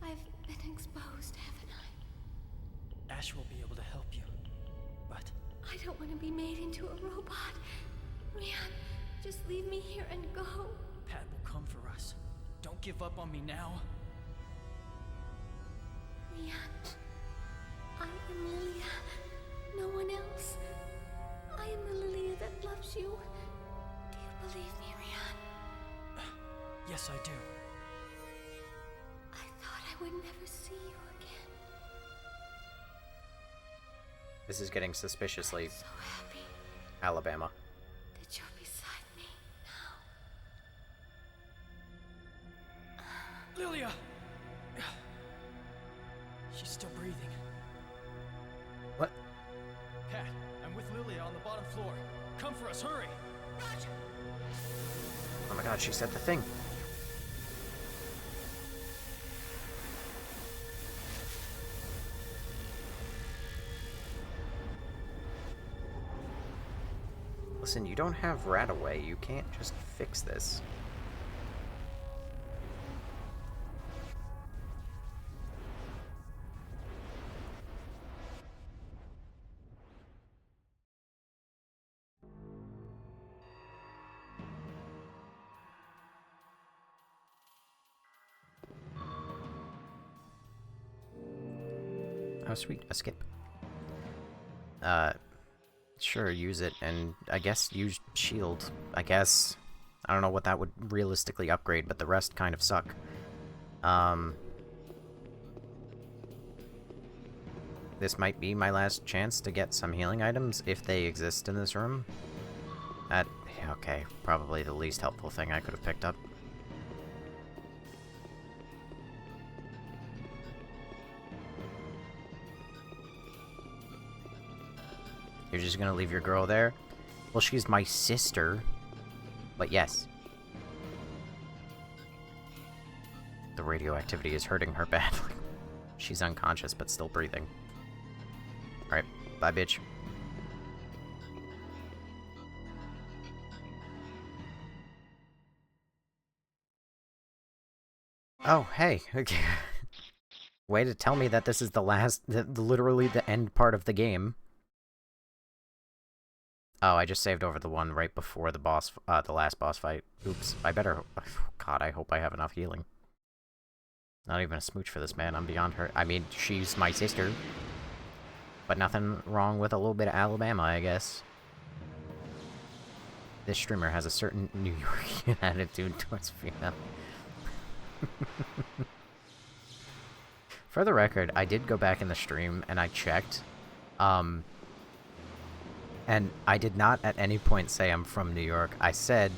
I've been exposed, haven't I? Ash will be able to help you. But I don't want to be made into a robot. Rian, just leave me here and go. Pat will come for us. Don't give up on me now. Rian, I am Lilia. No one else. I am the Lilia that loves you. Do you believe me, Rian? Yes, I do. I thought I would never see you again. This is getting suspiciously I'm so happy Alabama. that you're beside me now. Lilia! She's still breathing. What? Pat, I'm with Lilia on the bottom floor. Come for us, hurry! Roger. Oh my god, she said the thing. Listen, you don't have Rataway. You can't just fix this. Oh, sweet. A skip. Sure, use it, and I guess use shield. I guess. I don't know what that would realistically upgrade, but the rest kind of suck. This might be my last chance to get some healing items, if they exist in this room. Okay, probably the least helpful thing I could have picked up. You're just gonna leave your girl there? Well, she's my sister. But yes. The radioactivity is hurting her badly. She's unconscious, but still breathing. Alright, bye, bitch. Oh, hey. Okay. Way to tell me that this is the literally the end part of the game. Oh, I just saved over the one right before the boss, the last boss fight. Oops. I better... God, I hope I have enough healing. Not even a smooch for this, man. I'm beyond her. I mean, she's my sister. But nothing wrong with a little bit of Alabama, I guess. This streamer has a certain New Yorkian attitude towards female. For the record, I did go back in the stream and I checked. And I did not at any point say I'm from New York. I said,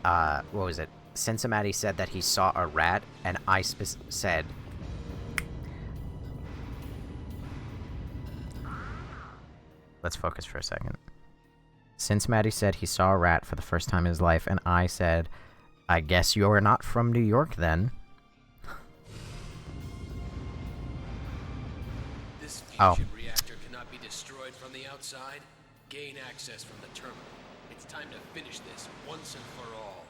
what was it? Cincinnati said that he saw a rat, and I said... Let's focus for a second. Cincinnati said he saw a rat for the first time in his life, and I said, I guess you're not from New York then. This fusion reactor cannot be destroyed from the outside. Gain access from the terminal. It's time to finish this once and for all.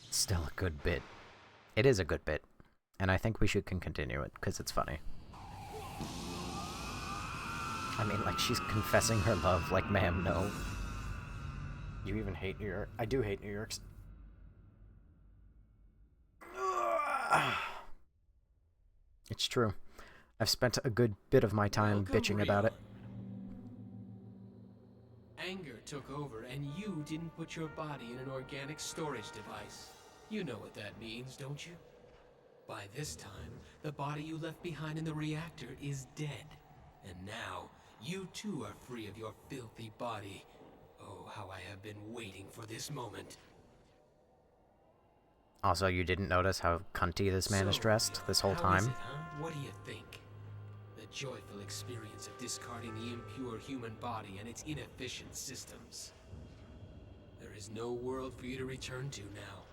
Still a good bit. It is a good bit. And I think we should continue it, because it's funny. I mean, like, she's confessing her love, like, ma'am, no. You even hate New York? I do hate New York. It's true. I've spent a good bit of my time bitching about it. Anger took over, and you didn't put your body in an organic storage device. You know what that means, don't you? By this time, the body you left behind in the reactor is dead. And now, you too are free of your filthy body. Oh, how I have been waiting for this moment. Also, you didn't notice how cunty this man is dressed this whole how is time? it, huh? What do you think? The joyful experience of discarding the impure human body and its inefficient systems. There is no world for you to return to now.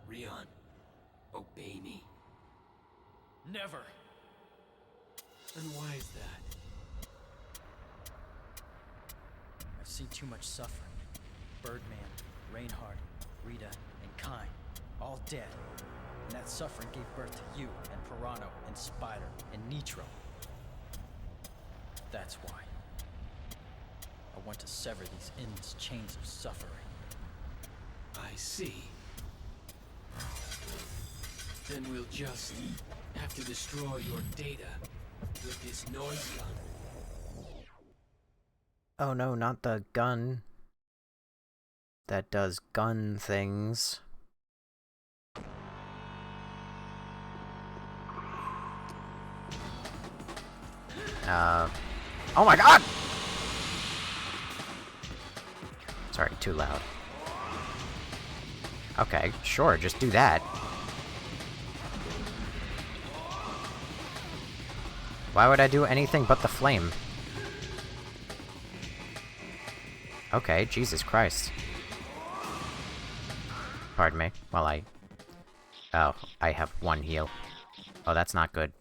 Rion, obey me. Never! And why is that? I've seen too much suffering. Birdman, Reinhardt, Rita, and Kine, all dead. And that suffering gave birth to you, and Pirano, and Spider, and Nitro. That's why. I want to sever these endless chains of suffering. I see. Then we'll just have to destroy your data with this noise gun. Oh no, not the gun that does gun things. Oh my god! Sorry, too loud. Okay, sure, just do that. Why would I do anything but the flame? Okay, Jesus Christ. Pardon me, while I... Oh, I have one heal. Oh, that's not good.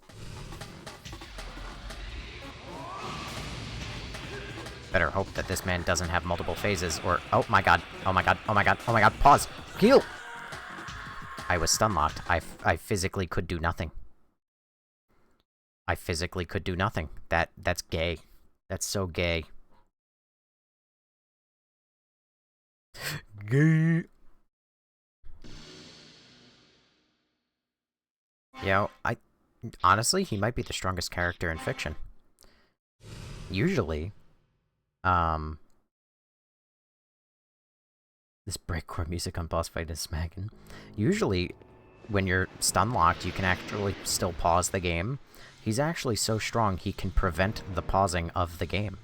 Better hope that this man doesn't have multiple phases, or... Oh my god, oh my god, oh my god, oh my god, pause! Heal! I was stun-locked. I physically could do nothing. I physically could do nothing. That's gay. That's so gay. Gay. Yo, honestly, he might be the strongest character in fiction. Usually, this breakcore music on boss fight is smacking. Usually, when you're stun-locked, you can actually still pause the game. He's actually so strong, he can prevent the pausing of the game.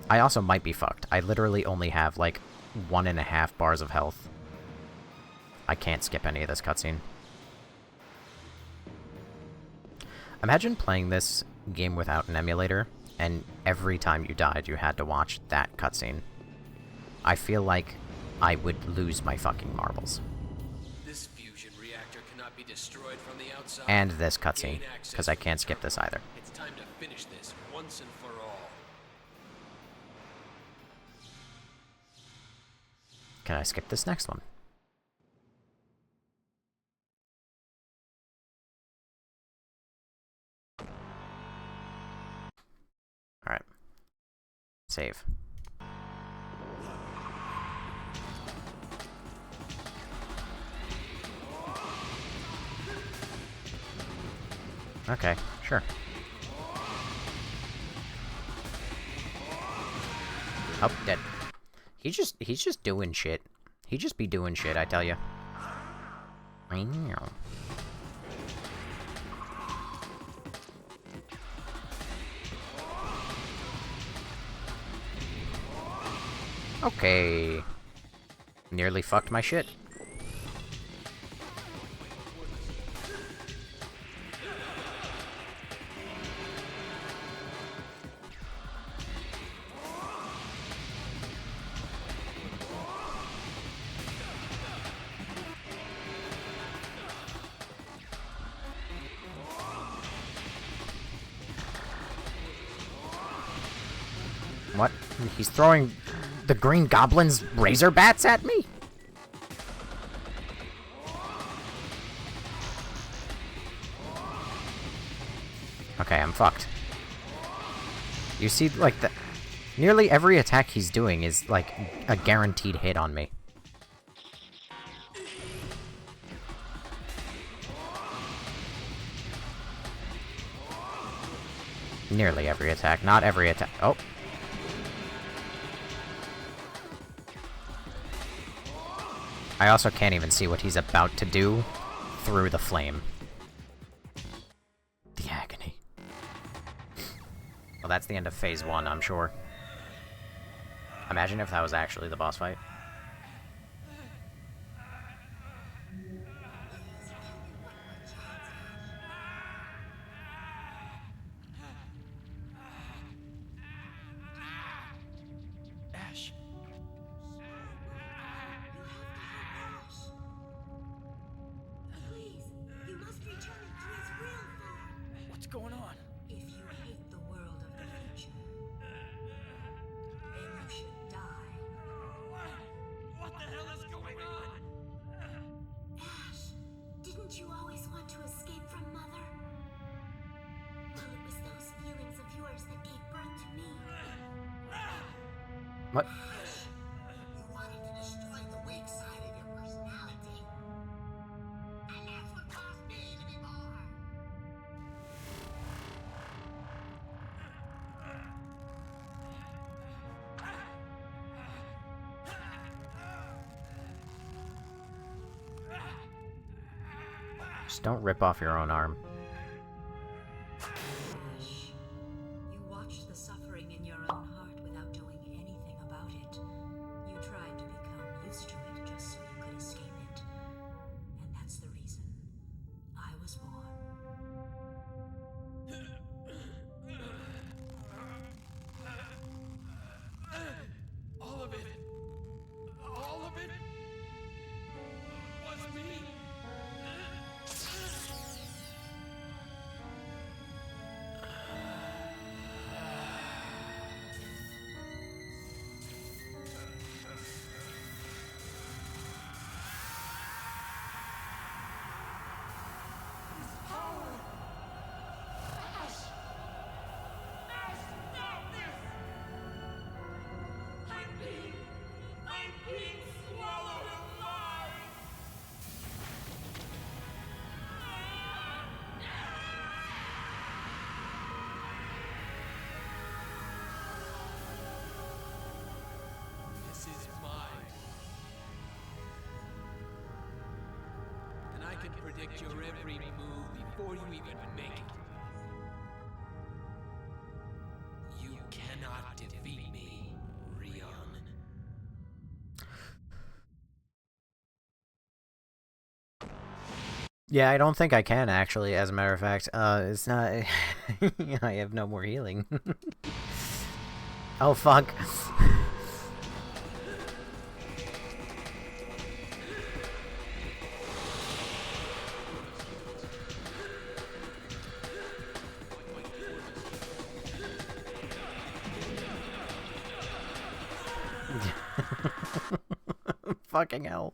I also might be fucked. I literally only have, like, 1.5 bars of health. I can't skip any of this cutscene. Imagine playing this game without an emulator, and every time you died, you had to watch that cutscene. I feel like I would lose my fucking marbles. This fusion reactor cannot be destroyed from the outside. And this cutscene, because I can't skip this either. It's time to finish this once and for all. Can I skip this next one? Alright. Save. Okay, sure. Oh, dead. He's just doing shit. He just be doing shit, I tell you. I know. Okay. Nearly fucked my shit. What? He's throwing the Green Goblin's razor bats at me? Okay, I'm fucked. You see, like, nearly every attack he's doing is, like, a guaranteed hit on me. Nearly every attack, not every attack. Oh. I also can't even see what he's about to do through the flame. The agony. Well, that's the end of phase 1, I'm sure. Imagine if that was actually the boss fight. What? You wanted to destroy the weak side of your personality. And that's what caused me to be born. Just don't rip off your own arm. You watched the suffering in your own heart without doing anything about it. You tried to become used to it just so you could escape it. And that's the reason I was born. All of it was me. This is mine. And I can predict your every move before you even make it. You cannot defeat me, Rion. Yeah, I don't think I can, actually, as a matter of fact. It's not... I have no more healing. Oh, fuck. Fucking hell.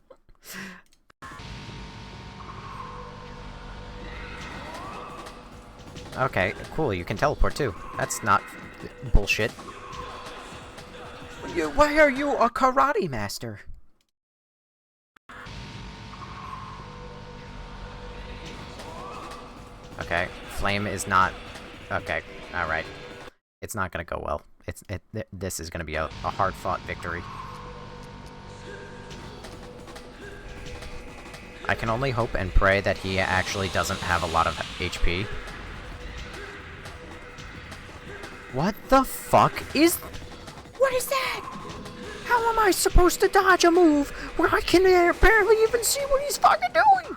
Okay, cool, you can teleport too. That's not bullshit. Why are you a karate master? Okay, flame is not... Okay, alright. It's not gonna go well. This is gonna be a hard-fought victory. I can only hope and pray that he actually doesn't have a lot of HP. What the fuck is... What is that? How am I supposed to dodge a move where I can barely even see what he's fucking doing?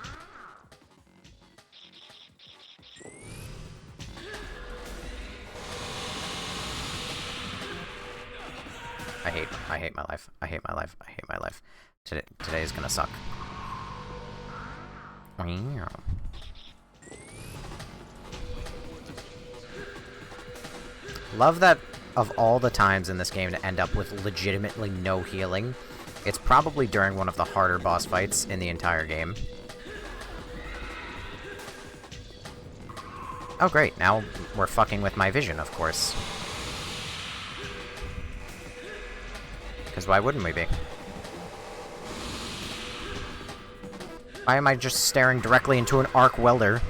I hate my life. I hate my life. I hate my life. Today is gonna suck. Love that of all the times in this game to end up with legitimately no healing, it's probably during one of the harder boss fights in the entire game. Oh great, now we're fucking with my vision, of course. Because why wouldn't we be? Why am I just staring directly into an arc welder?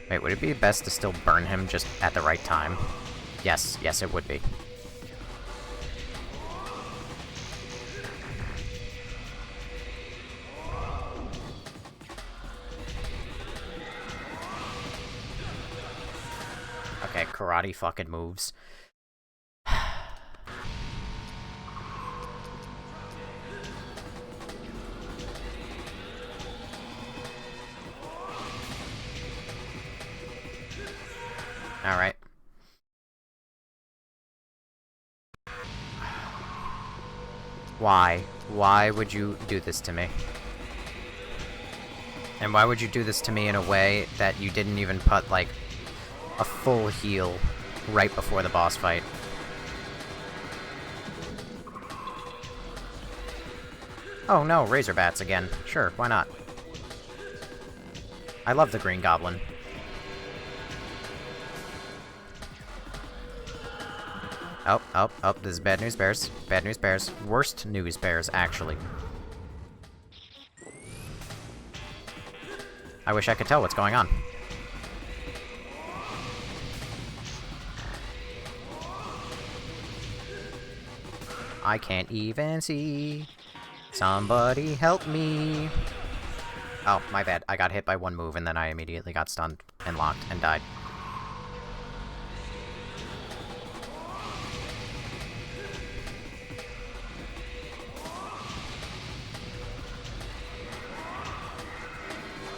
Wait, would it be best to still burn him just at the right time? Yes, yes it would be. Okay, karate fucking moves. Alright. Why? Why would you do this to me? And why would you do this to me in a way that you didn't even put, like, a full heal right before the boss fight? Oh no, Razor Bats again. Sure, why not? I love the Green Goblin. Oh, this is bad news bears. Bad news bears. Worst news bears, actually. I wish I could tell what's going on. I can't even see. Somebody help me. Oh, my bad. I got hit by one move and then I immediately got stunned and locked and died.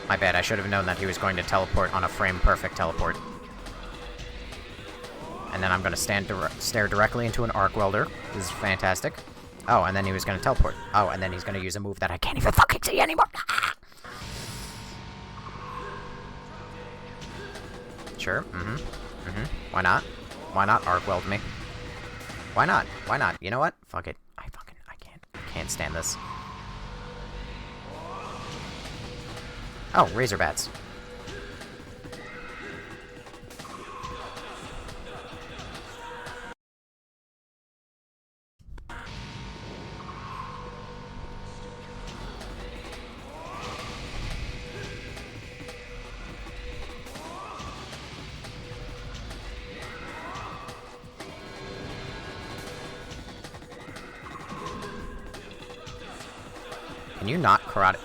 My bad, I should have known that he was going to teleport on a frame-perfect teleport. And then I'm going to stare directly into an arc welder. This is fantastic. Oh, and then he was going to teleport. Oh, and then he's going to use a move that I can't even fucking see anymore. Sure, Why not? Why not arc weld me? Why not? Why not? You know what? Fuck it. I can't stand this. Oh, Razor Bats. Can you not karate?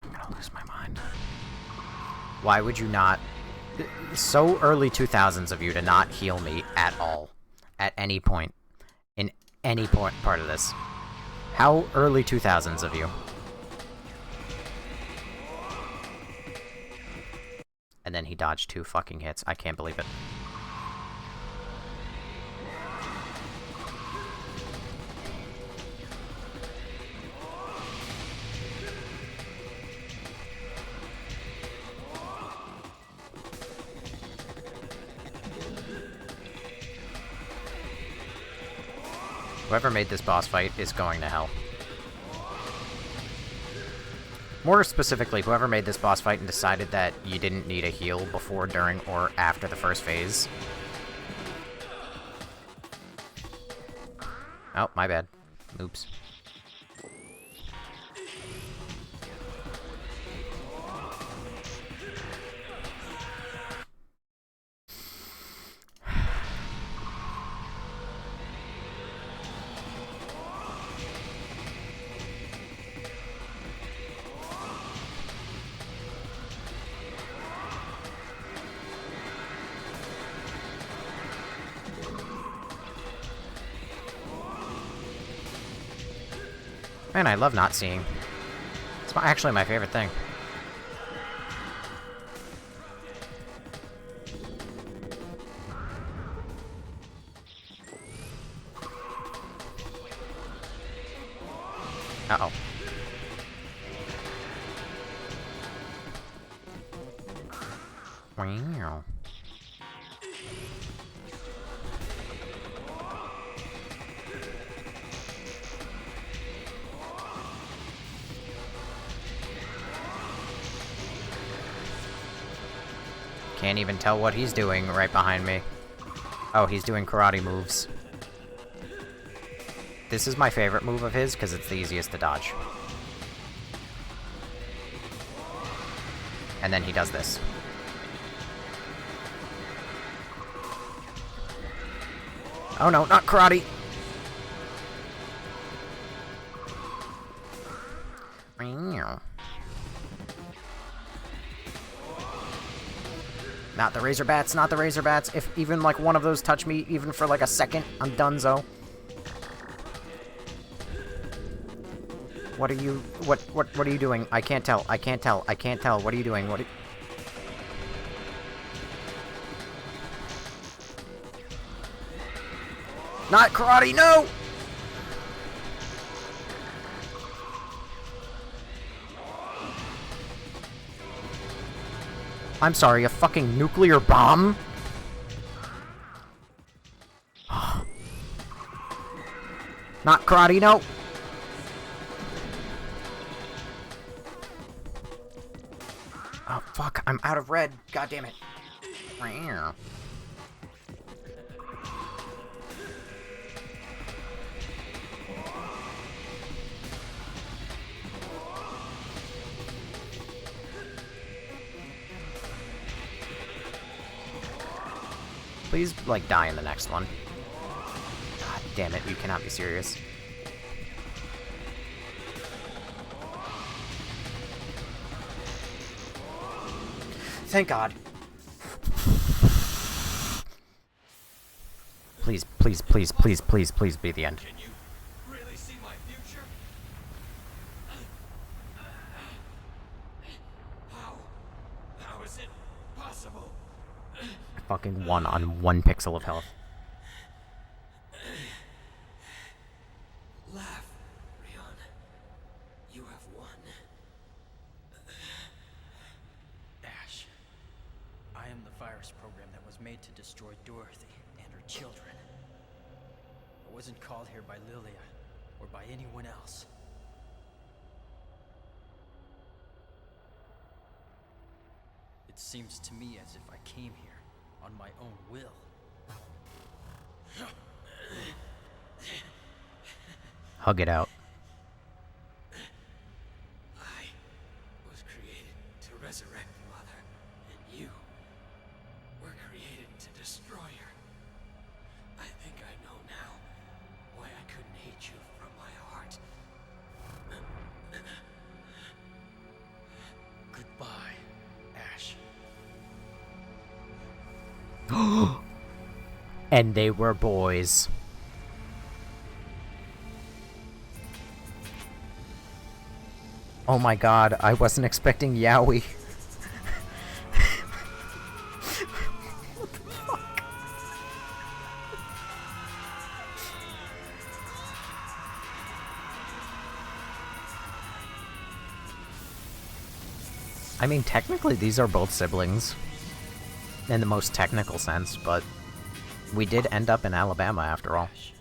I'm gonna lose my mind. Why would you not? So early 2000s of you to not heal me at all. At any point. In any part of this. How early 2000s of you? And then he dodged 2 fucking hits. I can't believe it. Whoever made this boss fight is going to hell. More specifically, whoever made this boss fight and decided that you didn't need a heal before, during, or after the first phase. Oh, my bad. Oops. Man, I love not seeing. It's actually my favorite thing. Uh-oh. Wow. Can't even tell what he's doing right behind me. Oh, he's doing karate moves. This is my favorite move of his, because it's the easiest to dodge. And then he does this. Oh no, not karate! Not the Razor Bats, not the Razor Bats. If even, like, one of those touch me, even for, like, a second, I'm donezo. What are you... What are you doing? I can't tell. I can't tell. I can't tell. What are you doing? What are... Not karate, no! I'm sorry, a fucking nuclear bomb? Not karate, no! Oh, fuck. I'm out of red. God damn it. Please, like, die in the next one. God damn it, you cannot be serious. Thank God. Please, please, please, please, please, please be the end. Can you really see my future? How is it possible? I fucking won on 1 pixel of health. Laugh, Rion. You have won. Ash, I am the virus program that was made to destroy Dorothy and her children. I wasn't called here by Lilia or by anyone else. It seems to me as if I came here on my own will. Hug it out. I was created to resurrect Mother, and you were created to destroy her. I think I know now why I couldn't hate you from my heart. Goodbye, Ash. And they were boys. Oh my god, I wasn't expecting Yaoi. What the fuck? I mean, technically these are both siblings. In the most technical sense, but we did end up in Alabama after all. Ash,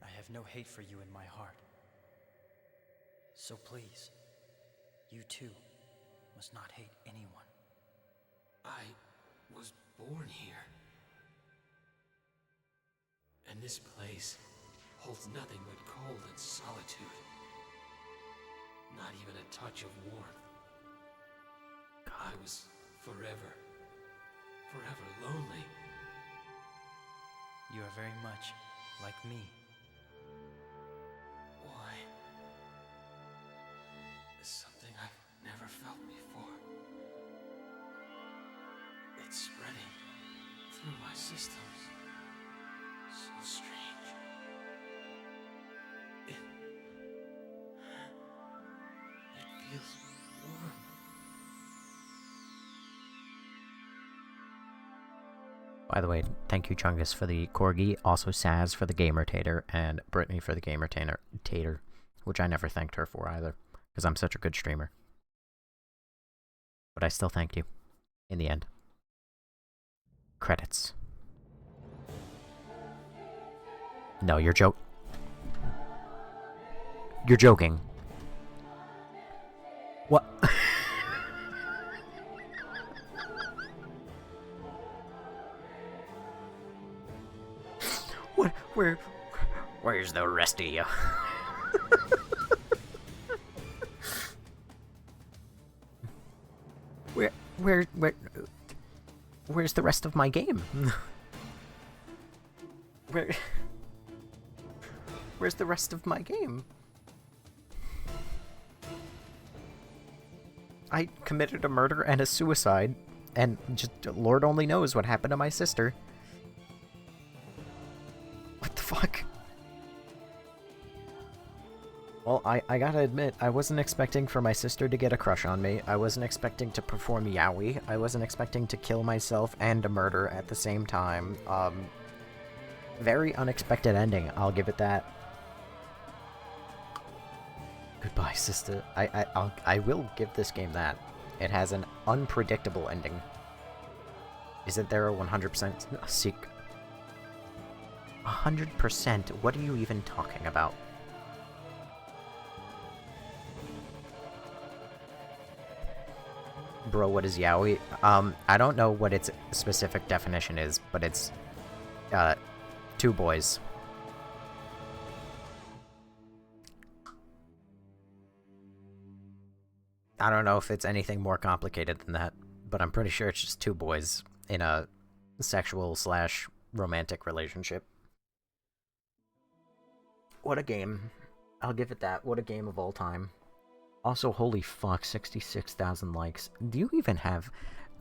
I have no hate for you in my heart. So please, you too must not hate anyone. I was born here. And this place holds nothing but cold and solitude. Not even a touch of warmth. I was forever lonely. You are very much like me. Why? It's something I've never felt before. It's spreading through my systems. So strange. It feels warm. By the way, thank you Chungus for the corgi, also Saz for the gamer tater, and Brittany for the gamer tater, which I never thanked her for either, because I'm such a good streamer. But I still thanked you, in the end. Credits. No, you're joking. What? Where's the rest of you? Where's the rest of my game? Where's the rest of my game? I committed a murder and a suicide, and just Lord only knows what happened to my sister. What the fuck? Well, I gotta admit, I wasn't expecting for my sister to get a crush on me. I wasn't expecting to perform Yaoi. I wasn't expecting to kill myself and to murder at the same time. Very unexpected ending, I'll give it that. Goodbye, sister. I will give this game that. It has an unpredictable ending. Isn't there a 100% seek? 100%? What are you even talking about? Bro, what is yaoi? I don't know what its specific definition is, but it's, two boys. I don't know if it's anything more complicated than that, but I'm pretty sure it's just two boys in a sexual slash romantic relationship. What a game. I'll give it that. What a game of all time. Also, holy fuck, 66,000 likes. Do you even have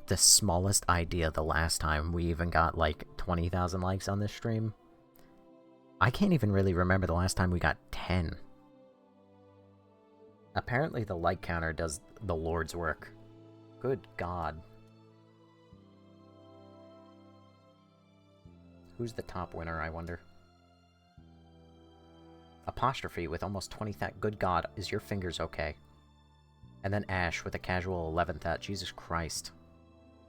the smallest idea the last time we even got, like, 20,000 likes on this stream? I can't even really remember the last time we got 10. Apparently the like counter does the Lord's work. Good God. Who's the top winner, I wonder? Apostrophe with almost 20,000. Good God, is your fingers okay? And then Ash with a casual 11th at. Jesus Christ.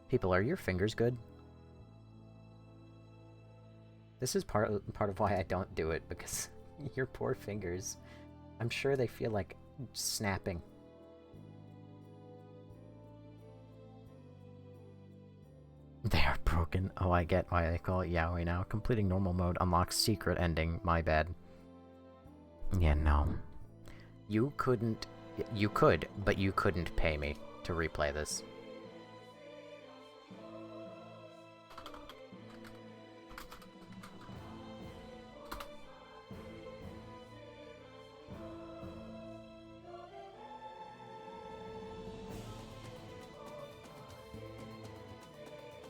People, are your fingers good? This is part of why I don't do it, because your poor fingers. I'm sure they feel like snapping. They are broken. Oh, I get why they call it yaoi now. Completing normal mode unlocks secret ending. My bad. Yeah, no. You couldn't... You could, but you couldn't pay me to replay this.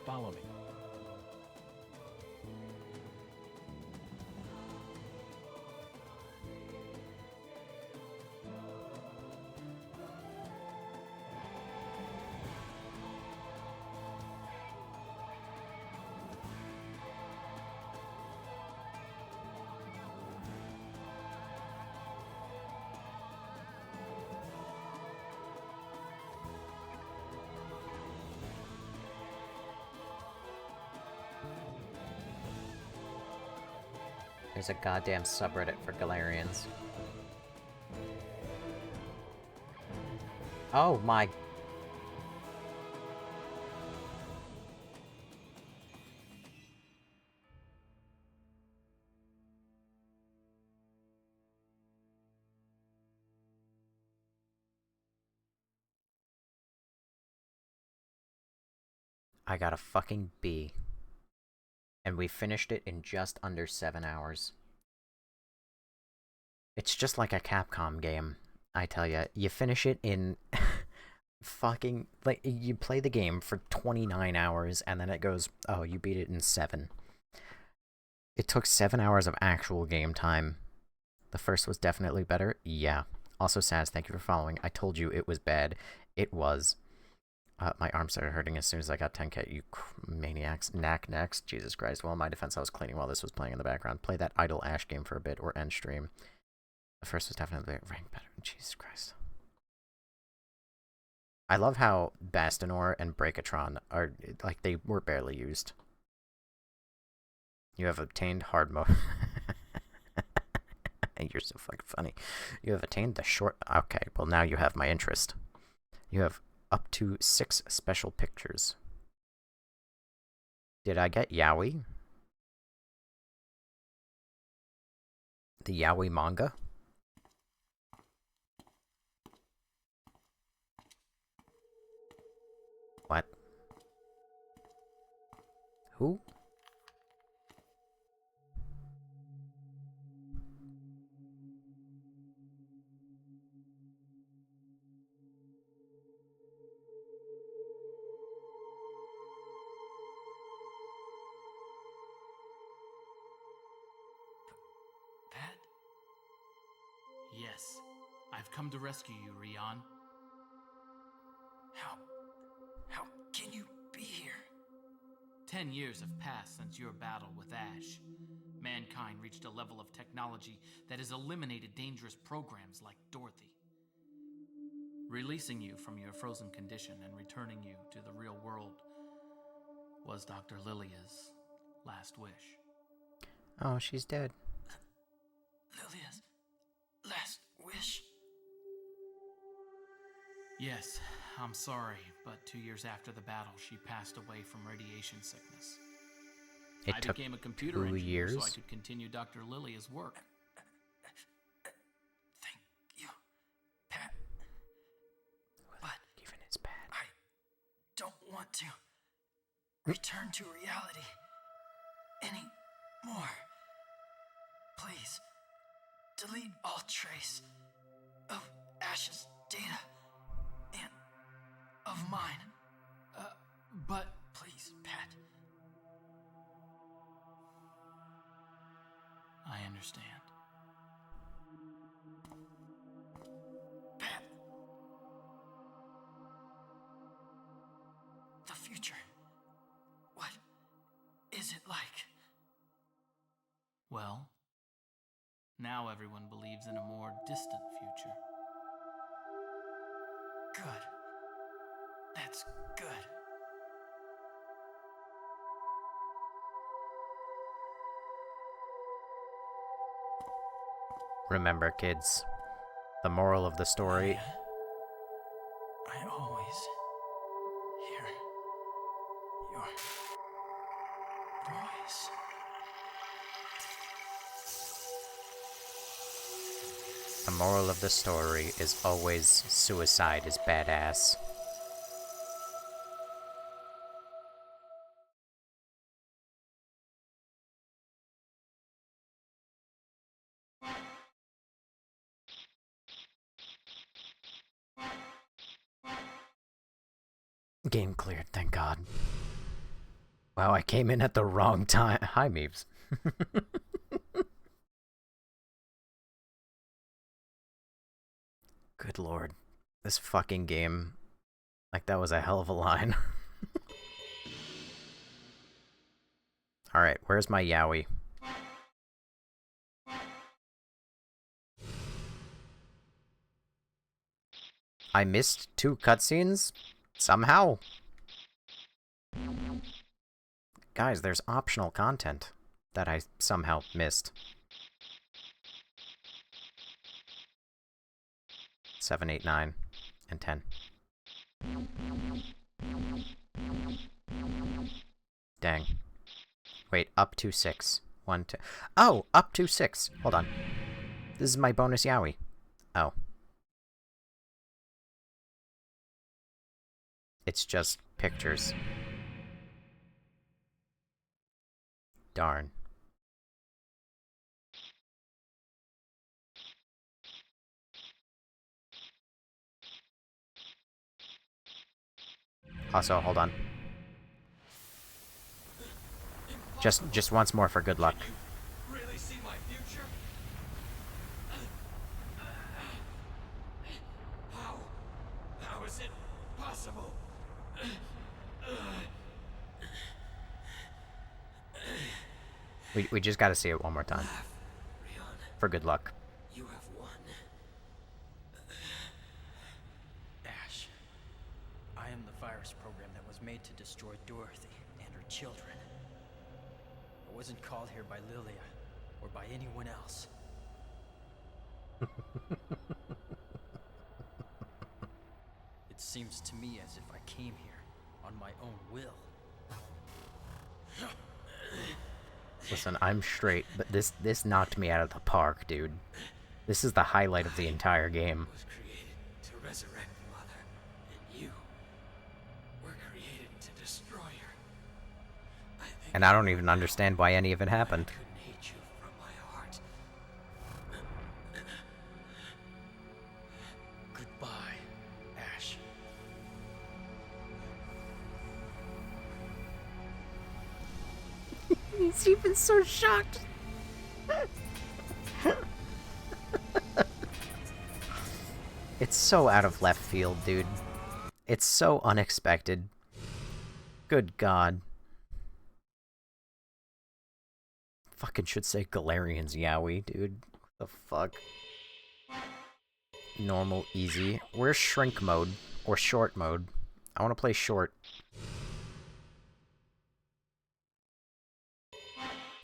Follow me. There's a goddamn subreddit for Galerians. Oh my... I got a fucking B. And we finished it in just under 7 hours. It's just like a Capcom game, I tell ya. You finish it in fucking... Like, you play the game for 29 hours, and then it goes, oh, you beat it in 7. It took 7 hours of actual game time. The first was definitely better? Yeah. Also, Saz, thank you for following. I told you it was bad. It was. My arm started hurting as soon as I got 10k, you maniacs. Knack next. Jesus Christ. Well, in my defense, I was cleaning while this was playing in the background. Play that idle Ash game for a bit, or end stream. The first was definitely ranked better. Jesus Christ. I love how Bastinor and Breakatron are, like, they were barely used. You have obtained hard mode. You're so fucking funny. You have attained the short... Okay, well, now you have my interest. You have up to 6 special pictures. Did I get Yaoi? The Yaoi manga? What? Who? Pat? Yes. I've come to rescue you, Rion. How can you be here? 10 years have passed since your battle with Ash. Mankind reached a level of technology that has eliminated dangerous programs like Dorothy. Releasing you from your frozen condition and returning you to the real world was Dr. Lilia's last wish. Oh, she's dead. Lilia's last wish? Yes, I'm sorry, but 2 years after the battle, she passed away from radiation sickness. It I took became a computer 2 engineer so I years? could continue Dr. Lilia's work. Thank you, Pat. But Even his bad. I don't want to return to reality anymore. Please, delete all trace of Ash's data and of mine. But Please, Pat. I understand. Pat. The future. What is it like? Well, now everyone believes in a more distant future. Good. That's good. Remember, kids, the moral of the story... I always hear your voice. The moral of the story is always suicide is badass. Game cleared, thank God. Wow, I came in at the wrong time. Hi, Meeves. Good lord. This fucking game. Like, that was a hell of a line. Alright, where's my Yaoi? I missed 2 cutscenes? Somehow. Guys, there's optional content that I somehow missed. 7, 8, 9, and 10. Dang. Wait, up to 6. 1, 2... Oh! Up to 6! Hold on. This is my bonus Yaoi. Oh. It's just pictures. Darn. Also, hold on. Just once more for good luck. Really see my future? How is it possible? We just gotta see it one more time. For good luck. You have won. Ash, I am the virus program that was made to destroy Dorothy and her children. I wasn't called here by Lilia or by anyone else. It seems to me as if I came here on my own will. Listen, I'm straight, but this knocked me out of the park, dude. This is the highlight of the entire game. Was created to resurrect Mother, and you were created to destroy her. And I don't even understand why any of it happened. I couldn't hate you from my heart. Goodbye, Ash. He's even so shocked. It's so out of left field, dude. It's so unexpected. Good God. Fucking should say Galerians Yaoi, dude. What the fuck? Normal, easy. Where's shrink mode? Or short mode? I want to play short.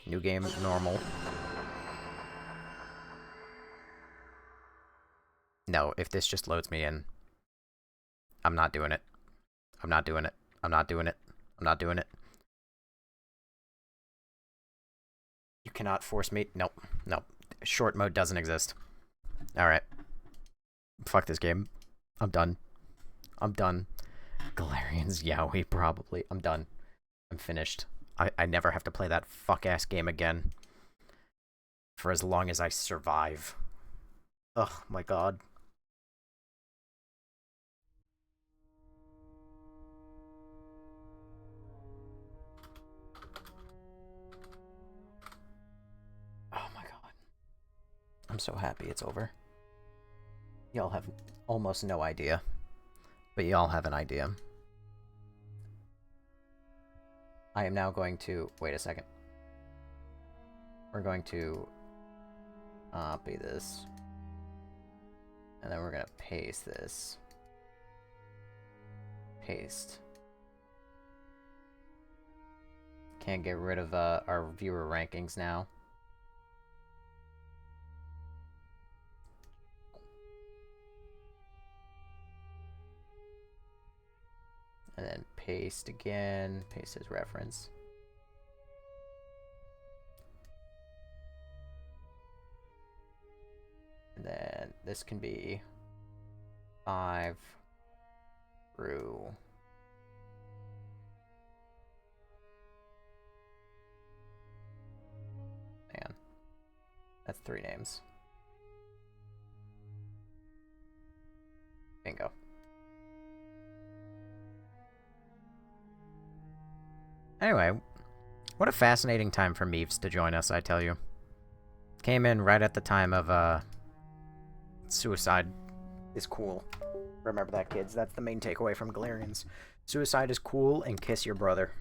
New game, normal. No, if this just loads me in. I'm not doing it. I'm not doing it. I'm not doing it. I'm not doing it. You cannot force me. Nope. Nope. Short mode doesn't exist. Alright. Fuck this game. I'm done. I'm done. Galerians, Yaoi, probably. I'm done. I'm finished. I never have to play that fuck-ass game again. For as long as I survive. Oh my god. Oh my god. I'm so happy it's over. Y'all have almost no idea. But y'all have an idea. I am now going to... Wait a second. We're going to... copy this. And then we're going to paste this. Paste. Can't get rid of our viewer rankings now. And then paste again. Paste as reference. And then this can be 5 through... Man. That's 3 names. Bingo. Anyway, what a fascinating time for Meeves to join us, I tell you. Came in right at the time of, suicide is cool. Remember that, kids. That's the main takeaway from Galerians. Suicide is cool, and kiss your brother.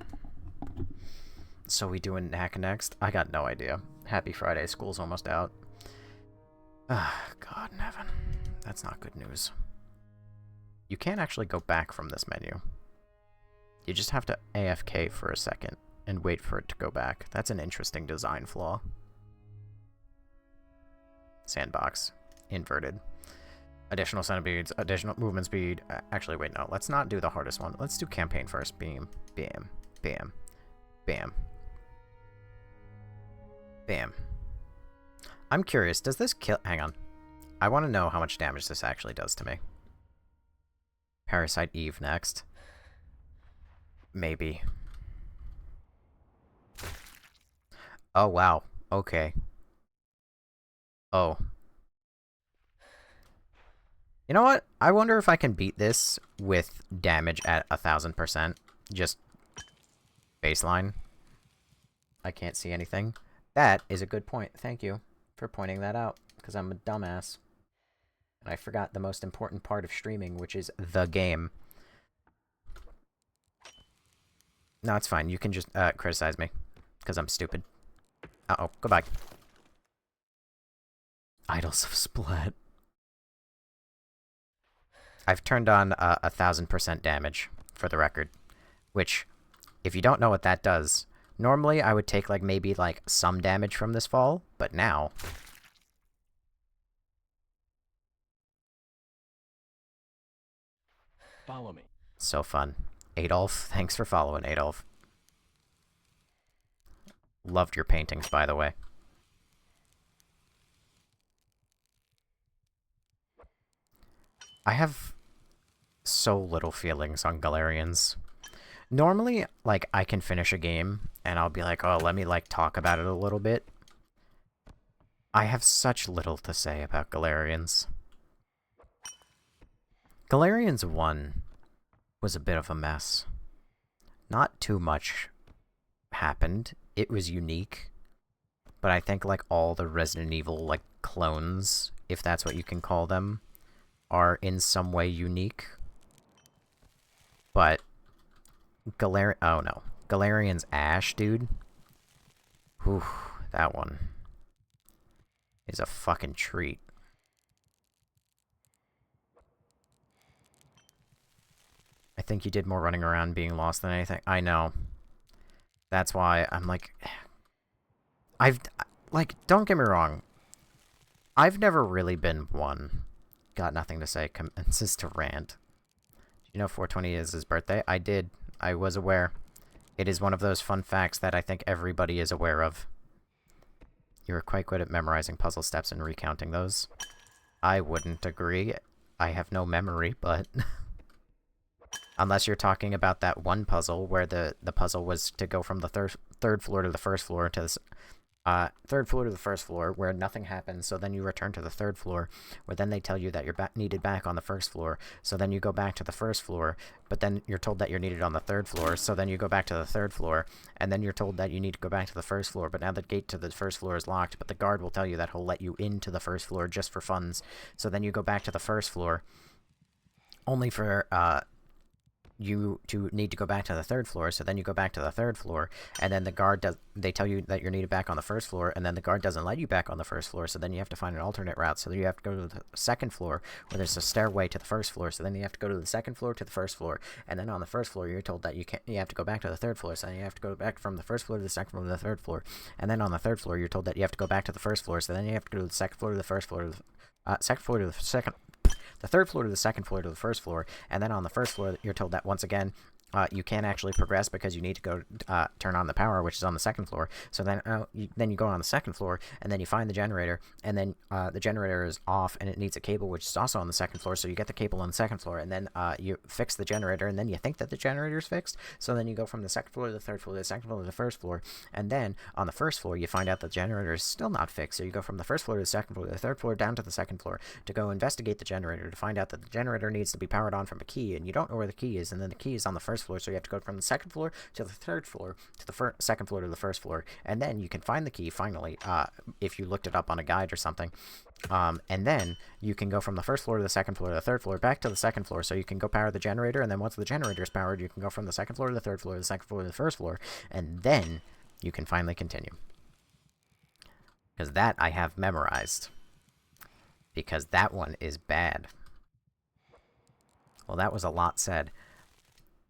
So we doing Knack next? I got no idea. Happy Friday. School's almost out. Ah, God in heaven. That's not good news. You can't actually go back from this menu. You just have to AFK for a second and wait for it to go back. That's an interesting design flaw. Sandbox. Inverted. Additional centipedes. Additional movement speed. Actually, wait, no. Let's not do the hardest one. Let's do campaign first. Beam. Bam. Bam. Bam. Bam. I'm curious. Does this kill... Hang on. I want to know how much damage this actually does to me. Parasite Eve next. Maybe. Oh, wow. Okay. Oh. You know what? I wonder if I can beat this with damage at 1000%. Just baseline. I can't see anything. That is a good point. Thank you for pointing that out, because I'm a dumbass. And I forgot the most important part of streaming, which is the game. No, it's fine. You can just criticize me, because I'm stupid. Uh-oh. Goodbye. Idols of Split. I've turned on 1000% damage, for the record. Which, if you don't know what that does, normally I would take, like, maybe, like, some damage from this fall, but now... Follow me. So fun. Adolf, thanks for following, Adolf. Loved your paintings, by the way. I have so little feelings on Galerians. Normally, like, I can finish a game, and I'll be like, oh, let me, like, talk about it a little bit. I have such little to say about Galerians. Galerians 1 was a bit of a mess. Not too much happened. It was unique. But I think, like, all the Resident Evil, like, clones, if that's what you can call them, are in some way unique. But oh no. Galerian's Ash, dude. Whew, that one is a fucking treat. I think you did more running around being lost than anything. I know. That's why I'm like... like, don't get me wrong. I've never really been one. Got nothing to say. Commences to rant. You know 420 is his birthday? I did. I was aware. It is one of those fun facts that I think everybody is aware of. You were quite good at memorizing puzzle steps and recounting those. I wouldn't agree. I have no memory, but... Unless you're talking about that one puzzle where the puzzle was to go from the third floor to the first floor to the third floor to the first floor, where nothing happens, so then you return to the third floor, where then they tell you that you're needed back on the first floor, so then you go back to the first floor, but then you're told that you're needed on the third floor, so then you go back to the third floor, and then you're told that you need to go back to the first floor, but now the gate to the first floor is locked, but the guard will tell you that he'll let you into the first floor just for funds, so then you go back to the first floor, only for, you to need to go back to the third floor, so then you go back to the third floor, and then the guard they tell you that you're needed back on the first floor, and then the guard doesn't let you back on the first floor, so then you have to find an alternate route, so you have to go to the second floor, where there's a stairway to the first floor, so then you have to go to the second floor to the first floor, and then on the first floor you're told that you have to go back to the third floor, so then you have to go back from the first floor to the second floor to the third floor, and then on the third floor you're told that you have to go back to the first floor, so then you have to go to the second floor to the first floor to the second floor to the third floor to the second floor to the first floor, and then on the first floor you're told that once again you can't actually progress because you need to go turn on the power, which is on the second floor. So then you go on the second floor, and then you find the generator, and then the generator is off, and it needs a cable, which is also on the second floor. So you get the cable on the second floor, and then you fix the generator, and then you think that the generator's fixed. So then you go from the second floor to the third floor to the second floor to the first floor, and then on the first floor you find out the generator is still not fixed. So you go from the first floor to the second floor to the third floor down to the second floor to go investigate the generator to find out that the generator needs to be powered on from a key, and you don't know where the key is, and then the key is on the first floor, so you have to go from the second floor to the third floor to the second floor to the first floor, and then you can find the key finally if you looked it up on a guide or something, and then you can go from the first floor to the second floor to the third floor back to the second floor, so you can go power the generator, and then once the generator is powered you can go from the second floor to the third floor to the second floor to the first floor, and then you can finally continue, because that I have memorized, because that one is bad. Well, that was a lot said.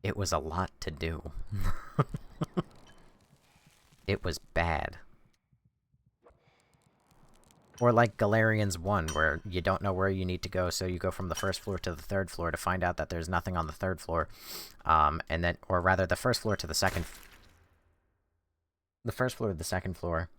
It was a lot to do. It was bad. Or like Galerians 1, where you don't know where you need to go, so you go from the first floor to the third floor to find out that there's nothing on the third floor. And then, or rather, the first floor to the second... The first floor to the second floor.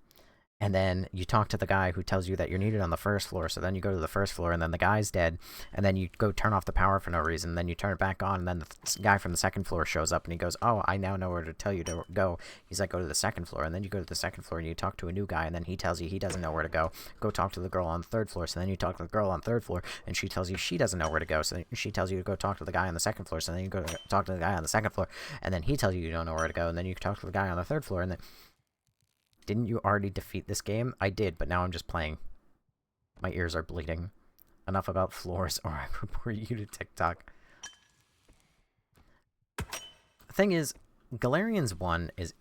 And then you talk to the guy who tells you that you're needed on the first floor, so then you go to the first floor, and then the guy's dead, and then you go turn off the power for no reason, and then you turn it back on, and then the guy from the second floor shows up, and he goes, oh, I now know where to tell you to go. He's like, go to the second floor, and then you go to the second floor, and you talk to a new guy, and then he tells you he doesn't know where to go. Go talk to the girl on the third floor, so then you talk to the girl on the third floor, and she tells you she doesn't know where to go, so then she tells you to go talk to the guy on the second floor, so then you go talk to the guy on the second floor, and then he tells you you don't know where to go, and then you talk to the guy on the third floor, and then... Didn't you already defeat this game? I did, but now I'm just playing. My ears are bleeding. Enough about floors, or I report you to TikTok. The thing is, Galerians 1 is...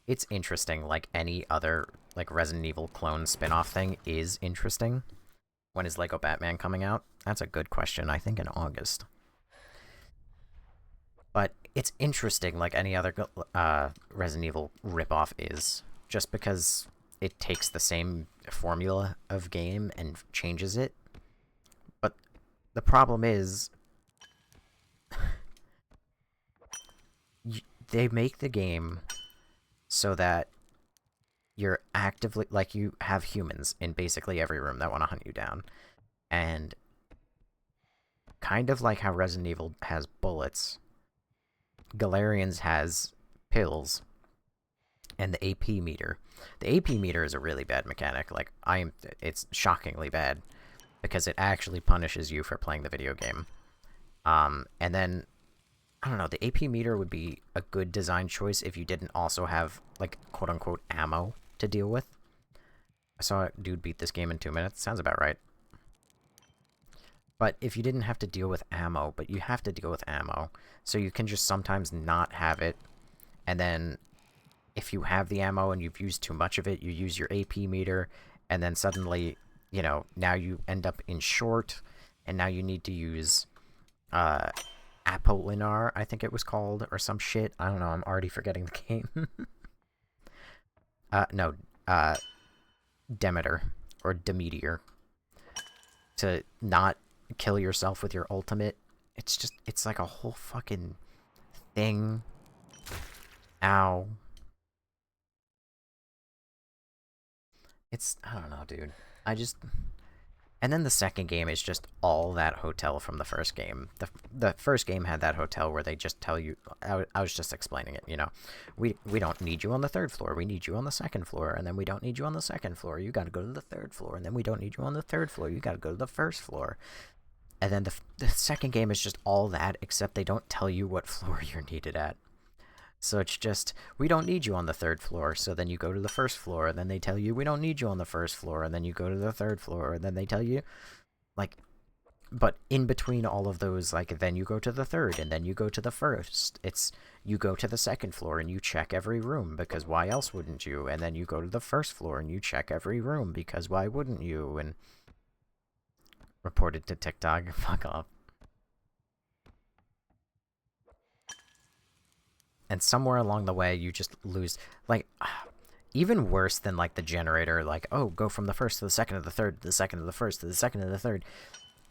It's interesting, like any other like Resident Evil clone spin-off thing is interesting. When is Lego Batman coming out? That's a good question. I think in August. But it's interesting, like any other Resident Evil ripoff is. Just because it takes the same formula of game and changes it. But the problem is... they make the game so that you're actively... Like, you have humans in basically every room that want to hunt you down. And kind of like how Resident Evil has bullets, Galerians has pills. And the AP meter. The AP meter is a really bad mechanic. Like, it's shockingly bad. Because it actually punishes you for playing the video game. And then, I don't know, the AP meter would be a good design choice if you didn't also have, like, quote-unquote ammo to deal with. I saw a dude beat this game in 2 minutes. Sounds about right. But if you didn't have to deal with ammo, but you have to deal with ammo, so you can just sometimes not have it, and then... If you have the ammo and you've used too much of it, you use your AP meter, and then suddenly, you know, now you end up in short, and now you need to use, Apolinar, I think it was called, or some shit. I don't know, I'm already forgetting the game. No, Demeter, or Demeter, to not kill yourself with your ultimate, It's just, it's like a whole fucking thing. Ow. It's, I don't know, dude. I just... And then the second game is just all that hotel from the first game. The first game had that hotel where they just tell you... I was just explaining it, you know. We don't need you on the third floor. We need you on the second floor. And then we don't need you on the second floor. You gotta go to the third floor. And then we don't need you on the third floor. You gotta go to the first floor. And then the second game is just all that, except they don't tell you what floor you're needed at. So it's just, we don't need you on the third floor, so then you go to the first floor, and then they tell you, we don't need you on the first floor, and then you go to the third floor, and then they tell you, like, but in between all of those, like, then you go to the third, and then you go to the first. It's, you go to the second floor, and you check every room, because why else wouldn't you? And then you go to the first floor, and you check every room, because why wouldn't you? And reported to TikTok, fuck off. And somewhere along the way, you just lose, like, even worse than, like, the generator, like, oh, go from the first to the second to the third to the second to the first to the second to the third,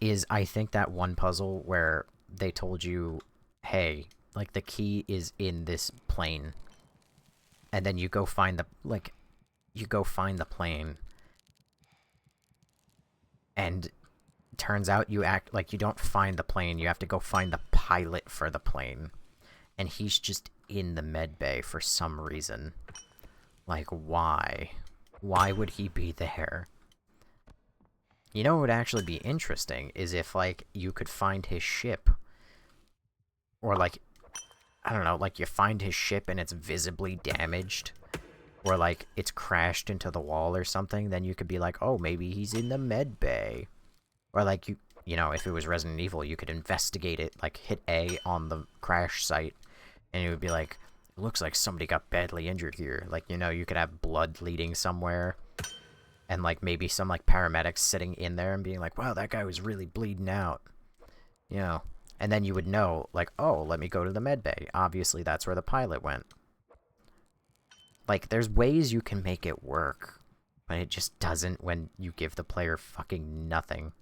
is, I think, that one puzzle where they told you, hey, like, the key is in this plane. And then you go find the, like, you go find the plane. And turns out you act like you don't find the plane, you have to go find the pilot for the plane. And he's just in the med bay for some reason. Like, why? Why would he be there? You know what would actually be interesting is if, like, you could find his ship. Or, like, I don't know, like, you find his ship and it's visibly damaged. Or, like, it's crashed into the wall or something, then you could be like, oh, maybe he's in the med bay. Or, like, you know, if it was Resident Evil, you could investigate it, like, hit A on the crash site. And it would be like, it looks like somebody got badly injured here. Like, you know, you could have blood leading somewhere. And, like, maybe some, like, paramedics sitting in there and being like, wow, that guy was really bleeding out. You know. And then you would know, like, oh, let me go to the med bay. Obviously, that's where the pilot went. Like, there's ways you can make it work. But it just doesn't when you give the player fucking nothing.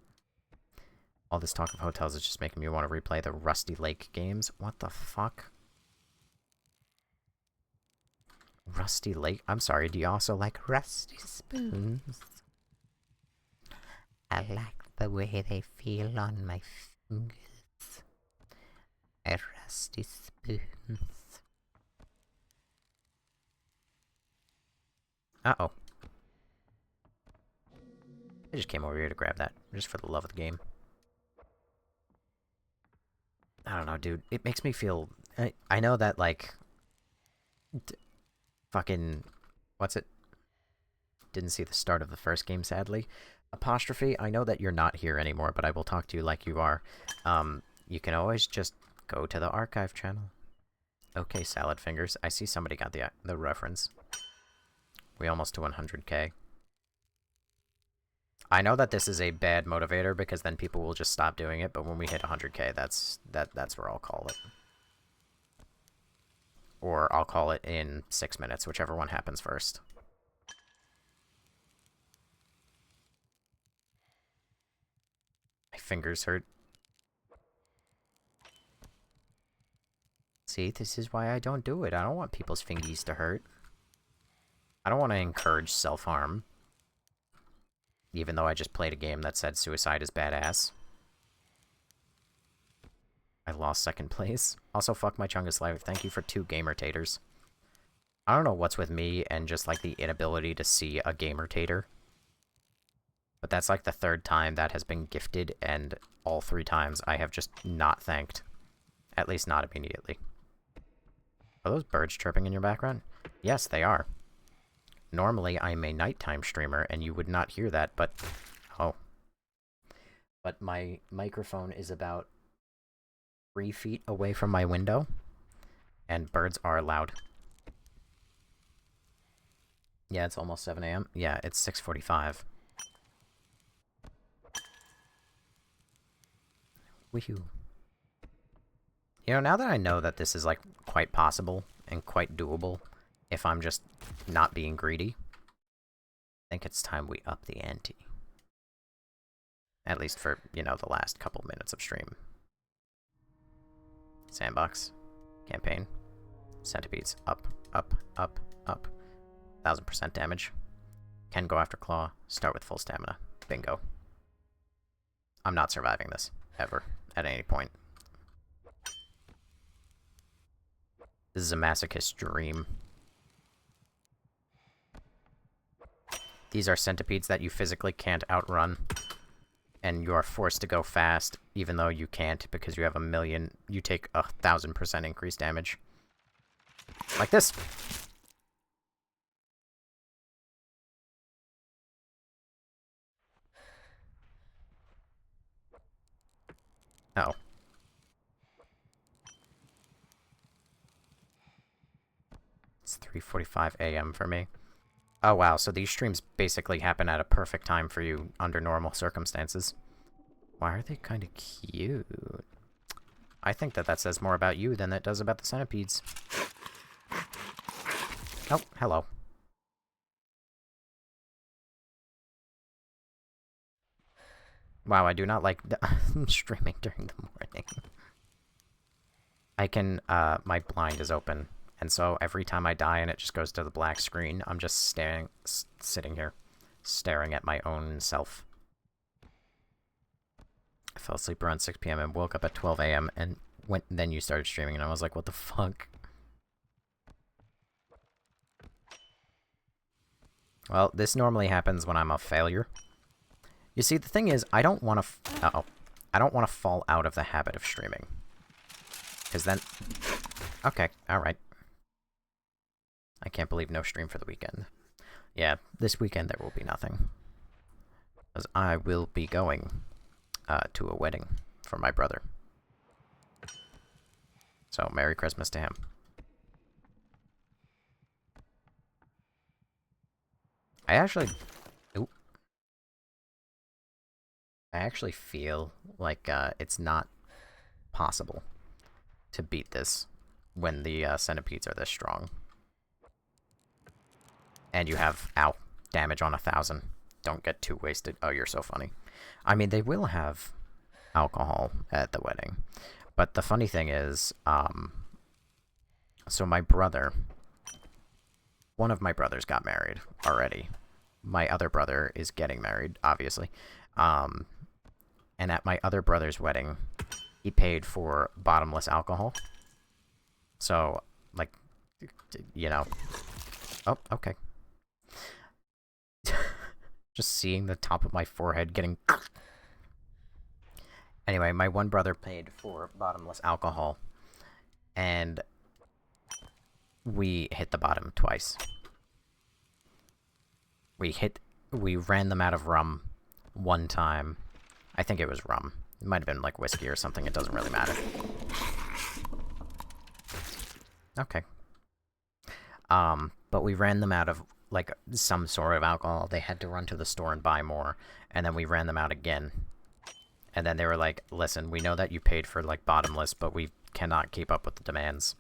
All this talk of hotels is just making me want to replay the Rusty Lake games. What the fuck? Rusty Lake? I'm sorry, do you also like Rusty Spoons? I like the way they feel on my fingers. Rusty Spoons. Uh-oh. I just came over here to grab that, just for the love of the game. I don't know, dude. It makes me feel... I know that, like... fucking... What's it? Didn't see the start of the first game, sadly. Apostrophe, I know that you're not here anymore, but I will talk to you like you are. You can always just go to the archive channel. Okay, Salad Fingers. I see somebody got the reference. We almost to 100k. I know that this is a bad motivator because then people will just stop doing it, but when we hit 100k, that's where I'll call it. Or I'll call it in 6 minutes, whichever one happens first. My fingers hurt. See, this is why I don't do it. I don't want people's fingies to hurt. I don't want to encourage self-harm. Even though I just played a game that said suicide is badass. I lost second place. Also, fuck my Chungus Life. Thank you for 2 gamer taters. I don't know what's with me and just, like, the inability to see a gamer tater. But that's, like, the 3rd time that has been gifted, and all 3 times I have just not thanked. At least not immediately. Are those birds chirping in your background? Yes, they are. Normally, I'm a nighttime streamer, and you would not hear that, but... Oh. But my microphone is about 3 feet away from my window, and birds are loud. Yeah, it's almost 7 a.m. Yeah, it's 6:45. Woohoo. You know, now that I know that this is, like, quite possible and quite doable, if I'm just not being greedy, I think it's time we up the ante. At least for, you know, the last couple minutes of stream. Sandbox. Campaign. Centipedes. Up, up, up, up. 1000% damage. Can go after claw. Start with full stamina. Bingo. I'm not surviving this. Ever. At any point. This is a masochist dream. These are centipedes that you physically can't outrun. And you are forced to go fast, even though you can't, because you have you take 1000% increased damage. Like this! Uh-oh. It's 3:45 a.m. for me. Oh wow, so these streams basically happen at a perfect time for you under normal circumstances. Why are they kind of cute? I think that says more about you than it does about the centipedes. Oh, hello. Wow, I do not like streaming during the morning. I can, my blind is open. And so every time I die and it just goes to the black screen, I'm just sitting here, staring at my own self. I fell asleep around 6 p.m. and woke up at 12 a.m. and then you started streaming and I was like, what the fuck? Well, this normally happens when I'm a failure. You see, the thing is, I don't want to... I don't want to fall out of the habit of streaming. Because then... Okay, alright. I can't believe no stream for the weekend. Yeah, this weekend there will be nothing. Because I will be going to a wedding for my brother. So, Merry Christmas to him. I actually feel like it's not possible to beat this when the centipedes are this strong. And you have, ow, damage on 1000. Don't get too wasted. Oh, you're so funny. I mean, they will have alcohol at the wedding. But the funny thing is, so my brother, one of my brothers got married already. My other brother is getting married, obviously. And at my other brother's wedding, he paid for bottomless alcohol. So, like, you know. Oh, okay. Just seeing the top of my forehead getting... Anyway, my one brother paid for bottomless alcohol. And we hit the bottom twice. We ran them out of rum one time. I think it was rum. It might have been like whiskey or something. It doesn't really matter. Okay. But we ran them out of, like, some sort of alcohol. They had to run to the store and buy more. And then we ran them out again. And then they were like, listen, we know that you paid for, like, bottomless, but we cannot keep up with the demands.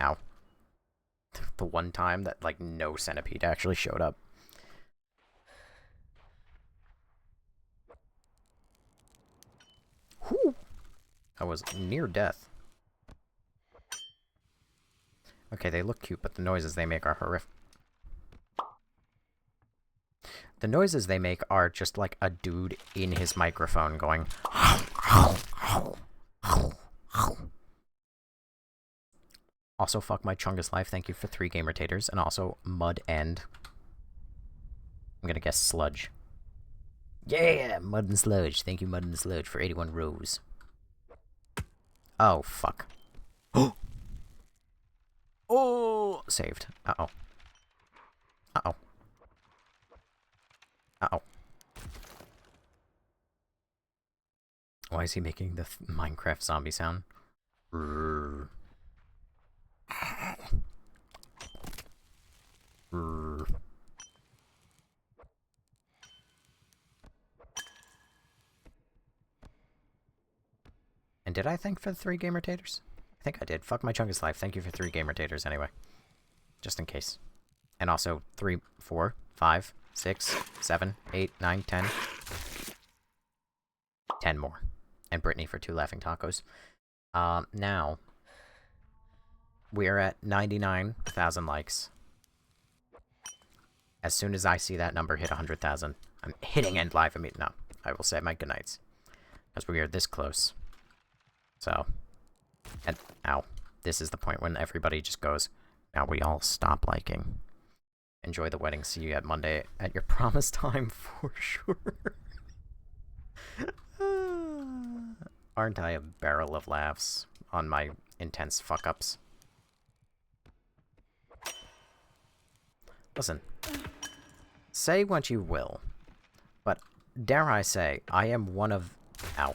Ow. The one time that, like, no centipede actually showed up. Whew! I was near death. Okay, they look cute, but the noises they make are horrific. The noises they make are just like a dude in his microphone going... Also, fuck my Chungus life, thank you for 3 gamertators, and also Mud End. I'm gonna guess Sludge. Yeah, Mud and Sludge. Thank you, Mud and Sludge, for 81 rows. Oh, fuck. Oh! Saved. Uh-oh. Uh-oh. Uh-oh. Why is he making the Minecraft zombie sound? Rrrr. Rrrr. And did I thank for the 3 gamertators? I think I did. Fuck my Chungus life. Thank you for 3 gamertators anyway. Just in case. And also 3, 4, 5, 6, 7, 8, 9, 10. 10 more. And Brittany for 2 laughing tacos. Now, we're at 99,000 likes. As soon as I see that number hit 100,000, I'm hitting end live immediately. No, I will say my goodnights. Because we are this close. So, and ow. This is the point when everybody just goes, now we all stop liking. Enjoy the wedding. See you at Monday at your promised time for sure. Aren't I a barrel of laughs on my intense fuck-ups? Listen, say what you will, but dare I say, I am one of... Ow.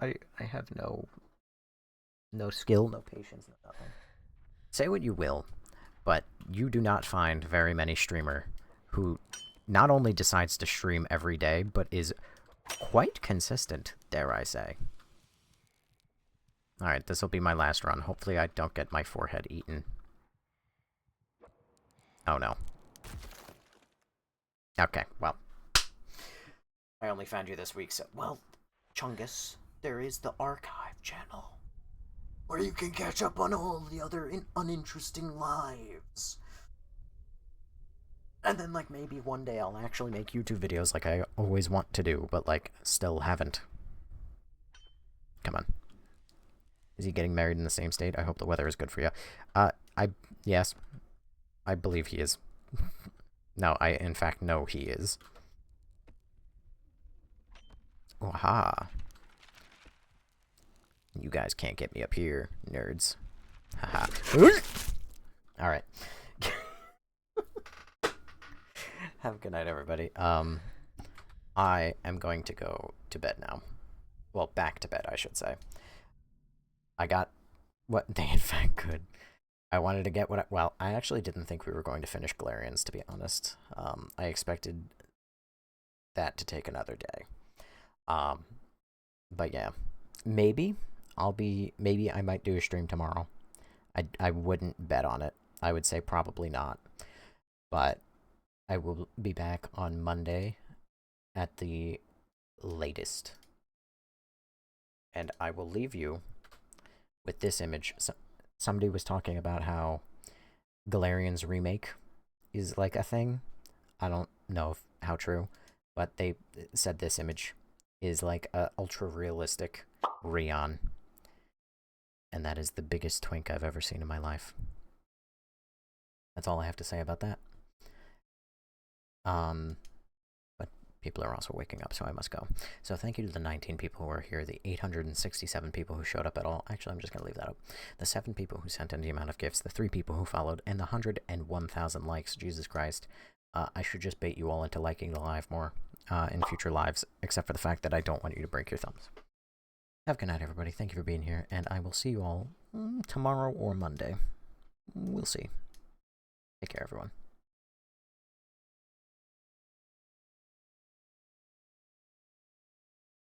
I have no skill, no patience, no nothing. Say what you will, but you do not find very many streamer who not only decides to stream every day, but is quite consistent, dare I say. Alright, this will be my last run. Hopefully I don't get my forehead eaten. Oh no. Okay, well. I only found you this week, so... Well, Chungus, there is the archive channel, where you can catch up on all the other uninteresting lives. And then, like, maybe one day I'll actually make YouTube videos like I always want to do, but, like, still haven't. Come on. Is he getting married in the same state? I hope the weather is good for you. Yes. I believe he is. No, I, in fact, know he is. Aha. You guys can't get me up here, nerds. Haha. Alright. Have a good night, everybody. I am going to go to bed now. Well, back to bed, I should say. I got what they in fact could. I wanted to get what well, I actually didn't think we were going to finish Galerians, to be honest. I expected that to take another day. But yeah. Maybe I might do a stream tomorrow. I wouldn't bet on it. I would say probably not. But I will be back on Monday at the latest. And I will leave you with this image. Somebody was talking about how Galerians remake is like a thing. I don't know how true, but they said this image is like a ultra realistic Rion. And that is the biggest twink I've ever seen in my life. That's all I have to say about that. But people are also waking up, so I must go. So thank you to the 19 people who are here, the 867 people who showed up at all. Actually, I'm just going to leave that up. The 7 people who sent in the amount of gifts, the 3 people who followed, and the 101,000 likes. Jesus Christ. I should just bait you all into liking the live more in future lives, except for the fact that I don't want you to break your thumbs. Have a good night, everybody. Thank you for being here, and I will see you all tomorrow or Monday. We'll see. Take care, everyone.